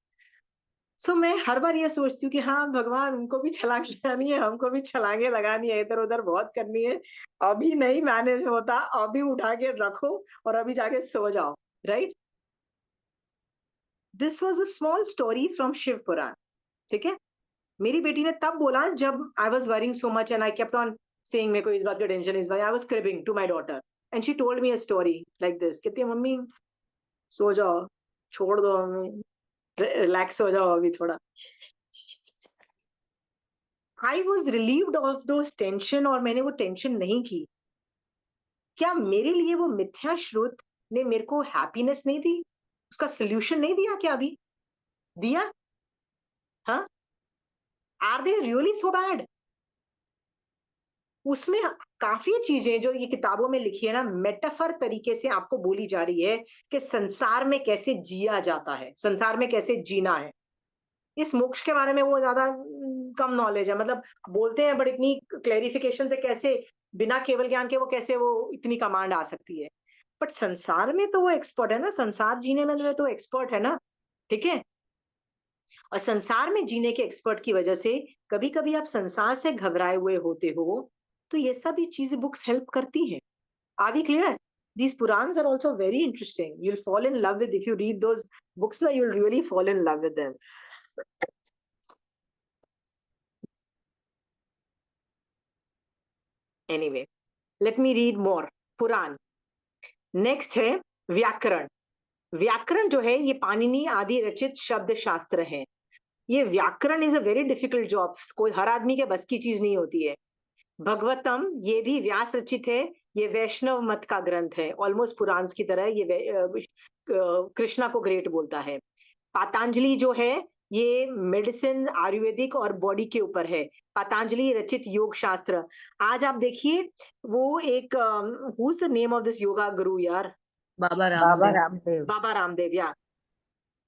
सो मैं हर बार ये सोचती हूँ कि हाँ भगवान, उनको भी छलांग लगानी है, हमको भी छलांगे लगानी है, इधर उधर बहुत करनी है, अभी नहीं मैनेज होता, अभी उठा के रखो और अभी जाके सो जाओ, right? This was a small story from Shiv Puran, ठीक है? मेरी बेटी ने तब बोला जब I was worrying so much and I kept on saying मेरे को इस बात का टेंशन, इस बात, I was cribbing to my daughter and she told me a story like this, कहती है मम्मी सो जाओ, छोड़ दो हमें, रिलैक्स हो जाओ अभी थोड़ा. I was relieved of those tension, और मैंने वो टेंशन नहीं की. क्या मेरे लिए वो मिथ्या श्रुत ने मेरे को हैप्पीनेस नहीं दी, उसका सोल्यूशन नहीं दिया? क्या अभी दिया? हाँ, are they really so bad? उसमें काफी चीजें जो ये किताबों में लिखी है ना, मेटाफर तरीके से आपको बोली जा रही है कि संसार में कैसे जिया जाता है, संसार में कैसे जीना है. इस मोक्ष के बारे में वो ज्यादा कम नॉलेज है, मतलब बोलते हैं बट इतनी क्लेरिफिकेशन से कैसे, बिना केवल ज्ञान के वो कैसे वो इतनी कमांड आ सकती है. बट संसार में तो वो एक्सपर्ट है ना, संसार जीने में तो एक्सपर्ट है ना, ठीक है? और संसार में जीने के एक्सपर्ट की वजह से कभी कभी आप संसार से घबराए हुए होते हो, तो ये सब चीजें बुक्स हेल्प करती हैं. Are we clear? These Purans are also very interesting. You'll fall in love with, if you read those books, you'll really fall in love with them. Anyway, let me read more. Purana. Next है व्याकरण. व्याकरण जो है ये पाणिनि आदि रचित शब्द शास्त्र है. ये व्याकरण is a very difficult job, कोई हर आदमी के बस की चीज नहीं होती है. भगवतम ये भी व्यास रचित है, ये वैष्णव मत का ग्रंथ है, ऑलमोस्ट पुराण की तरह. ये कृष्णा को ग्रेट बोलता है. पतंजलि जो है ये मेडिसिन, आयुर्वेदिक और बॉडी के ऊपर है. पतंजलि रचित योग शास्त्र. आज आप देखिए वो एक, who is the name of this yoga गुरु यार? बाबा बाबा रामदेव. रामदेव. बाबा रामदेव. या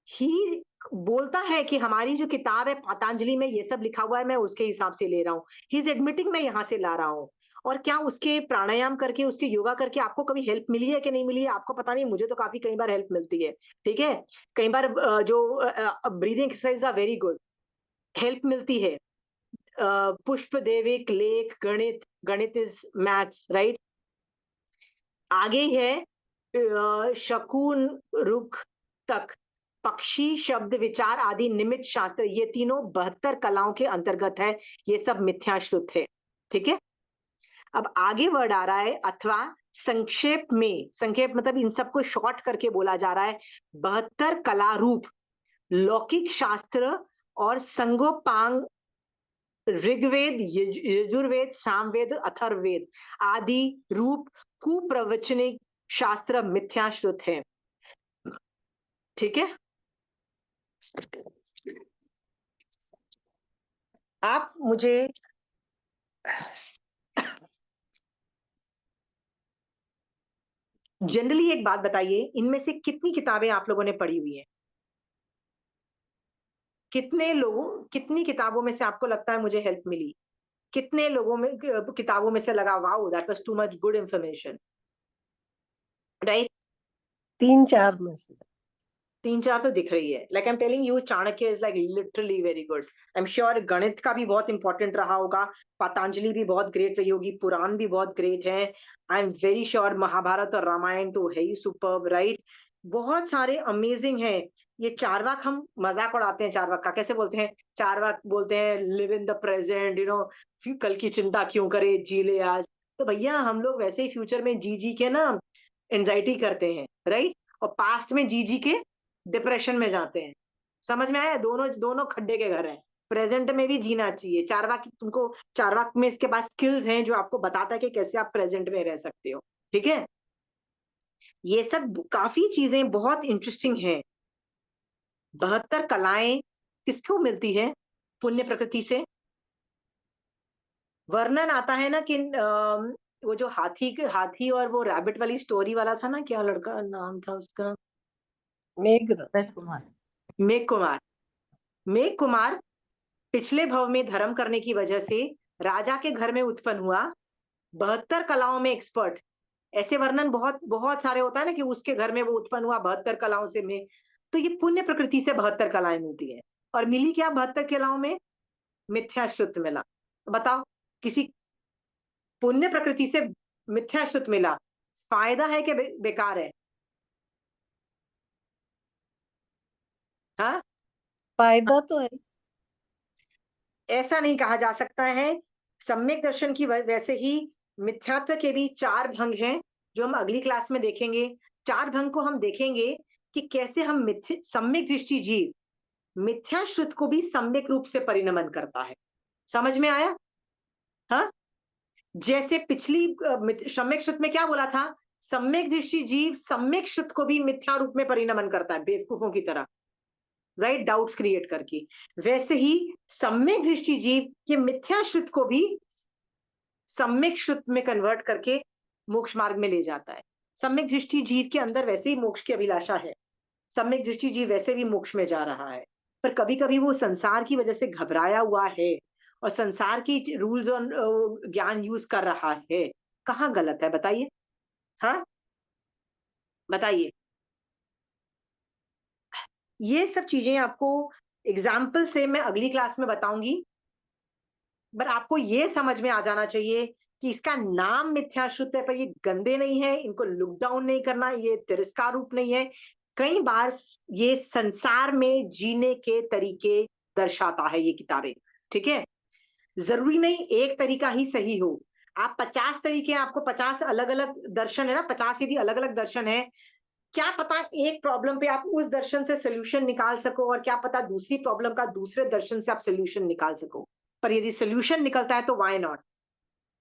ही बोलता है कि हमारी जो किताब है पतंजलि में ये सब लिखा हुआ है, मैं उसके हिसाब से ले रहा हूँ. ही इज एडमिटिंग मैं यहाँ से ला रहा हूँ. और क्या उसके प्राणायाम करके, उसके योगा करके आपको कभी हेल्प मिली है कि नहीं मिली है आपको पता नहीं, मुझे तो काफी कई बार हेल्प मिलती है, ठीक है? कई बार जो breathing exercise are very good, help मिलती है. पुष्प देविक लेख गणित, गणित इज मैथ्स, राइट? आगे है शकुन रुख तक, पक्षी शब्द विचार आदि निमित्त शास्त्र. ये तीनों 72 कलाओं के अंतर्गत है. ये सब मिथ्याश्रुत है, ठीक है? अब आगे वर्ड आ रहा है अथवा संक्षेप में. संक्षेप मतलब इन सबको शॉर्ट करके बोला जा रहा है. 72 कला रूप लौकिक शास्त्र और संगोपांग ऋग्वेद, यजुर्वेद, सामवेद, अथर्ववेद आदि रूप कुप्रवचनिक शास्त्र मिथ्याश्रुत है, ठीक है? आप मुझे जनरली एक बात बताइए, इनमें से कितनी किताबें आप लोगों ने पढ़ी हुई है? कितने लोगों, कितनी किताबों में से आपको लगता है मुझे हेल्प मिली? कितने लोगों में किताबों में से लगा wow that was too much good information, right? 3-4 में से. 3-4 तो दिख रही है. Like I am telling you, Chanakya is like literally very good. I am sure गणित का भी बहुत इंपॉर्टेंट रहा होगा, पतंजलि भी बहुत ग्रेट रही होगी, पुराण भी बहुत ग्रेट है. I am very sure Mahabharat और रामायण तो है ही सुपर्ब, राइट? बहुत सारे अमेजिंग है. ये चारवाक, हम मजाक उड़ाते हैं चारवाक का, कैसे बोलते हैं? चारवाक बोलते हैं लिव इन द प्रेजेंट, कल की चिंता क्यों करे, जी ले आज. तो भैया हम लोग वैसे ही फ्यूचर में जी जी के ना एंजाइटी करते हैं, राइट? और पास्ट में जी जी के डिप्रेशन में जाते हैं. समझ में आया? दोनों दोनों खड्डे के घर हैं. प्रेजेंट में भी जीना चाहिए. चारवाक तुमको, चारवाक में इसके पास स्किल्स हैं जो आपको बताता है कि कैसे आप प्रेजेंट में रह सकते हो, ठीक है? ये सब काफी चीजें बहुत इंटरेस्टिंग हैं. 72 कलाएं किसको मिलती है? पुण्य प्रकृति से. वर्णन आता है ना कि वो जो हाथी और वो रैबिट वाली स्टोरी वाला था ना, क्या लड़का नाम था उसका? मेघ. अमित कुमार. मेघ कुमार. मेघ कुमार पिछले भव में धर्म करने की वजह से राजा के घर में उत्पन्न हुआ, 72 कलाओं में एक्सपर्ट। ऐसे वर्णन बहुत बहुत सारे होता है ना कि उसके घर में वो उत्पन्न हुआ 72 कलाओं से में। तो ये पुण्य प्रकृति से 72 कलाएं मिलती है। और मिली क्या 72 कलाओं में? मिथ्या श्रुत मिला। बताओ, किसी पुण्य प्रकृति से मिथ्या श्रुत मिला, फायदा है कि बेकार है? हाँ, फायदा तो है। ऐसा नहीं कहा जा सकता है। सम्यक दर्शन की वैसे ही मिथ्यात्व के भी 4 भंग हैं, जो हम अगली क्लास में देखेंगे। 4 भंग को हम देखेंगे कि कैसे हम सम्यक दृष्टि जीव मिथ्या श्रुत को भी सम्यक रूप से परिणमन करता है। समझ में आया? हाँ, जैसे पिछली सम्यक श्रुत में क्या बोला था? सम्यक दृष्टि जीव सम्यक श्रुत को भी मिथ्या रूप में परिणमन करता है, बेवकूफों की तरह, राइट, डाउट्स क्रिएट करके। वैसे ही सम्यक दृष्टि जीव ये मिथ्या श्रुत को भी सम्यक श्रुत में कन्वर्ट करके मोक्ष मार्ग में ले जाता है। सम्यक दृष्टि जीव के अंदर वैसे ही मोक्ष की अभिलाषा है, सम्यक दृष्टि जीव वैसे भी मोक्ष में जा रहा है, पर कभी कभी वो संसार की वजह से घबराया हुआ है और संसार की रूल्स और ज्ञान यूज कर रहा है। कहाँ गलत है बताइए? हाँ, बताइए। ये सब चीजें आपको एग्जाम्पल से मैं अगली क्लास में बताऊंगी, पर आपको ये समझ में आ जाना चाहिए कि इसका नाम मिथ्या श्रुत है, पर ये गंदे नहीं है, इनको लुक डाउन नहीं करना, ये तिरस्कार रूप नहीं है। कई बार ये संसार में जीने के तरीके दर्शाता है ये किताबें, ठीक है? जरूरी नहीं एक तरीका ही सही हो। आप 50 तरीके, आपको 50 अलग अलग दर्शन है ना, 50 यदि अलग अलग दर्शन है, क्या पता एक प्रॉब्लम पे आप उस दर्शन से सोल्यूशन निकाल सको और क्या पता दूसरी प्रॉब्लम का दूसरे दर्शन से आप सोल्यूशन निकाल सको। पर यदि सोल्यूशन निकलता है तो why not?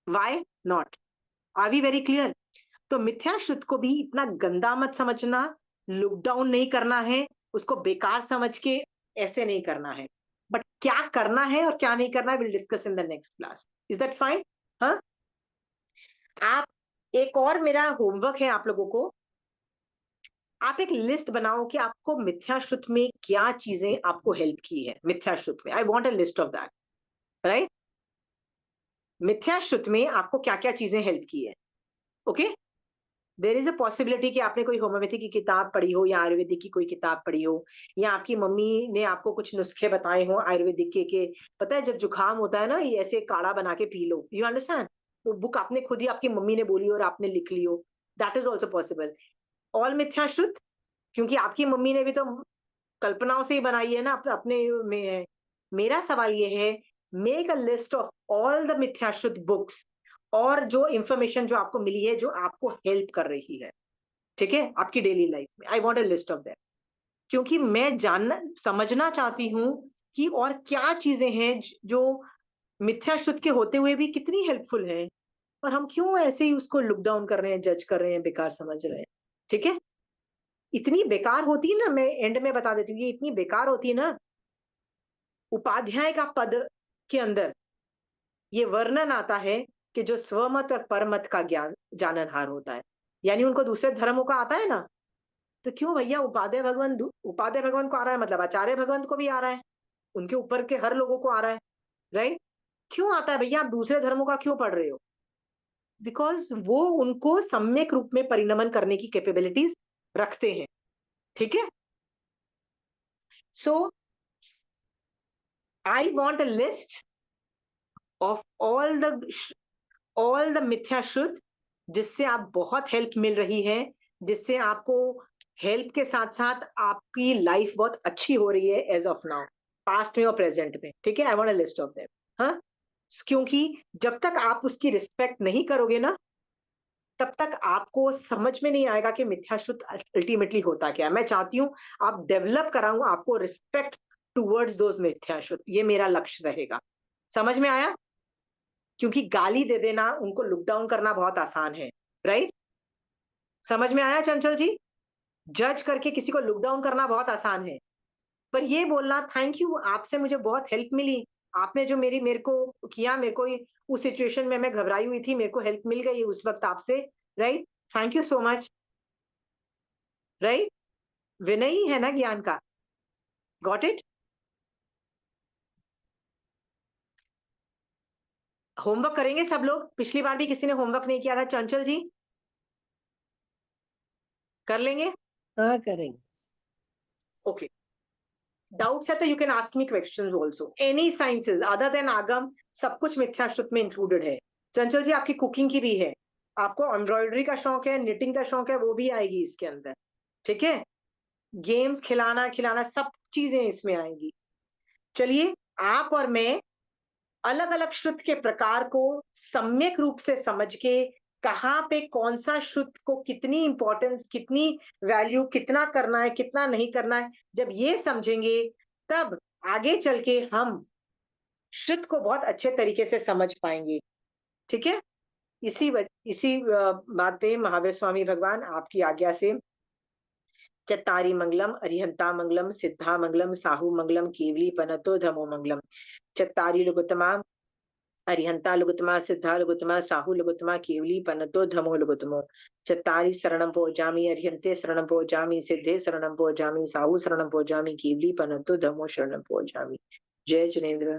Why not? Are we very clear? तो मिथ्या श्रुत को भी इतना गंदा मत समझना, लुक डाउन नहीं करना है, उसको बेकार समझ के ऐसे नहीं करना है। बट क्या करना है और क्या नहीं करना है will discuss in the next class. Is that fine? हाँ, आप एक और मेरा होमवर्क है आप लोगों को, आप एक लिस्ट बनाओ कि आपको मिथ्या श्रुत में क्या चीजें आपको हेल्प की है। मिथ्या श्रुत में I want a list of that, right? मिथ्या श्रुत में आपको क्या क्या चीजें हेल्प की है। Okay, there is a possibility कि आपने कोई होम्योपैथी की किताब पढ़ी हो या आयुर्वेदिक की कोई किताब पढ़ी हो, या आपकी मम्मी ने आपको कुछ नुस्खे बताए हो आयुर्वेदिक के पता है जब जुकाम होता है ना, ये ऐसे काढ़ा बना के पी लो, यू अंडरस्टैंड? वो बुक आपने खुद ही आपकी मम्मी ने बोली और आपने लिख ली हो, that is also possible. All मिथ्या श्रुत, क्योंकि आपकी मम्मी ने भी तो कल्पनाओं से ही बनाई है ना, अपने में है। मेरा सवाल ये है, make a list of all the मिथ्याश्रुत बुक्स और जो इंफॉर्मेशन जो आपको मिली है जो आपको हेल्प कर रही है, ठीक है, आपकी डेली लाइफ में। I want a list of that, क्योंकि मैं जानना समझना चाहती हूँ कि और क्या चीजें हैं जो मिथ्याश्रुत के होते हुए भी कितनी हेल्पफुल है, और हम क्यों ऐसे ही उसको लुक डाउन कर रहे हैं, जज कर रहे हैं, बेकार समझ रहे हैं। ठीक है, इतनी बेकार होती है ना, मैं एंड में बता देती हूँ, ये इतनी बेकार होती है ना, उपाध्याय का पद के अंदर ये वर्णन आता है कि जो स्वमत और परमत का ज्ञान जाननहार होता है, यानी उनको दूसरे धर्मों का आता है ना, तो क्यों भैया उपाध्याय भगवान को आ रहा है, मतलब आचार्य भगवंत को भी आ रहा है, उनके ऊपर के हर लोगों को आ रहा है, राइट? क्यों आता है भैया? आप दूसरे धर्मों का क्यों पढ़ रहे हो? बिकॉज वो उनको सम्यक रूप में परिणमन करने की कैपेबिलिटीज रखते हैं। ठीक है, so I want a list of all the मिथ्या श्रुत जिससे आप बहुत हेल्प मिल रही है, जिससे आपको हेल्प के साथ साथ आपकी लाइफ बहुत अच्छी हो रही है एज ऑफ नाउ, पास्ट में और प्रेजेंट में। ठीक है, I want a list of them. हाँ, क्योंकि जब तक आप उसकी रिस्पेक्ट नहीं करोगे ना, तब तक आपको समझ में नहीं आएगा कि मिथ्याश्रुत अल्टीमेटली होता क्या है। मैं चाहती हूँ आप डेवलप कराऊं आपको रिस्पेक्ट टुवर्ड्स दोज मिथ्याश्रुत, ये मेरा लक्ष्य रहेगा। समझ में आया? क्योंकि गाली दे देना, उनको लुक डाउन करना बहुत आसान है, राइट? समझ में आया चंचल जी? जज करके किसी को लुक डाउन करना बहुत आसान है, पर ये बोलना थैंक यू, आपसे मुझे बहुत हेल्प मिली, आपने जो मेरे को किया, मेरे को उस सिचुएशन में मैं घबराई हुई थी, मेरे को हेल्प मिल गई उस वक्त आपसे, right? Thank you so much, right? विनय ही है ना ज्ञान का। Got it? होमवर्क करेंगे सब लोग? पिछली बार भी किसी ने होमवर्क नहीं किया था, चंचल जी कर लेंगे? हाँ करेंगे। ओके, डाउट्स है तो you can ask me questions also. Any sciences other than आगम, सब कुछ मिथ्या श्रुत में इंक्लूडेड है। चंचल जी आपकी कुकिंग की भी है, आपको एम्ब्रॉयडरी का शौक है, निटिंग का शौक है, वो भी आएगी इसके अंदर, ठीक है? गेम्स खिलाना खिलाना सब चीजें इसमें आएंगी। चलिए, आप और मैं अलग अलग श्रुत के प्रकार को सम्यक रूप से समझ के कहाँ पे कौन सा श्रुत को कितनी इंपॉर्टेंस, कितनी वैल्यू, कितना करना है, कितना नहीं करना है, जब ये समझेंगे तब आगे चल के हम श्रुत को बहुत अच्छे तरीके से समझ पाएंगे, ठीक है? इसी बात पे महावीर स्वामी भगवान आपकी आज्ञा से चत्तारी मंगलम, अरिहंता मंगलम, सिद्धा मंगलम, साहू मंगलम, केवली पनतो धमो मंगलम। चत्तारी लुगुतमा, अरिहंता लुगुतमा, सिद्धा लुगुतमा, साहू लुगुतमा, केवली पनतो धमो लुगुतमो। चत्तारी शरणं पोजामि, अरिहंते शरणं पोजामि, सिद्धे शरणं पोजामि, साहू शरणं पोजामि, केवली पनतो धमो शरणं पोजामि। जय जिनेन्द्र।